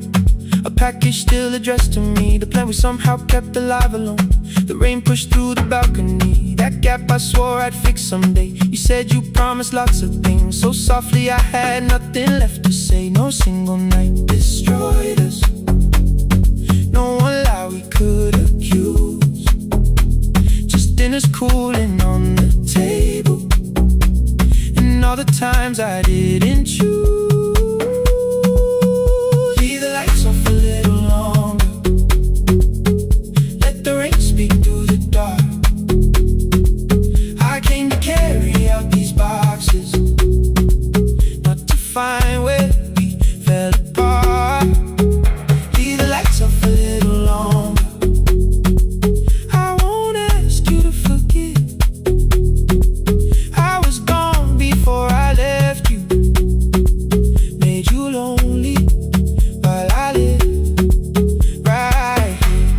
a package still addressed to me, the plan we somehow kept alive alone. The rain pushed through the balcony, that gap I swore I'd fix someday. You said you promised lots of things, so softly I had nothing left to say. No single night destroyed us, no one lie we could accuse. Dinner's cooling on the table, and all the times I didn't choose. Leave the lights off a little longer, let the rain speak through the dark. I came to carry out these boxes, not to find where we fell apart. Leave the lights off a little longer, I won't ask you to forget. I was gone before I left you, made you lonely while I lived right here.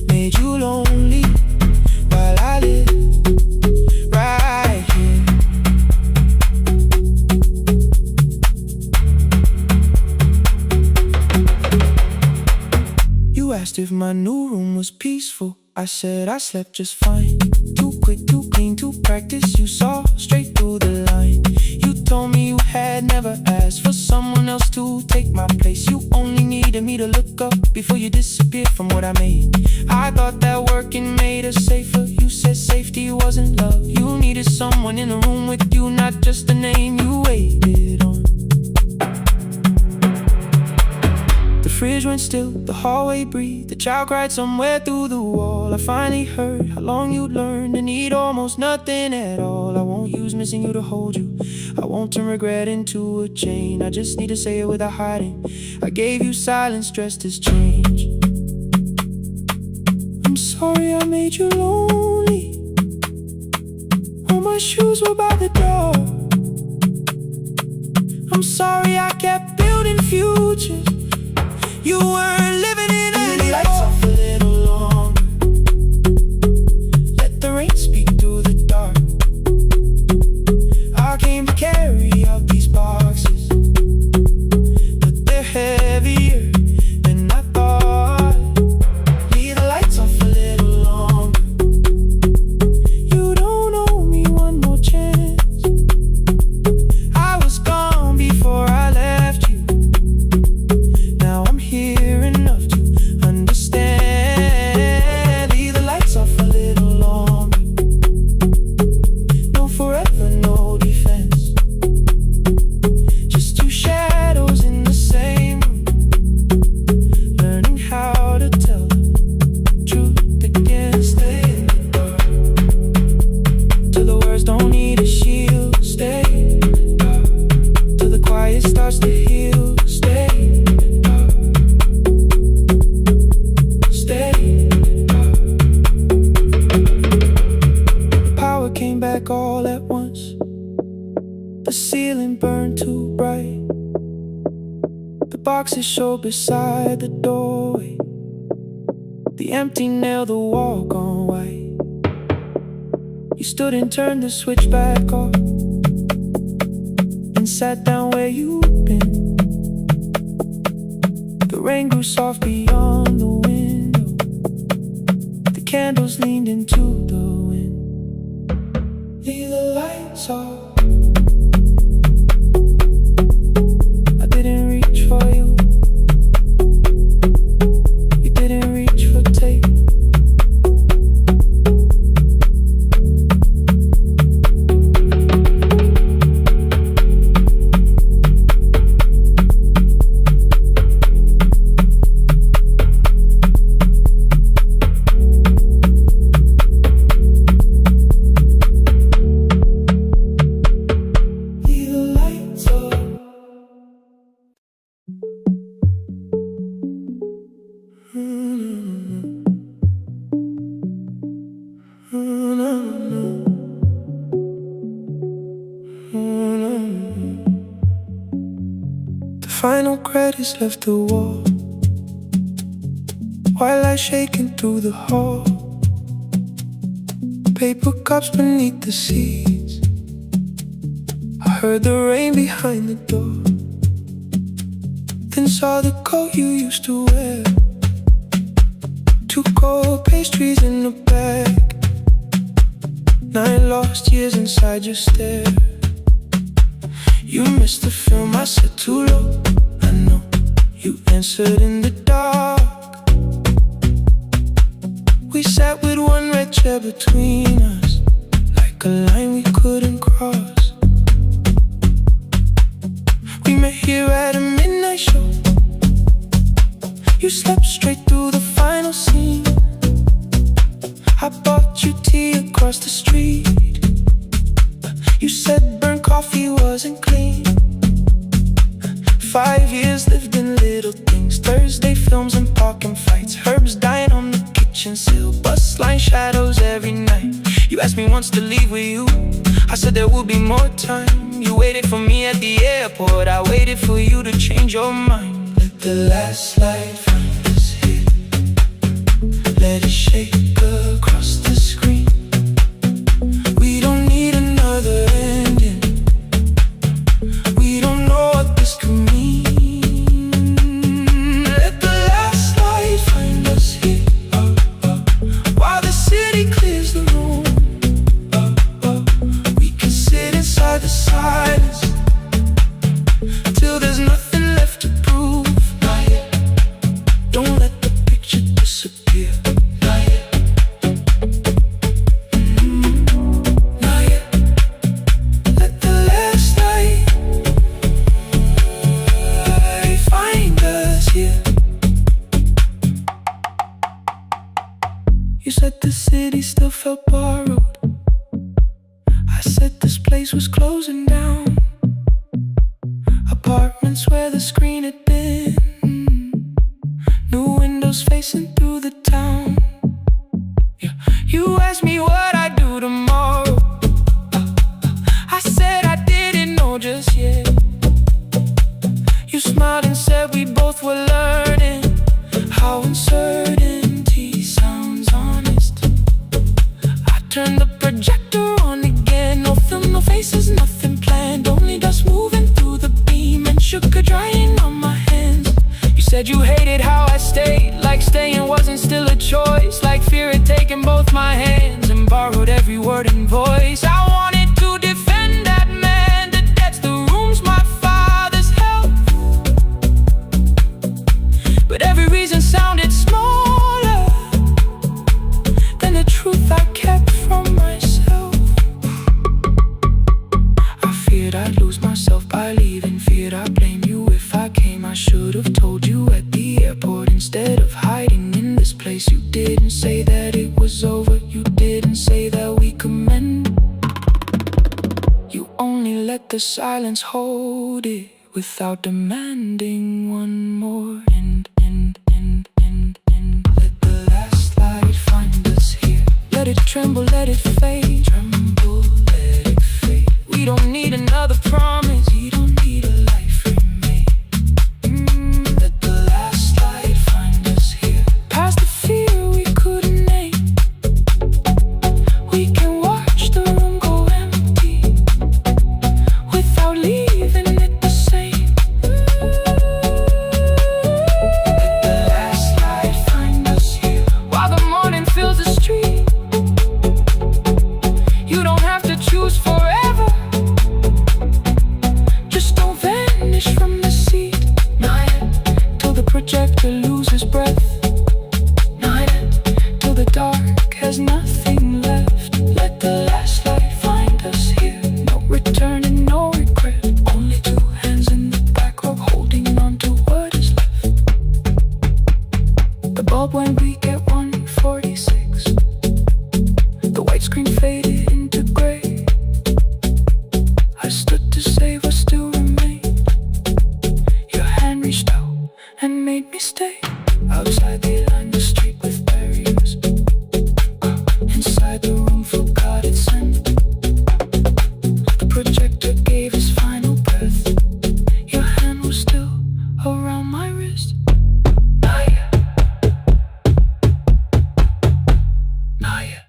Made you lonely while I lived right here. You asked if my new room was peaceful, I said I slept just fine. Too quick, too clean, too practiced, you saw straight through the line. You told me you had never asked for someone else to take my place. You only needed me to look up before you disappeared from what I made. I thought that working made us safer. You said safety wasn't love. You needed someone in the room with you, not just the name you waited on. The fridge went still, the hallway breathed, the child cried somewhere through the wall. I finally heard how long you'd learned to need almost nothing at all. I won't use missing you to hold you, I won't turn regret into a chain. I just need to say it without hiding. I gave you silence dressed as change. I'm sorry I made you lonely, all my shoes were by the door. I'm sorry I kept building futures you weren't living in anymore. Leave the lights off a little longer, let the rain speak through the dark. I came to carry out these boxes, but they're heavier than I thought. Leave the lights off a little longer, you don't owe me one more chance. I was gone before I left you, now I'm here enough to understand. Leave the lights off a little longer, no forever, no defense, just two shadows in the same room, learning how to tell the truth again. Stay in the dark till the words don't need a shield. Stay in the dark till the quiet starts to heal. Stay in the dark, stay in the dark. The power came back all at once, the ceiling burned too bright, the boxes showed beside the doorway, the empty nail, the wall gone white. You stood and turned the switch back off, and sat down where you'd been. The rain grew soft beyond the window, the candles leaned into the wind. Leave the lights off, I didn't reach for you, you didn't reach for tape. Leave the lights off. The final credits left the wall, white light shaking through the hall, paper cups beneath the seats. I heard the rain behind the door, then saw the coat you used to wear, two cold pastries in the bag, 9 lost years inside your stare. You missed the film, I said too low, I know. You answered in the dark, we there between us, like a line we couldn't cross. We met here at a midnight show. You slept straight through the final scene. I bought you tea across the street. You said burnt coffee wasn't clean. 5 years lived in little things. Thursday films and parking fights. Herbs dying on the kitchen sill. Bus line shadows every night. You asked me once to leave with you. I said there would be more time. You waited for me at the airport. I waited for you to change your mind. Let the last light find us here. Let it shake across the screen. We don't need another ending. We don't know what this could mean. Let the last light find us here, while the city clears the room. We can sit inside the silence till there's nothing left to prove. Not yet. Don't let the picture disappear. Not yet. Not yet. Let the last light find us here. You said the city still felt borrowed. I said this place was closing down. Apartments where the screen had been. New windows facing through the town. Yeah. You asked me what I'd do tomorrow. I said I didn't know just yet. You smiled and said we both were learning how uncertainty sounds honest. I turned the projector on again. No film, no faces, nothing planned. Only dust moving through the beam and sugar drying on my hands. You said you hated how I stayed, like staying wasn't still a choice, like fear had taken both my hands and borrowed every word and voice. I wanted to defend that man, the debts, the rooms my father's held, but every reason sounded smaller than the truth I kept from myself. I feared I'd lose myself by leaving, feared I'd blame you if I came. I should have told you at the airport instead of hiding in this place. You didn't say that it was over. You didn't say that we could mend. You only let the silence hold it without demanding one more. Let the last light find us here. Let it tremble, let it fade. Tremble, let it fade. We don't need another promise. We don't need a life remade. Let the last light find us here. Past the fear we couldn't name. We can watch the room go empty without leaving it the same. Let the last light find us here, while the morning fills the street. You don't have to choose forever. Just don't vanish from the seat. Not yet. Till the projector loses breath. Not yet. Till the dark has nothing left. Let the last light find us here. No return and no regret. Only two hands in the back row holding on to what is left. The bulb went weak at 1:46. The white screen faded into gray. I stood to save what still remained. Your hand reached out and made me stay. Outside they lined the street with barriers. Inside the room forgot its scent. The projector gave his final breath. Your hand was still around my wrist. Not yet. Not yet.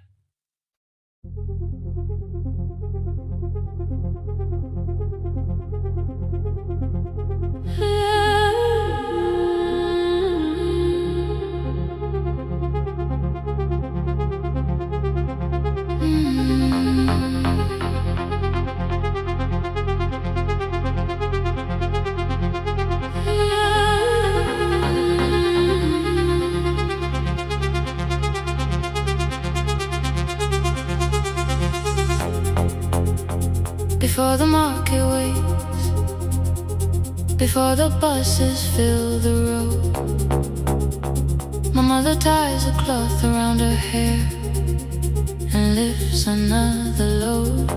Before the market waits, before the buses fill the road, my mother ties a cloth around her hair and lifts another load.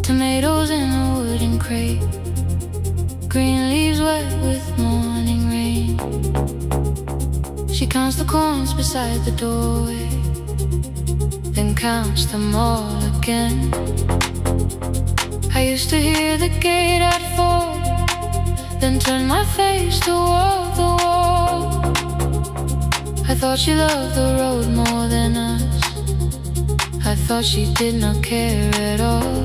Tomatoes in a wooden crate, green leaves wet with morning rain. She counts the coins beside the doorway, then counts them all again. I used to hear the gate at 4, then turn my face toward the wall. I thought she loved the road more than us. I thought she did not care at all.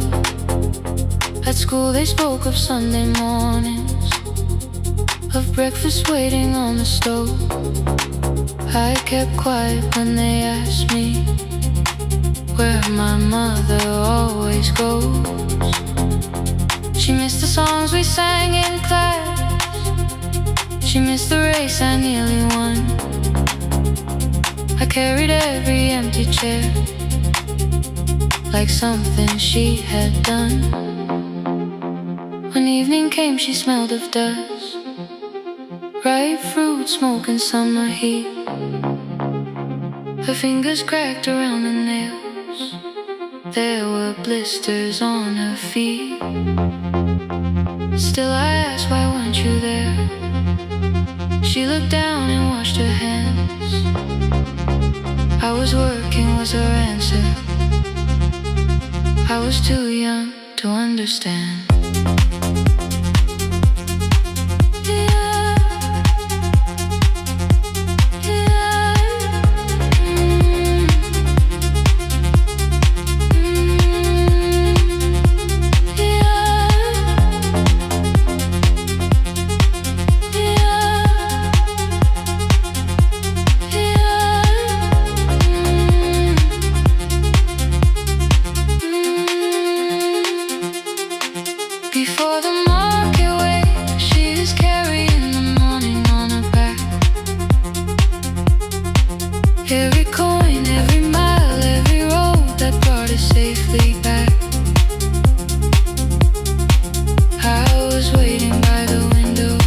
At school they spoke of Sunday mornings, of breakfast waiting on the stove. I kept quiet when they asked me where my mother always goes. She missed the songs we sang in class, she missed the race I nearly won. I carried every empty chair like something she had done. When evening came she smelled of dust, ripe fruit, smoke and summer heat. Her fingers cracked around the nails, there were blisters on her feet. Still I asked, why weren't you there? She looked down and washed her hands. I was working was her answer. I was too young to understand. Before the market waits, she is carrying the morning on her back. Every coin, every mile, every road that brought us safely back. I was waiting by the window,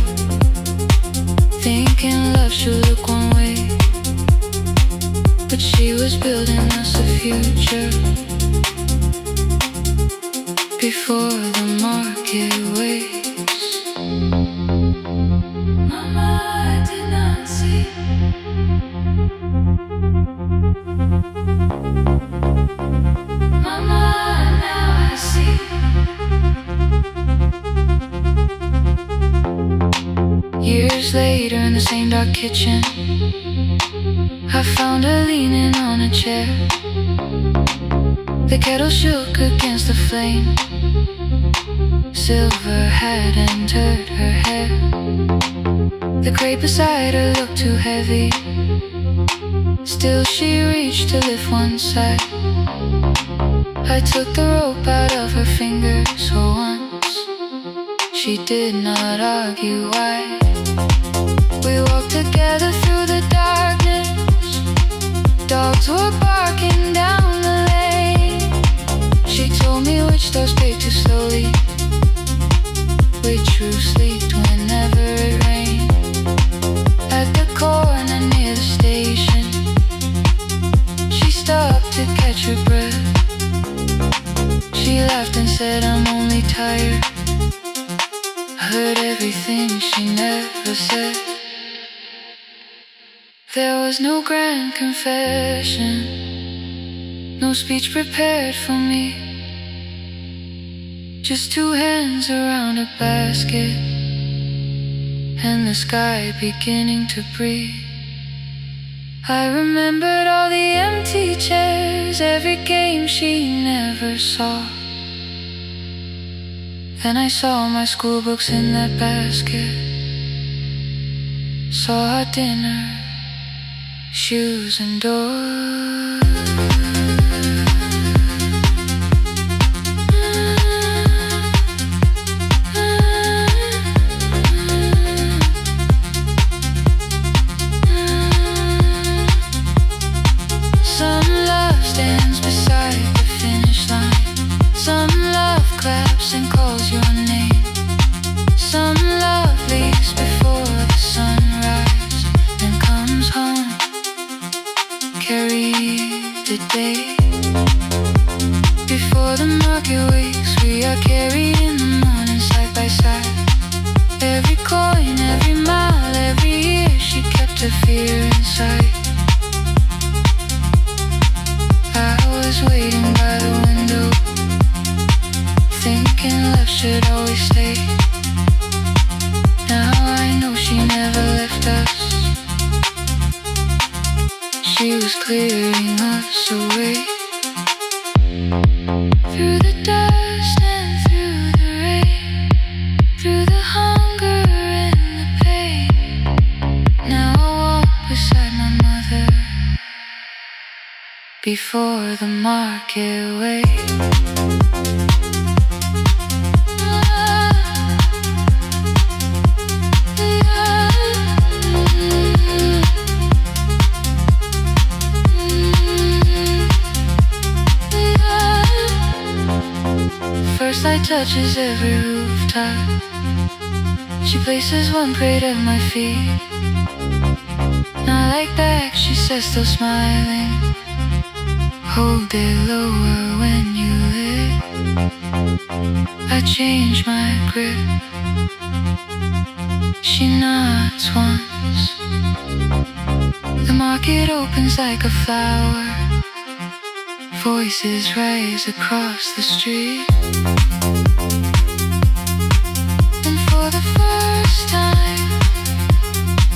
thinking love should look one way, but she was building us a future. Before the market waits, Mama, I did not see. Mama, now I see. Years later in the same dark kitchen, I found her leaning on a chair. The kettle shook against the flame, silver had entered her hair. The crate beside her looked too heavy, still she reached to lift one side. I took the rope out of her fingers for once, she did not argue why. We walked together through the darkness, dogs were barking down the lane. She told me which doors paid too slowly, which roofs leaked whenever it rained. At the corner near the station, she stopped to catch her breath. She laughed and said, I'm only tired. I heard everything she never said. There was no grand confession, no speech prepared for me, just two hands around a basket and the sky beginning to breathe. I remembered all the empty chairs, every game she never saw. Then I saw my school books in that basket, saw our dinner, shoes and doors. Some love stands beside the finish line, some love yesterday. Before the market wakes, we are carried in the morning side by side. Every coin, every mile, every year, she kept her fear inside. I was waiting by the window, thinking love should always stay. Now I know she never left us. She was clearing us away. Through the dust and through the rain, through the hunger and the pain. Now I walk beside my mother before the market wakes. First light touches every rooftop. She places one plate at my feet. Not like back, she says, still smiling. Hold it lower when you lit. I change my grip. She nods once. The market opens like a flower. Voices rise across the street. And for the first time,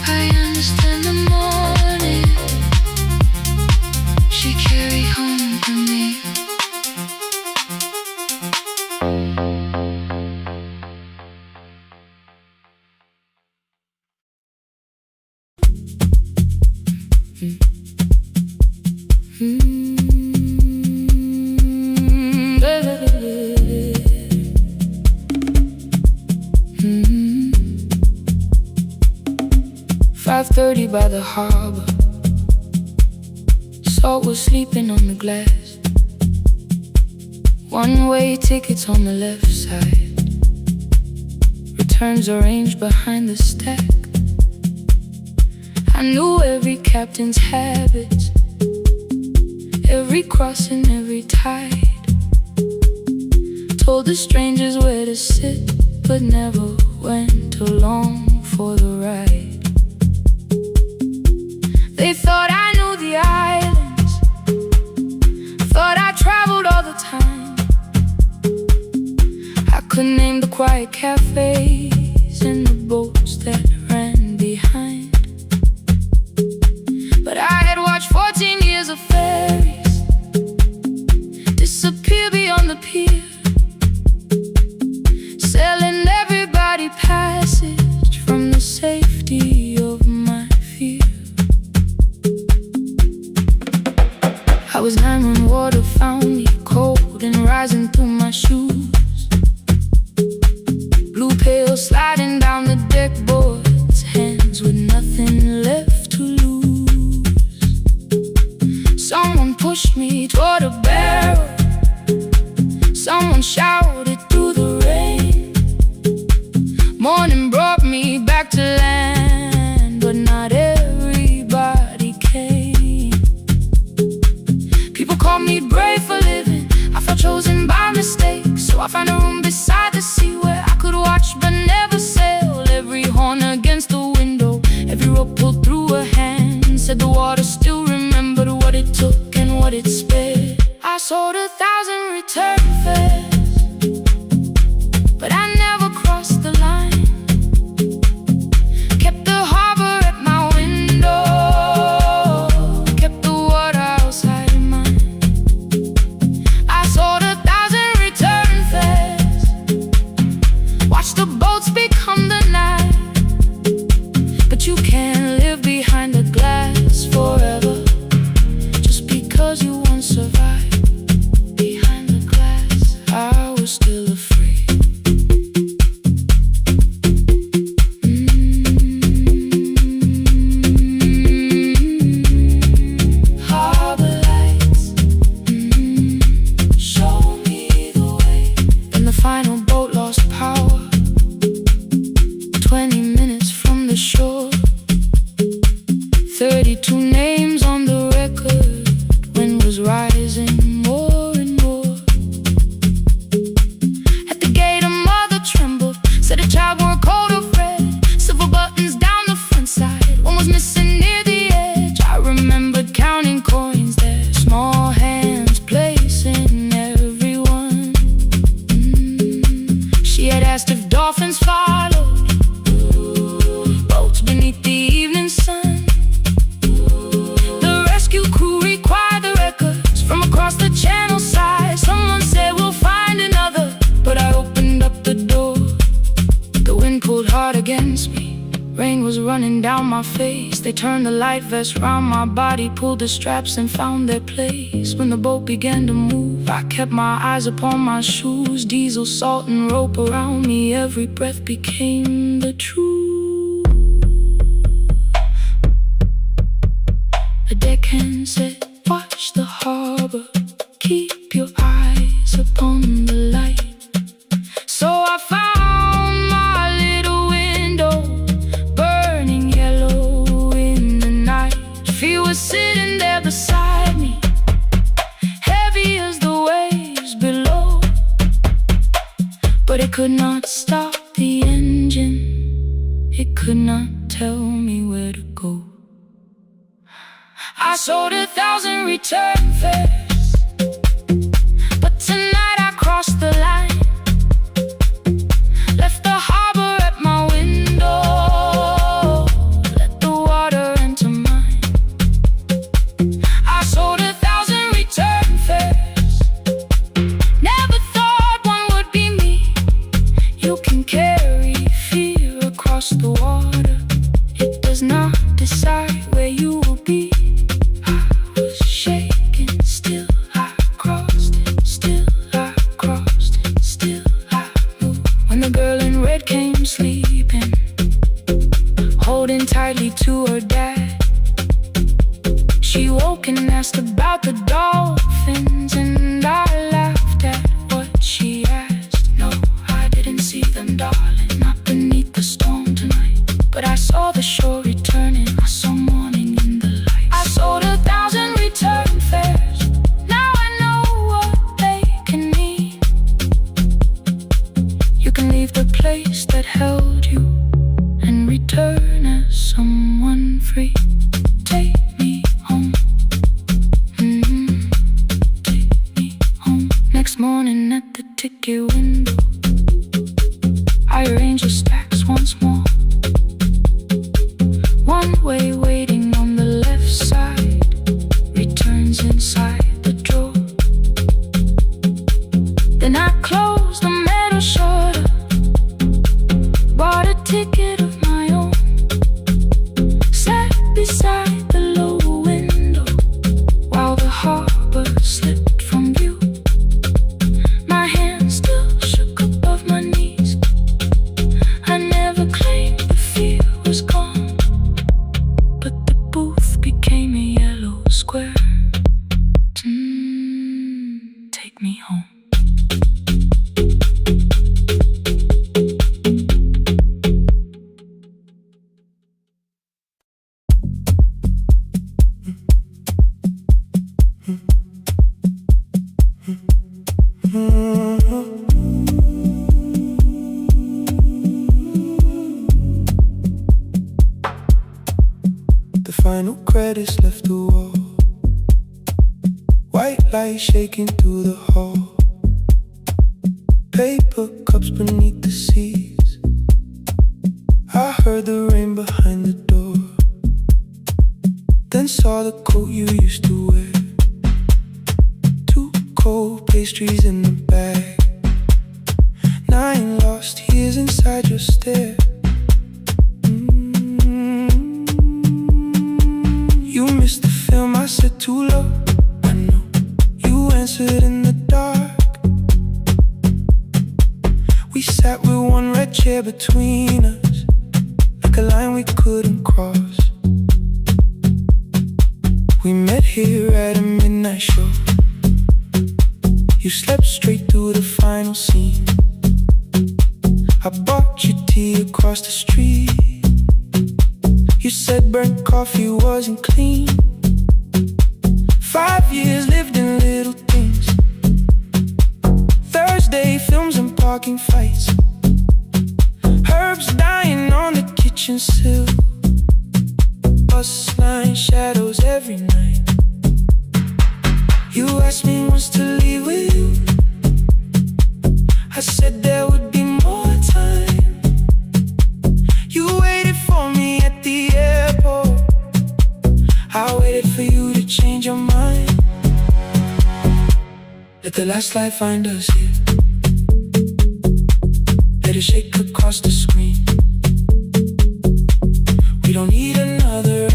I understand the morning she carried home to me. By the harbor, Salt was sleeping on the glass. One-way tickets on the left side. Returns arranged behind the stack. I knew every captain's habits, every crossing, every tide. Told the strangers where to sit, but never went along for the ride. They thought I knew the islands, thought I traveled all the time. I could name the quiet cafes and the boats that ran behind. But I had watched 14 years of ferries disappear beyond the pier, selling everybody passage from the safety of my fear. I was 9 when water found me, cold and rising through my shoes. Blue pail sliding down the deck boards, hands with nothing left to lose. Someone pushed me toward a barrel, someone shouted through the rain. Morning brought me back to land, but not everybody came. People call me brave for living, I felt chosen by mistake. So I found a room beside the sea where I could watch but never sail. Every horn against the window, every rope pulled through a hand. Said the water still remembered what it took and what it spared. I sold 1,000 return fares, but I never crossed the line. Kept the harbor at my window, kept the water outside of mine. I sold 1,000 return fares, watched the boats become the night. But you can't live behind the glass forever, just because you once survived. Behind the glass, I was still afraid. Harbor lights, show me the way. Then the final boat lost power, 20 minutes from the shore. 32 names on the record. Wind was they turned the light vest round my body, pulled the straps and found their place. When the boat began to move, I kept my eyes upon my shoes. Diesel, salt and rope around me, every breath became the truth. A deckhand said, watch the harbor, keep your eyes upon the light. So I found my little window, burning yellow in the night. She was sitting there beside me, heavy as the waves below, but it could not stop the engine, it could not tell me where to go. I sold 1,000 return fares, but tonight I crossed the line. Left the harbor at my window, let the water enter mine. I sold 1,000 return fares, never thought one would be me. You can carry fear across the water, it does not decide where you will be. I was shaking, still I crossed it, still I crossed it, still I moved. When the girl in red came sleeping, holding tightly to her dad, she woke and asked about the dolphins, and I laughed at what she asked. No, I didn't see them, darling, not beneath the storm tonight, but I saw the shore returning, I saw morning in the light. I sold 1,000 return fares, now I know what they can mean. You can leave the place that held you and return as someone free. Take me home, take me home. Next morning at the ticket window, I arranged the stacks once more. One way waiting on the left side, returns inside the drawer. Then I closed the metal shutter, bought a ticket of my own, sat beside the low window while the harbor slipped from view. My hands still shook above my knees, I never claimed the fear was gone, but the booth became a yellow square. Take me home. The final credits left the wall, white light shaking through the hall, paper cups beneath the seas. I heard the rain behind the door, then saw the coat you used to wear, 2 cold pastries in the bag, 9 lost years inside your stare. You missed the film, I said too low. I know you answered in the dark. We sat with one red chair between us, like a line we couldn't cross. We met here at a midnight show. You slept straight through the final scene. I bought you tea across the street. You said burnt coffee wasn't clean. 5 years lived in little things, Thursday films and parking fights, herbs dying on the kitchen sill, bus line shadows every night. You asked me once to leave with you, I said there would be more time. You waited for me at the airport, I waited for you to change your mind. Let the last light find us here, let it shake across the screen. We don't need another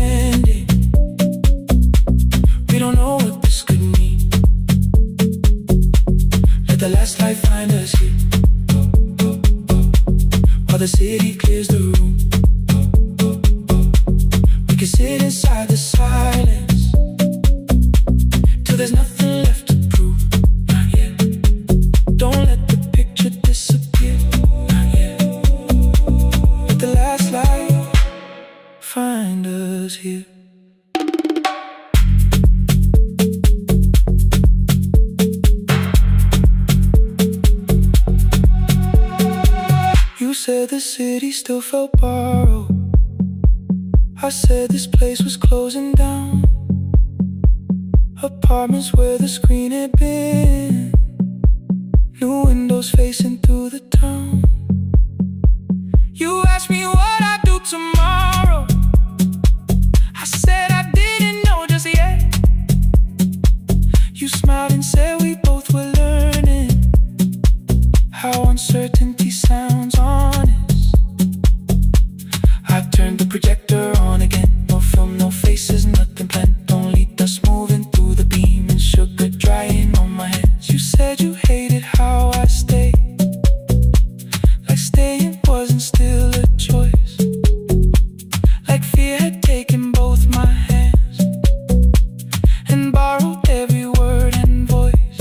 said the city still felt borrowed. I said this place was closing down. Apartments where the screen had been, new windows facing through the town. You asked me what I'd do tomorrow. I said I didn't know just yet. You smiled and said we both were learning how uncertainty sounds honest. I turned the projector on again. No film, no faces, nothing planned. Only dust moving through the beam and sugar drying on my hands. You said you hated how I stayed, like staying wasn't still a choice, like fear had taken both my hands and borrowed every word and voice.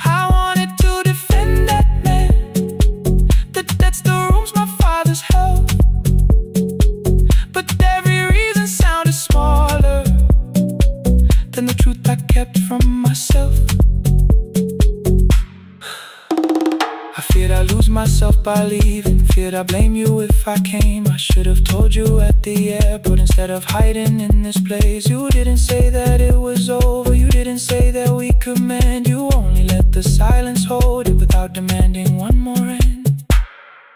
I wanted to defend that man, that's the rooms my father's held, but every reason sounded smaller than the truth I kept from myself. I feared I'd lose myself by leaving, feared I'd blame you if I came. I should have told you at the airport instead of hiding in this place. You didn't say that it was over, you didn't say that we could mend. You only let the silence hold it without demanding one more end.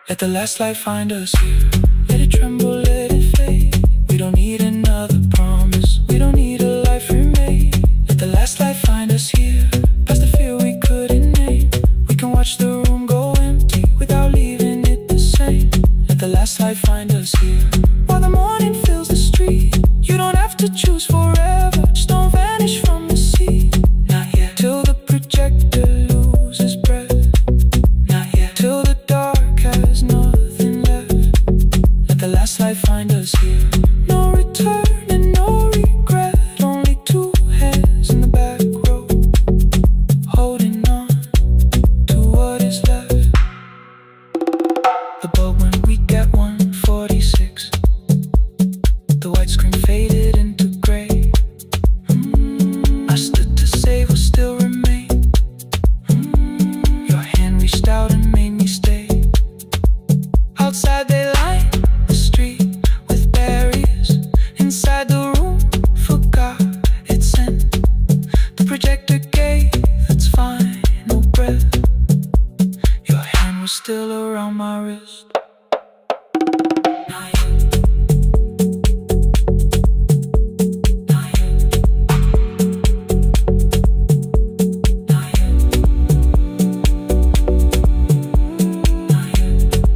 Let the last light find us here, let it tremble, let it fade. We don't need another promise, we don't need a life remade. Let the last light find us here, past the fear we couldn't name. We can watch the room go empty without leaving it the same. Let the last light find us here, while the morning fills the street. You don't have to choose forever, just don't vanish from the sea. Not yet, till the projector loses breath. Not yet, till the dark has nothing left. Let the last light find us here. No return and no regret, only two hands in the back row, holding on to what is left. The bulb went weak at 1:46. The white screen faded into gray. I stood to save what still remained. Your hand reached out and made me stay. Outside they lined the street with barriers. Inside the room forgot its scent. The projector gave its final breath. Your hand was still around my wrist. Not yet. Not yet. Not yet. Not yet.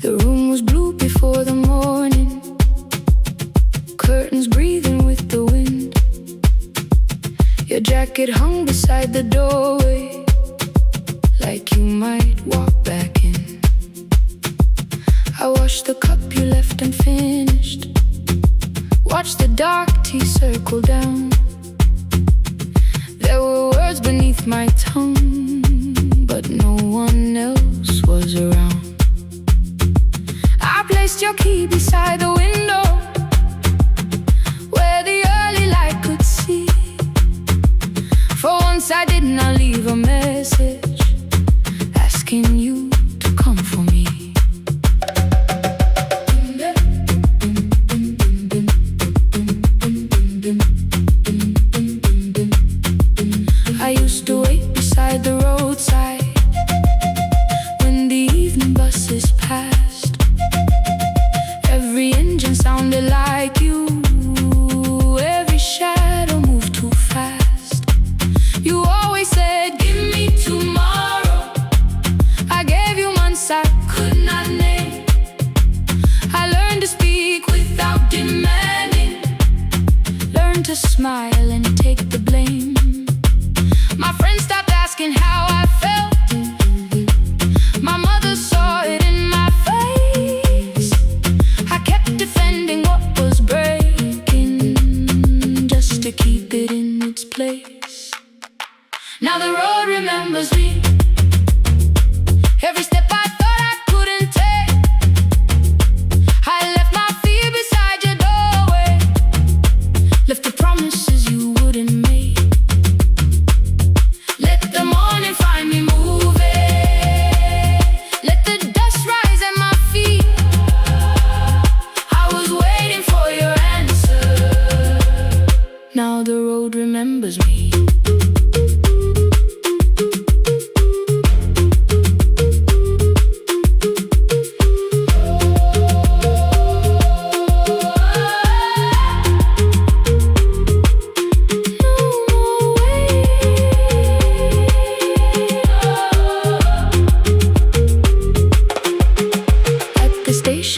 The room was blue before the morning, curtains breathing with the wind. Your jacket hung beside the doorway, like you might walk back in. I washed the cup you left unfinished, watched the dark tea circle down. There were words beneath my tongue, but no one else was around. I placed your key beside the window, where the early light could see. For once I did not leave a message asking you to come for me. I used to wait smile and take the blame. My friends stopped asking how I felt. My mother saw it in my face. I kept defending what was breaking, just to keep it in its place. Now the road remembers me. Every step I thought I couldn't take, I left my fear beside your doorway, left the promises you wouldn't make. Let the morning find me moving, let the dust rise at my feet. I was waiting for your answer. Now the road remembers me.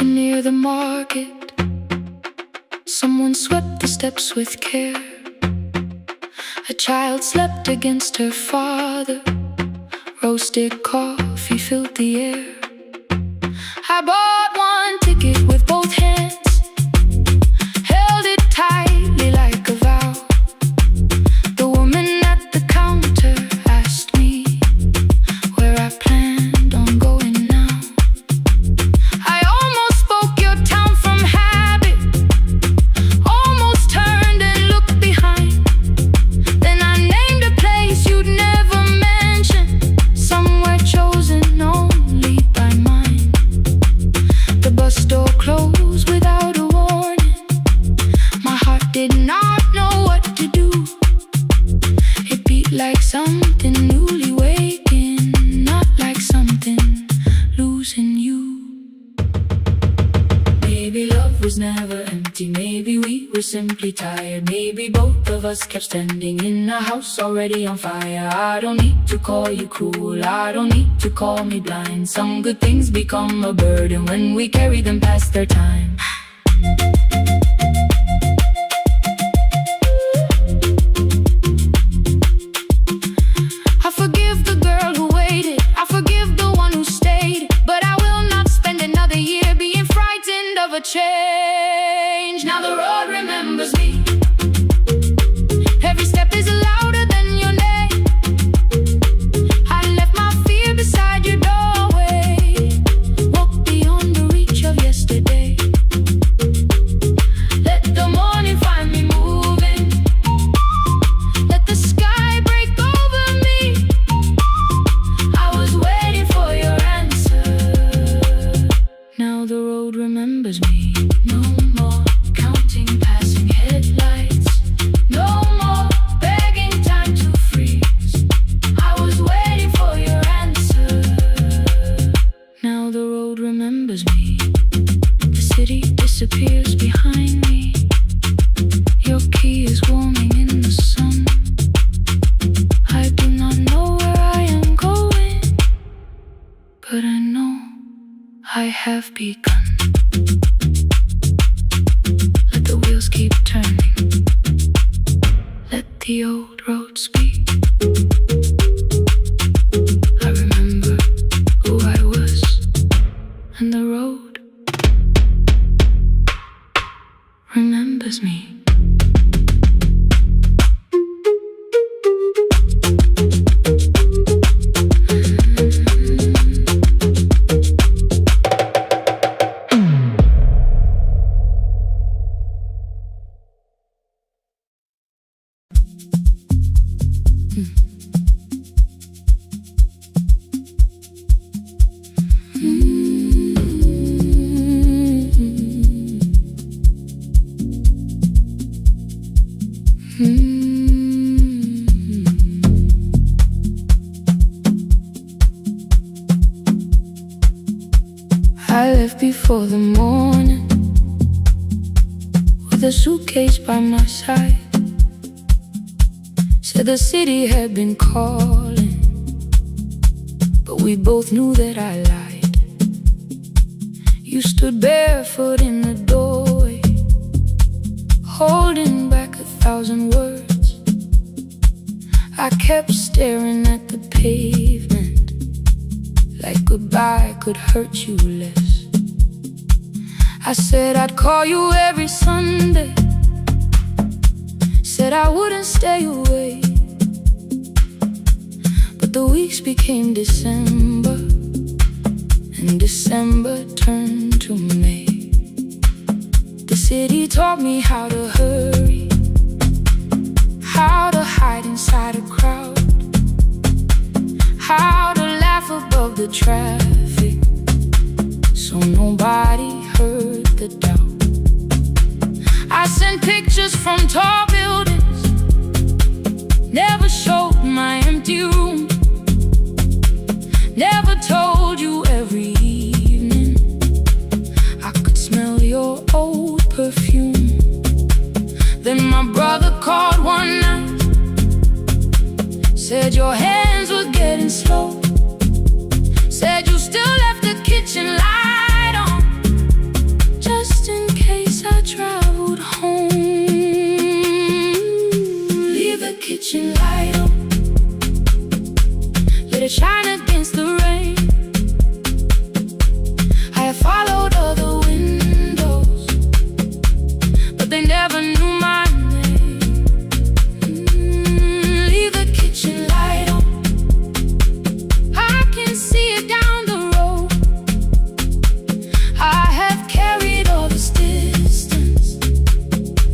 Near the market, someone swept the steps with care. A child slept against her father. Roasted coffee filled the air. I bought one ticket with both hands, held it tightly like a vow. The woman at the counter asked me where I planned on going now. I almost spoke your town from habit, almost turned and looked behind. Then I named a place you'd never mention, somewhere chosen only by mine. The bus door closed without a warning. My heart did not know what to do. It beat like something newly waking, not like something losing you. Maybe love was never empty, maybe we were simply tired. Maybe both of us kept standing in a house already on fire. I don't need to call you cruel, I don't need to call me blind. Some good things become a burden when we carry them past their time. I forgive the girl who waited, I forgive the one who stayed, but I will not spend another year being frightened of a change. Now the road remembers me. Every step is louder than your name. I left my fear beside your doorway, walked beyond the reach of yesterday. Let the morning find me moving, let the sky break over me. I was waiting for your answer. Now the road remembers me. No more counting passing headlights, no more begging time to freeze. I was waiting for your answer. Now the road remembers me. The city disappears behind me. Your key is warming in the sun. I do not know where I am going, but I know I have begun. Let the wheels keep turning, let the old road speak. I remember who I was, and the road remembers me. I left before the morning, with a suitcase by my side. Said the city had been calling, but we both knew that I lied. You stood barefoot in the doorway, holding back a 1,000 words. I kept staring at the pavement, like goodbye could hurt you less. I said I'd call you every Sunday, said I wouldn't stay away. But the weeks became December, and December turned to May. The city taught me how to hurry, how to hide inside a crowd, how to laugh above the traffic, so nobody heard the doubt. I sent pictures from tall buildings, never showed my empty room, never told you every evening I could smell your old perfume. Then my brother called one night, said your hands were getting slow, said you still left the kitchen light on, just in case I traveled home. Leave the kitchen light on, let it shine against the rain. I have followed other windows, but they never knew my name. Leave the kitchen light on, I can see it down the road. I have carried all this distance,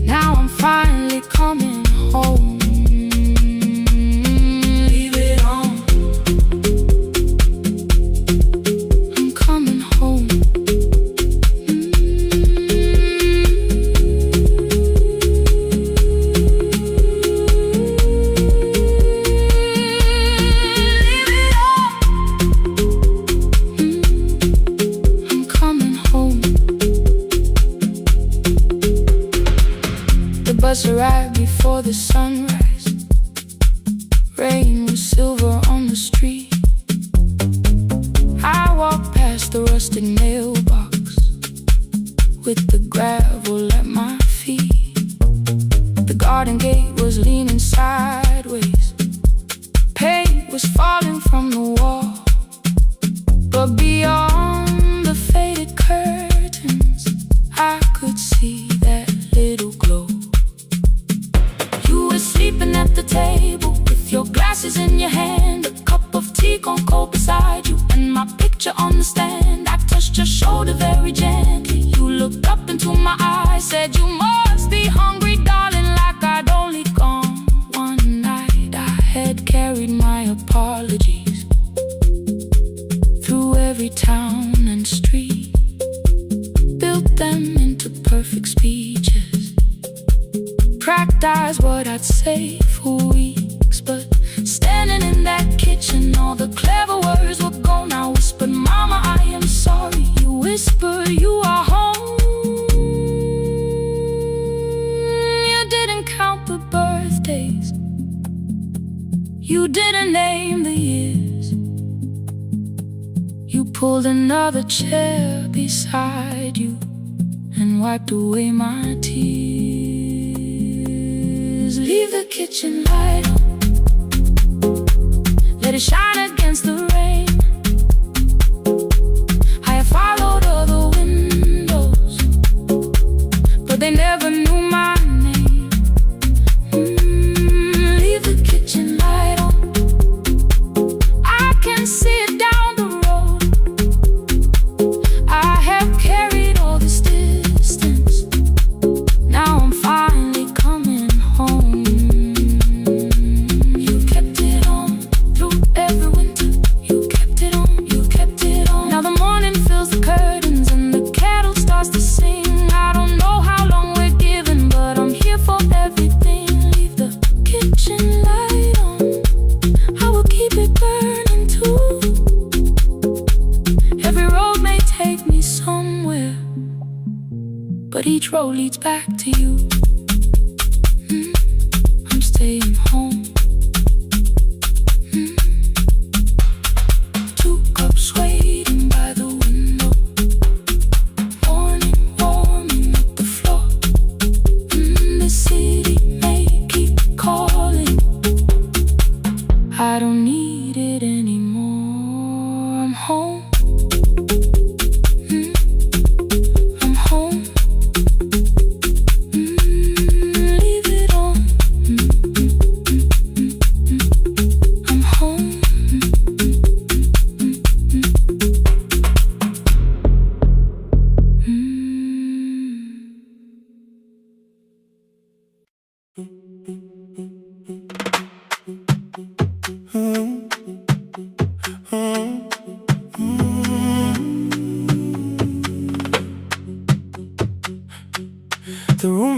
now I'm finally coming home. Leave it on, I'm coming home. Leave it on, I'm coming home. The bus arrived before the sunrise, rain was silver on the street. I walked past the rustic mailbox with the gravel at my feet. The garden gate was leaning sideways, paint was falling from the wall, but beyond the faded curtains I could see that little glow. You were sleeping at the table with your glasses in your hand, a cup of tea gone cold beside you, and my picture on the stand. I touched your shoulder very gently, you looked up into my eyes, said you must be hungry, darling, like I'd only gone one night. I had carried my apologies through every town and street, built them into perfect speeches, practiced what I'd say for weeks. But standing in that kitchen, all the clever words were gone. I whispered, Mama, I am sorry. You whispered, you are home. You didn't count the birthdays, you didn't name the years. You pulled another chair beside you and wiped away my tears. Leave the kitchen light on, let it shine against the rain. I have followed other windows, but they never knew my name. Leave the kitchen light on, I can see it down the road. I have carried all this distance, now I'm finally coming home. You kept it on through every winter, you kept it on, you kept it on. Now the morning fills the curtains and the kettle starts to sing. I don't know how long we're given, but I'm here for everything. Leave the kitchen light on, I will keep it burning too. Every road may take me somewhere, but each road leads back to you. I'm staying home. 2 cups waiting by the window, morning warming up the floor. The city may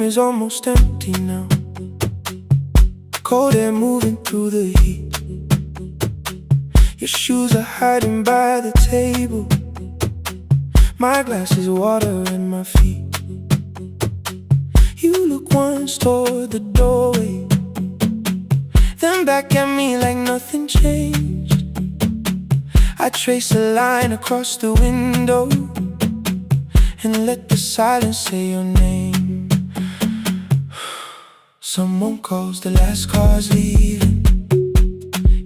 is almost empty now. Cold air moving through the heat. Your shoes are hiding by the table. My glass is water in my feet. You look once toward the doorway, then back at me like nothing changed. I trace a line across the window and let the silence say your name. Someone calls, the last car's leaving.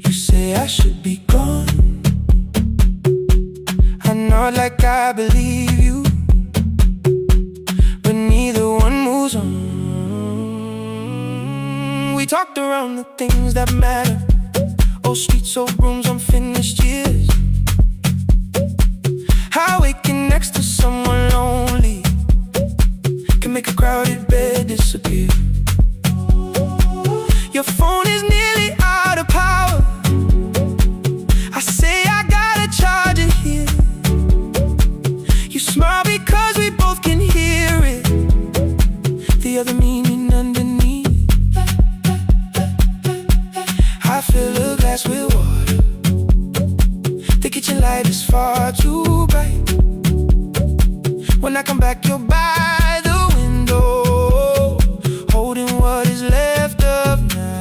You say I should be gone. I nod like I believe you, but neither one moves on. We talked around the things that matter. Old streets, old rooms, unfinished years. How waking next to someone lonely can make a crowded bed disappear. Your phone is nearly out of power. I say I gotta charge it here. You smile because we both can hear it, the other meaning underneath. I fill a glass with water. The kitchen light is far too bright. When I come back, you're by the window, holding what is left of night.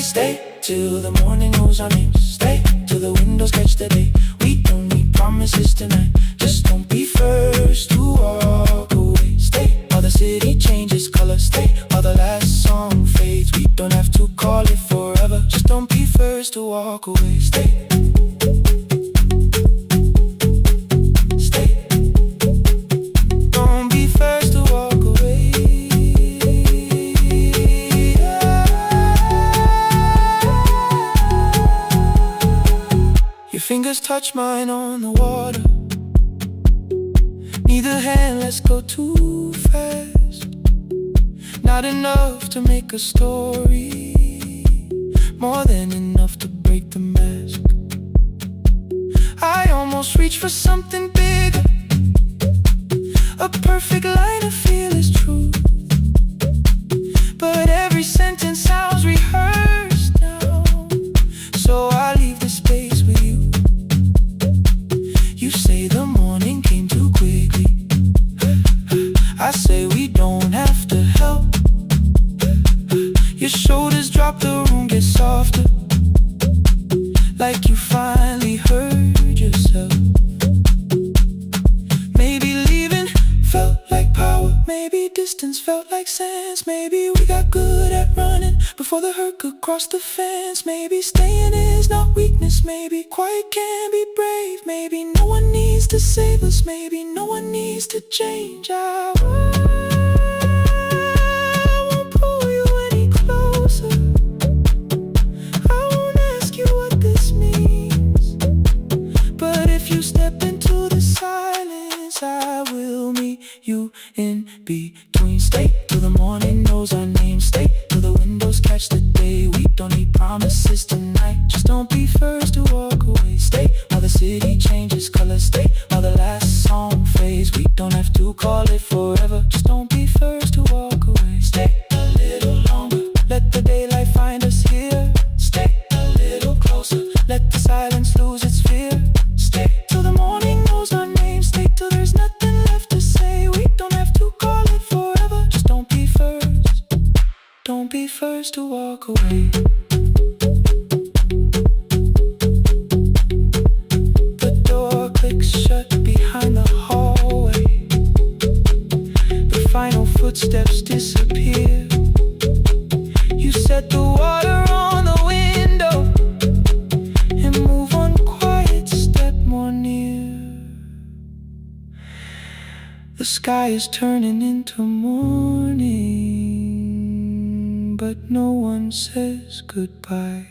Stay till the morning knows our names. Stay till the windows catch the day. We don't need promises tonight. Just don't be first to walk away. Stay while the city changes color. Stay while the last song fades. We don't have to call it forever. Just don't be first to walk away. Stay. Don't be first to walk away. Your fingers touch mine on the water. Neither hand lets go too fast. Not enough to make a story, more than enough to break the mask. I almost reach for something bigger, a perfect line of fearless truth. But every sentence sounds rehearsed now, so I leave the space with you. You say the morning came too quickly. I say we don't have to help. Your shoulders drop, the room gets softer, like you finally heard yourself. Maybe leaving felt like power. Maybe distance felt like sense. Maybe we got good at running before the hurt could cross the fence. Maybe staying is not weakness. Maybe quiet can be brave. Maybe no one needs to save us. Maybe no one needs to change. I won't pull you any closer. I won't ask you what this means. But if you step into the silence, I will meet you in between. Stay till the morning knows our name. Stay till the windows catch the day. We don't need promises tonight. Just don't be first to walk away. Stay while the city changes color. Stay while the last song fades. We don't have to call it forever. Just don't be first to walk away. Stay a little longer. Let the daylight find us here. Stay a little closer. Let the silence lose its fear. Stay till the morning knows our name. Stay till there's nothing left to say. We don't have to call it forever. Just don't be first. Don't be first to walk away. The door clicks shut behind the hallway. The final footsteps disappear. You set the water on the window and move on quiet, step more near. The sky is turning into morning, but no one says goodbye.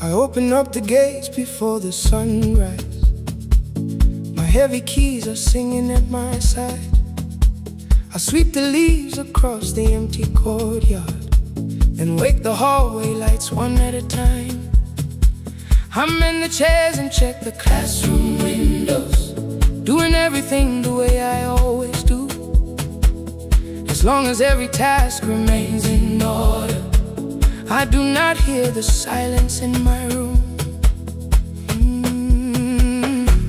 I open up the gates before the sunrise. My heavy keys are singing at my side. I sweep the leaves across the empty courtyard and wake the hallway lights one at a time. I'm in the chairs and check the classroom windows, doing everything the way I always do. As long as every task remains in order, I do not hear the silence in my room.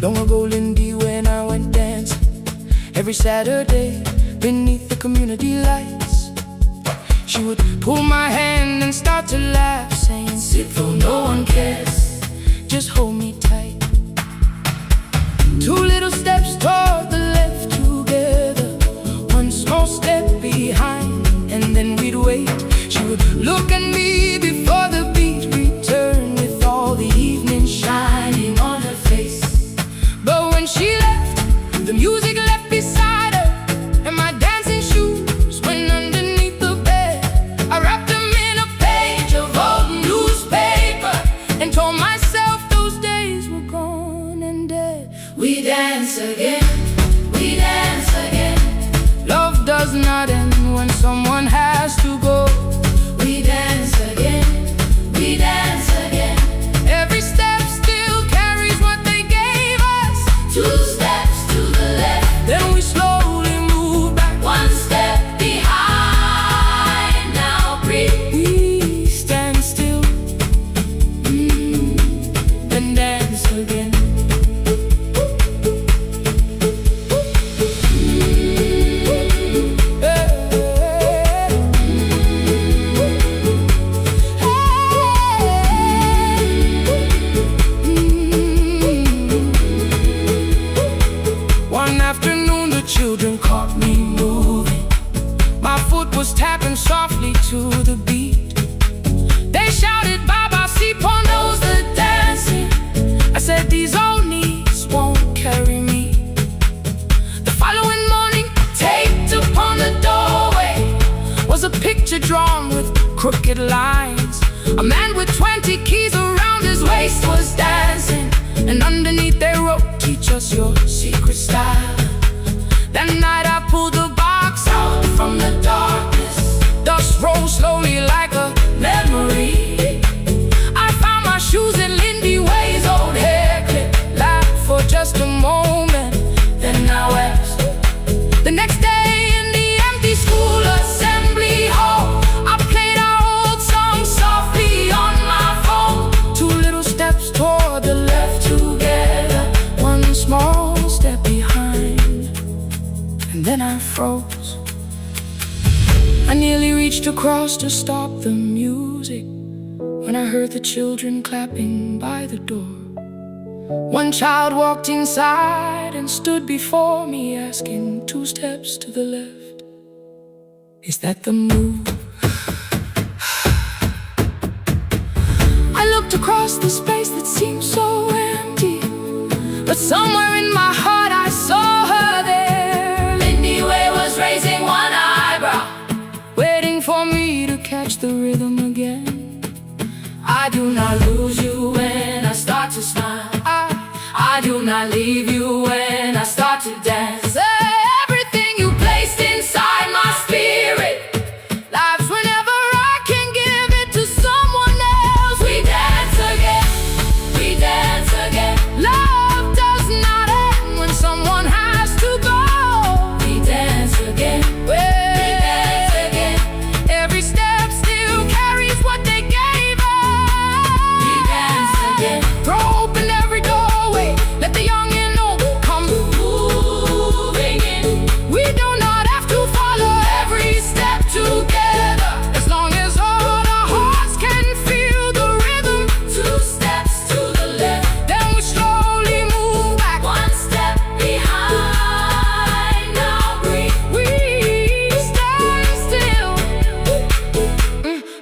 Long ago, Lindy, when I went dancing every Saturday beneath the community lights, she would pull my hand and start to laugh, saying, "Sit though no one cares, just hold me tight." Two little steps toward the left together, one small step behind, and then we'd wait. She would look at me before the beat returned, with all the evening shining on her face. But when she left, the music left beside her, and my dancing shoes went underneath the bed. I wrapped them in a page of old newspaper and told myself those days were gone and dead. We dance again, we dance again. Love does not end when someone has to go. We dance again, we dance again. Every step still carries what they gave us. Two steps to the left, then we slowly move back. One step behind, now breathe. We stand still, and dance again. One afternoon the children caught me moving. My foot was tapping softly to the beat. They shouted, "Baba, Sipo knows the dancing." I said, "These old knees won't carry me." The following morning, taped upon the doorway was a picture drawn with crooked lines. A man with 20 keys around his waist was dancing, and underneath they wrote, "Teach us your secret style." That night I pulled the box out from the darkness. Dust rolled slowly like a memory. I found my shoes in Lindy Way's old hair clip, laughed for just a moment, then I wept. The next day in the empty school assembly hall, I played our old song softly on my phone. Two little steps toward the left together, one small step behind, and then I froze. I nearly reached across to stop the music when I heard the children clapping by the door. One child walked inside and stood before me, asking, "Two steps to the left, is that the move?" I looked across the space that seemed so empty, but somewhere in my heart I saw her there. Lindy Way was raising one eyebrow, waiting for me to catch the rhythm again. I do not lose you when I start to smile. I do not leave you when I start to dance. Everything you placed inside my spirit lives whenever I can give it to someone else. We dance again, we dance again. Love does not end when someone has to go. We dance again, we dance again. Every step still carries what they gave us. We dance again. Throw open every doorway, let the young and old come moving in. We do not have to follow every step together, as long as all our hearts can feel the rhythm. Two steps to the left, then we slowly move back. One step behind, now breathe. We stand still,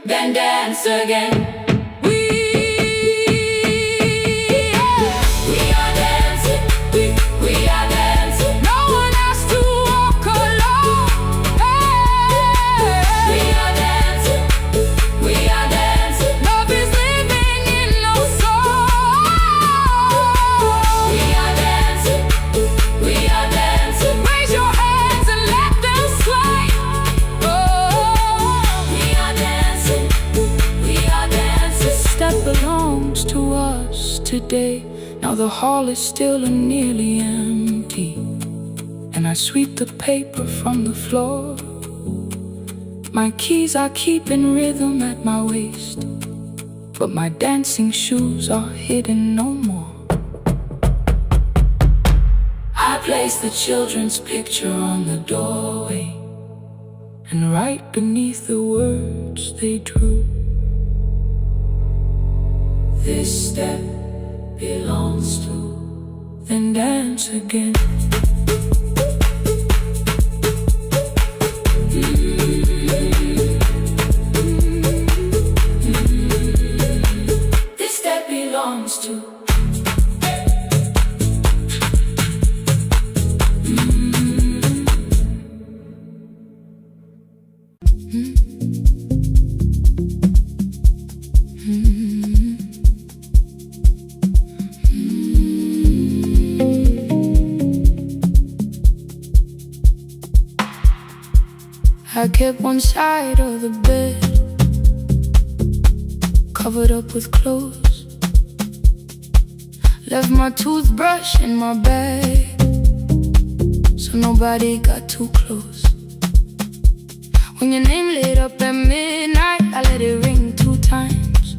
then dance again. We are dancing, we are dancing. No one has to walk alone. Hey. We are dancing, we are dancing. Love is living in those today. Now the hall is still and nearly empty, and I sweep the paper from the floor. My keys I keep in rhythm at my waist, but my dancing shoes are hidden no more. I place the children's picture on the doorway, and right beneath the words they drew, this step belongs to, then dance again. This step belongs to. I kept one side of the bed covered up with clothes, left my toothbrush in my bag so nobody got too close. When your name lit up at midnight, I let it ring 2 times,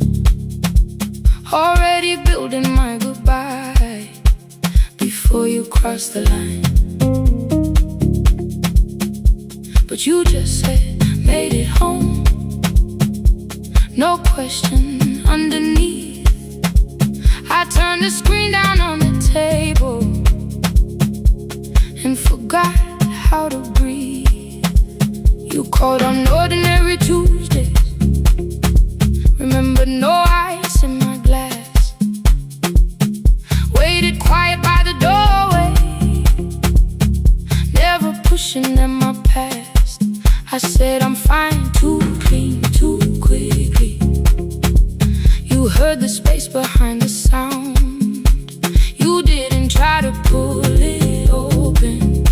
already building my goodbye before you crossed the line. But you just said, made it home, no question underneath. I turned the screen down on the table and forgot how to breathe. You called on ordinary Tuesdays, remember no ice in my glass. Waited quiet by the doorway, never pushing at my past. I said I'm fine, too clean, too quickly. You heard the space behind the sound. You didn't try to pull it open,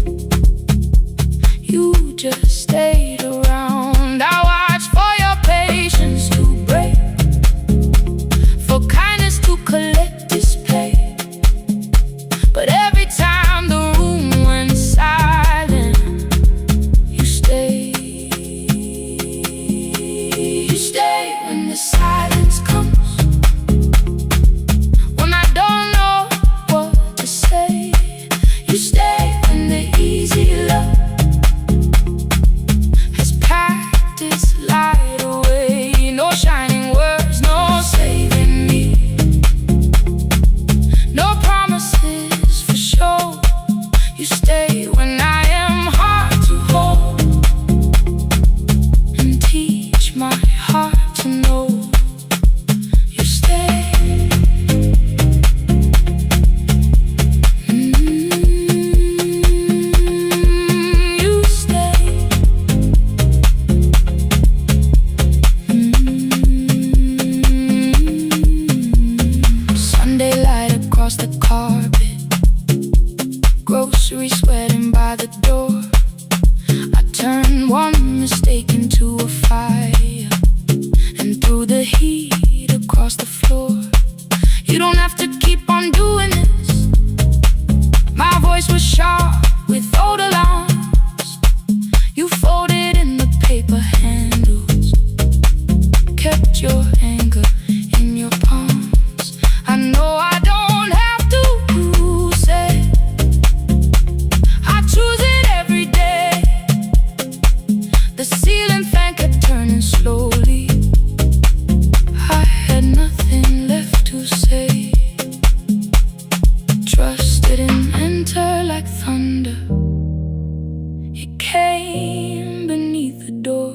you just stayed around. I watched for your patience to break, for kindness to collect display. But every time the room went silent, you stayed. You stay when the silence comes, when I don't know what to say. You stay when the easy love has packed its light away. No shining words, no saving me, no promises for sure. You stay when I am hard to hold, and teach my heart to know. You stay. You stay. Sunday light across the carpet, groceries sweating by the door. I turned one mistake into a fire, and threw the heat across the floor. You don't have to keep on doing this. My voice was sharp with old alarms. You folded in the paper handles, kept your anger in your palms. I know I don't have to say, I choose it every day. The ceiling fan kept turning slowly. I had nothing left to say. Trust didn't enter like thunder, it came beneath the door.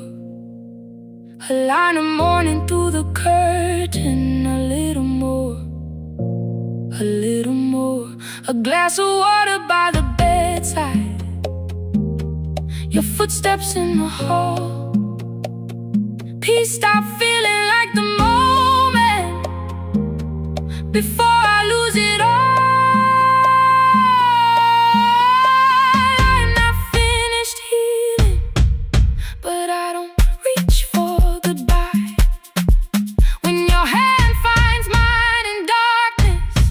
A line of morning through the curtain, a little more, a little more. A glass of water by the bedside, your footsteps in the hall. Peace stopped feeling like the moment before I lose it all. I'm not finished healing, but I don't reach for goodbye. When your hand finds mine in darkness,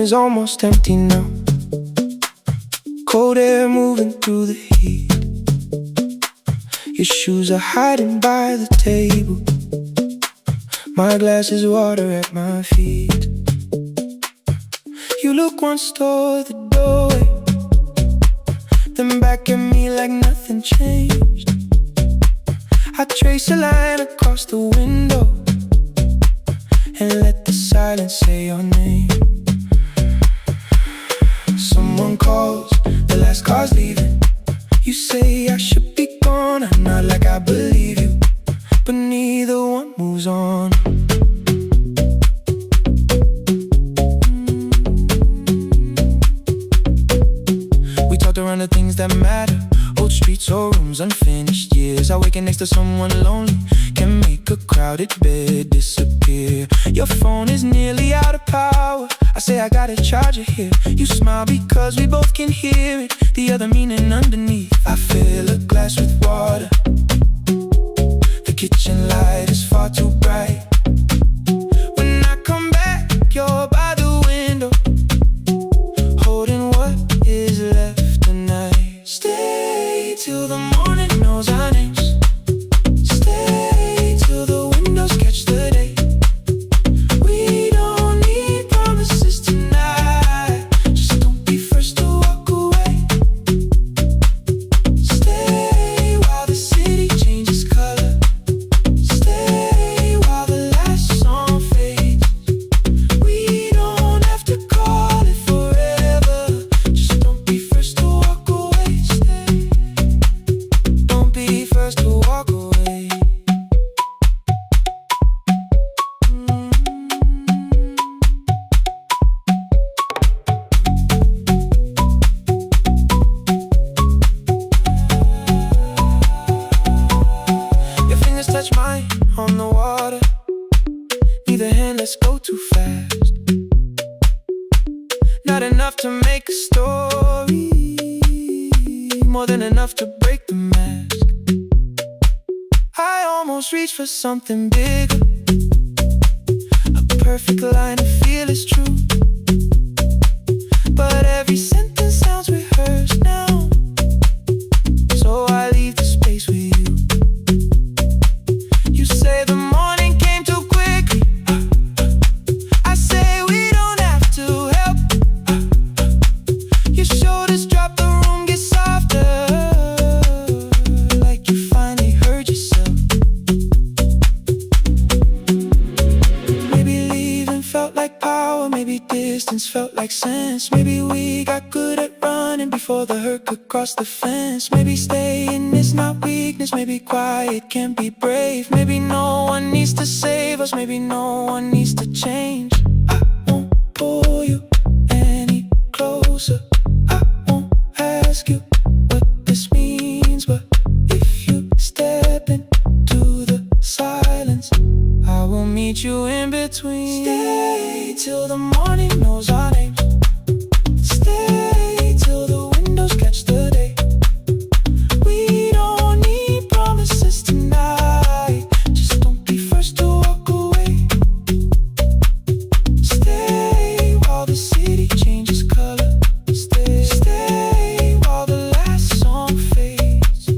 is almost empty now. Cold air moving through the heat. Your shoes are hiding by the table. My glass is water at my feet. You look once toward the doorway, then back at me like nothing changed. I trace a line across the window and let the silence say your name. Someone calls, the last car's leaving. You say I should be gone, I nod like I believe you, but neither one moves on. We talked around the things that matter, old streets or rooms, unfinished years. I waking next to someone lonely can make a crowded bed disappear. Your phone is nearly out of power. I say I gotta charge it here. You smile because we both can hear it, the other meaning underneath. I fill a glass with water. The kitchen light is far too bright. When I come back, you're by the window, holding what is left tonight. Stay till the morning knows our names. Stay till the windows catch the day. We don't need promises tonight. Just don't be first to walk away. Stay while the city changes color. Stay while the last song fades. We don't have to call it forever. Just don't be first to walk away. Stay. Don't be first to walk away. Your fingers touch mine on the water. Neither hand, let's go too fast. Not enough to make a story, more than enough to break the mask. I almost reach for something bigger, a perfect line to feel is true. But every sentence sounds rehearsed now, so I leave the space with you. You say the morning came too quickly. I say we don't have to help. Your shoulders drop, the room gets softer, like you finally heard yourself. Maybe leaving felt like power, maybe distance felt like sense. Maybe we got good at running before the hurt could cross the fence. Maybe staying is not weakness, maybe quiet can be brave. Maybe no one needs to save us, maybe no one needs to change. I won't pull you any closer. I won't ask you what this means, but if you step into the silence, I will meet you in between. Stay till the morning knows our names. Stay till the windows catch the day. We don't need promises tonight. Just don't be first to walk away. Stay while the city changes color. Stay while the last song fades.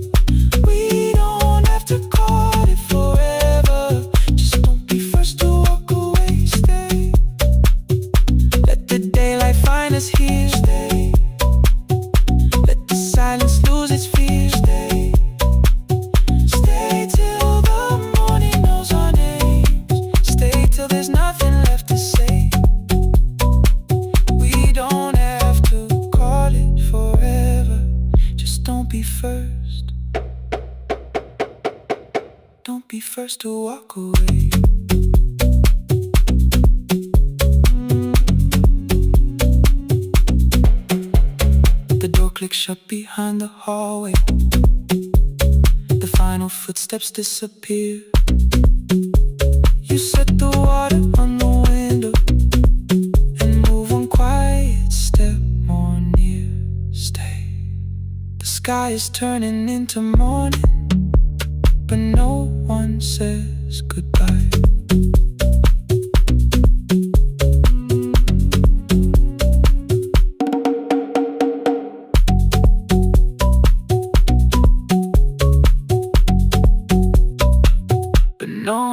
We don't have to call it forever. Just don't be first to walk away. Stay. Let the daylight find us here. Stay. Let the silence lose its fear. Stay. Stay till the morning knows our names. Stay till there's nothing left to say. We don't have to call it forever. Just don't be first. Don't be first to walk away. The door clicks shut behind the hallway. The final footsteps disappear. You set the water on the window and move one quiet step more near. Stay. The sky is turning into morning, but no one says goodbye.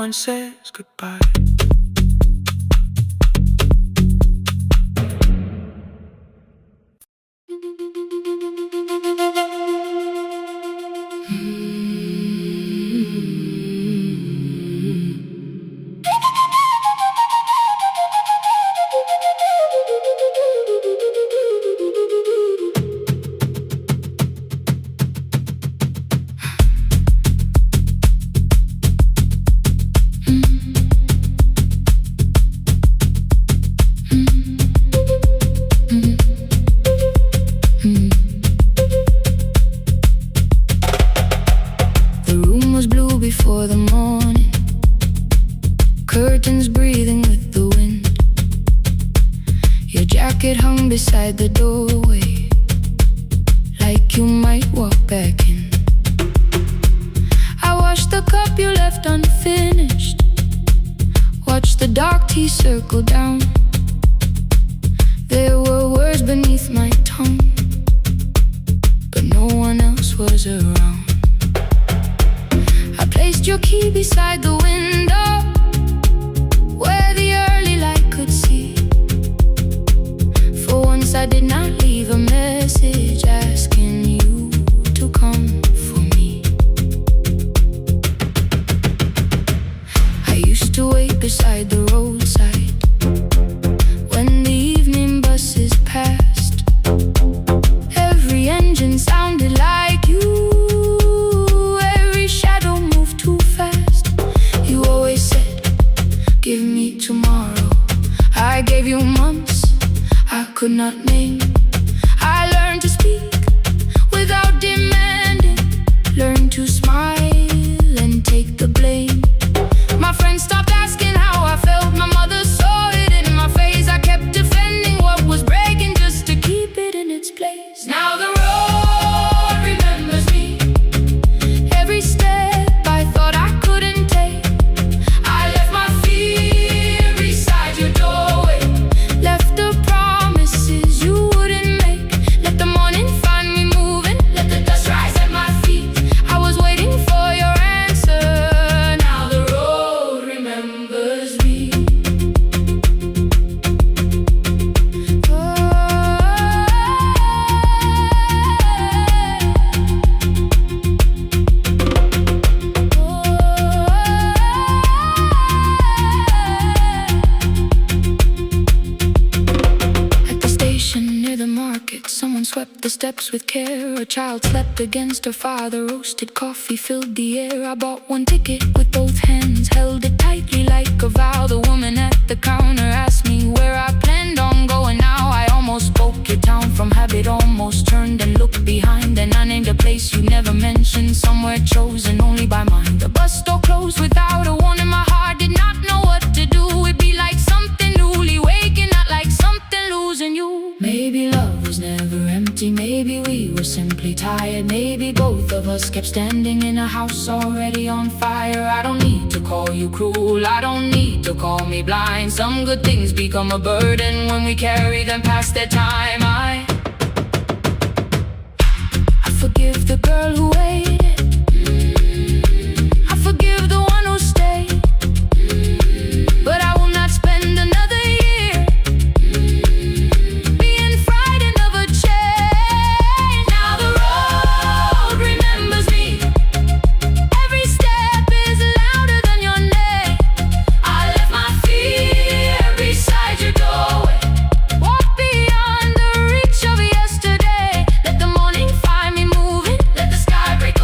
one says goodbye. Before the morning, curtains breathing with the wind. Your jacket hung beside the doorway, like you might walk back in. I washed the cup you left unfinished, watched the dark tea circle down. There were words beneath my tongue, but no one else was around. Placed your key beside the window, where the early light could see. For once I did not leave a message asking you to come for me. I used to wait beside the roadside when the evening buses passed. Every engine sounded like you. Give me tomorrow. I gave you months I could not name. I learned to speak without demanding, learned to smile and take the blame. My friends stopped asking how I felt. My mother saw it in my face. I kept defending what was breaking just to keep it in its place. Now the road remembers me. Every step I thought I couldn't take. Someone swept the steps with care. A child slept against her father. Roasted coffee filled the air. I bought one ticket with both hands, held it tightly like a vow. The woman at the counter asked me where I planned on going now. I almost spoke your town from habit, almost turned and looked behind. And I named a place you never mentioned, somewhere chosen only by mine. The bus door closed without a warning. My heart did not know what to do. It'd be like something newly waking, not like something losing you. Maybe love was never empty, maybe we were simply tired. Maybe both of us kept standing in a house already on fire. I don't need to call you cruel, I don't need to call me blind. Some good things become a burden when we carry them past their time. I forgive the girl who waited, I forgive the one who stayed, but I will not spend another year being frightened of a change. Now the road remembers me. Every step is louder than your name. I left my fear beside your doorway. Walk beyond the reach of yesterday. Let the morning find me moving. Let the sky break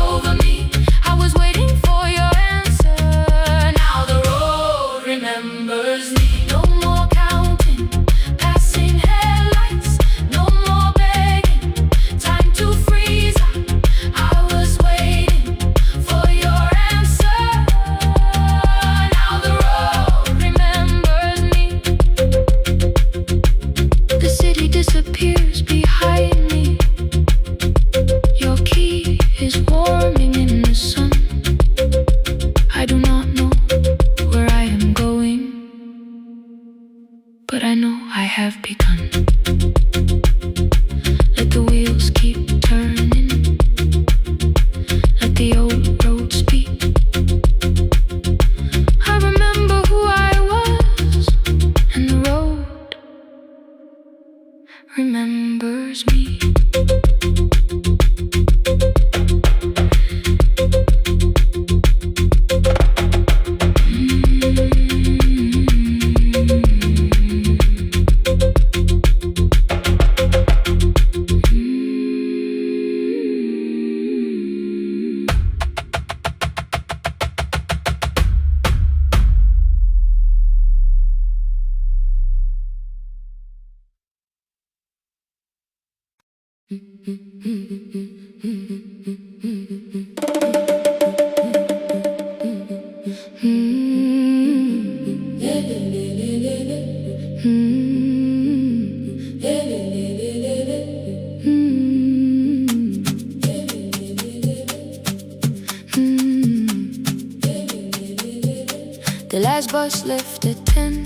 The last bus left at 10.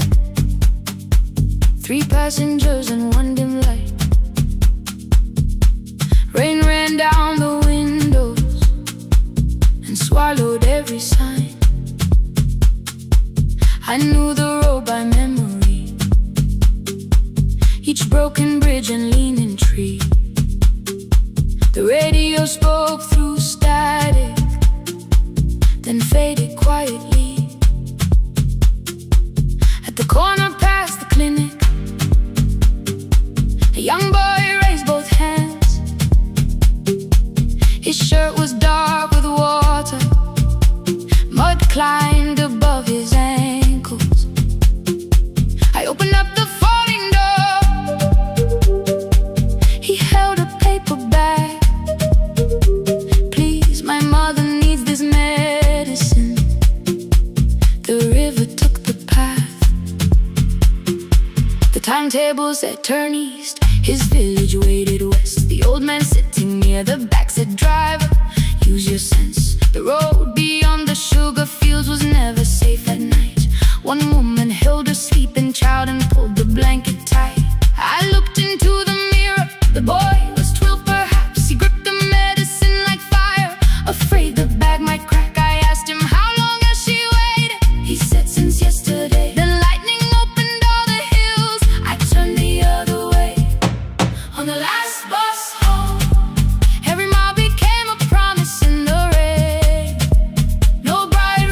3 passengers and 1 dim light. Rain ran down the windows and swallowed every sign. I knew the road by memory, each broken bridge and leaning tree. The radio spoke through static, then faded quietly. At the corner past the clinic, a young boy raised both hands. His shirt was dark with water, mud climbed above his ankles. I opened up the folding door. He held a paper bag. Please, my mother needs this medicine. The river took the path. The timetable said turn east. His village waited west. The old man sitting near the back said, driver, use your sense. The road beyond the sugar fields was never safe at night. One woman held her sleeping child and pulled the blanket tight. I looked into the mirror. The boy was 12 perhaps. He gripped the medicine like fire, afraid the bag might crack. I asked him, how long has she waited? He said, since yesterday. Then lightning opened all the hills. I turned the other way. On the last bus home, every mile became a promise in the rain. No bright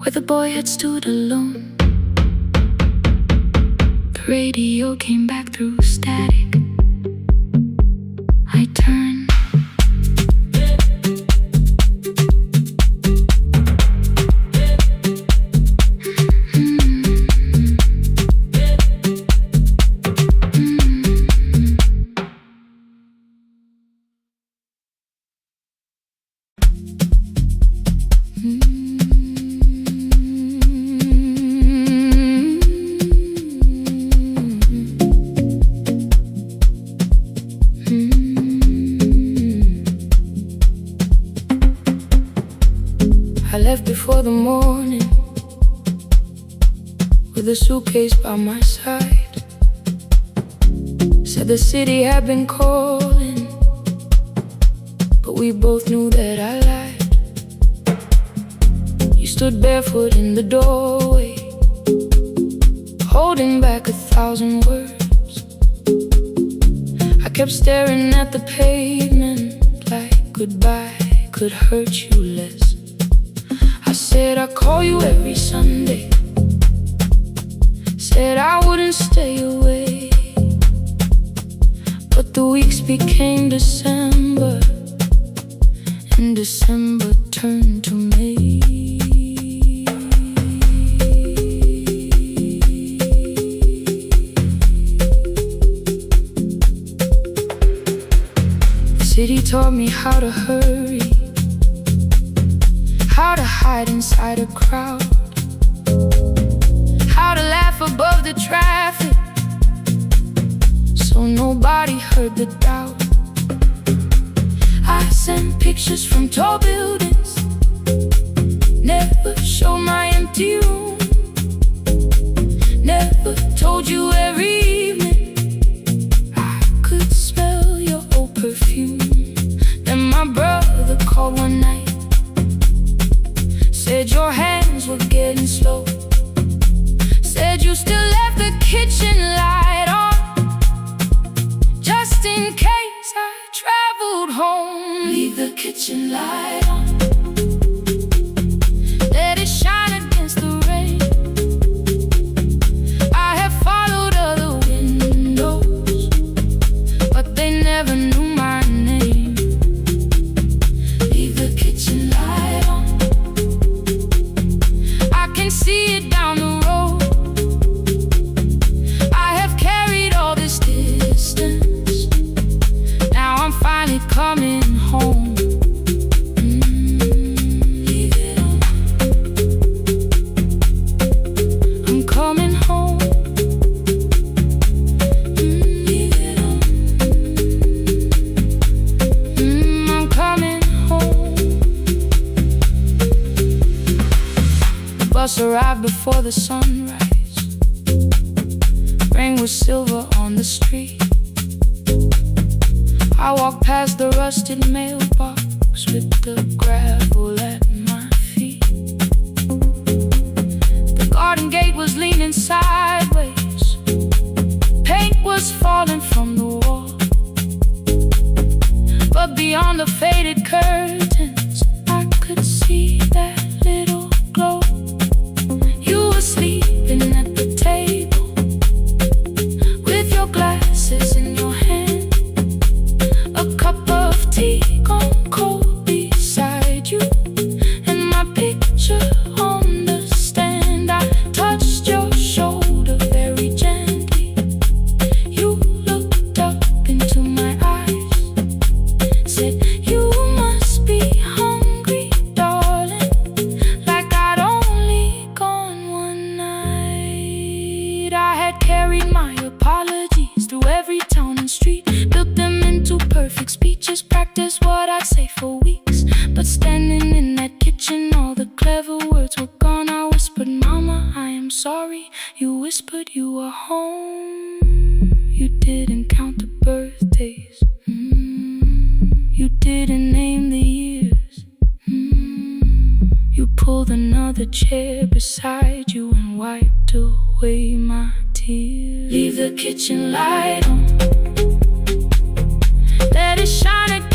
where the boy had stood alone. The radio came back through static. I turned. I left before the morning with a suitcase by my side. Said the city had been calling, but we both knew that I lied. You stood barefoot in the doorway, holding back 1,000 words. I kept staring at the pavement like goodbye could hurt you less. I said I'd call you every Sunday, said I wouldn't stay away. But the weeks became December, and December turned to May. The city taught me how to hurry, how to hide inside a crowd, how to laugh above the traffic so nobody heard the doubt. I sent pictures from tall buildings, never showed my empty room, never told you every evening I could smell your old perfume. Then my brother called one night, said your hands were getting slow, said you still left the kitchen light on, just in case I traveled home. Leave the kitchen light on, let it shine against the rain. I have followed other windows, but they never knew my name. Leave the kitchen light on, see it down the road. I have carried all this distance, now I'm finally coming home. Leave it on, I'm coming home. Leave it on, I'm coming home. The bus arrived before the sunrise, rain was silver on the street. I walked past the rusted mailbox with the gravel at my feet. The garden gate was leaning sideways, paint was falling from the wall, but beyond the faded curtains I could see that little glow. You were sleeping at the table with your glasses in your hand, a cup of tea gone cold beside you, and my picture on the stand. I touched your shoulder very gently. You looked up into my eyes, said you must be hungry, darling, like I'd only gone one night. I had carried my apologies through every town and street, built them into perfect speeches, practiced what I'd say for weeks. But standing in that kitchen, all the clever words were gone. I whispered, Mama, I am sorry. You whispered you were home. You didn't count the birthdays, you didn't name the years. You pulled another chair beside you and wiped away my tears. Leave the kitchen light on, let it shine again.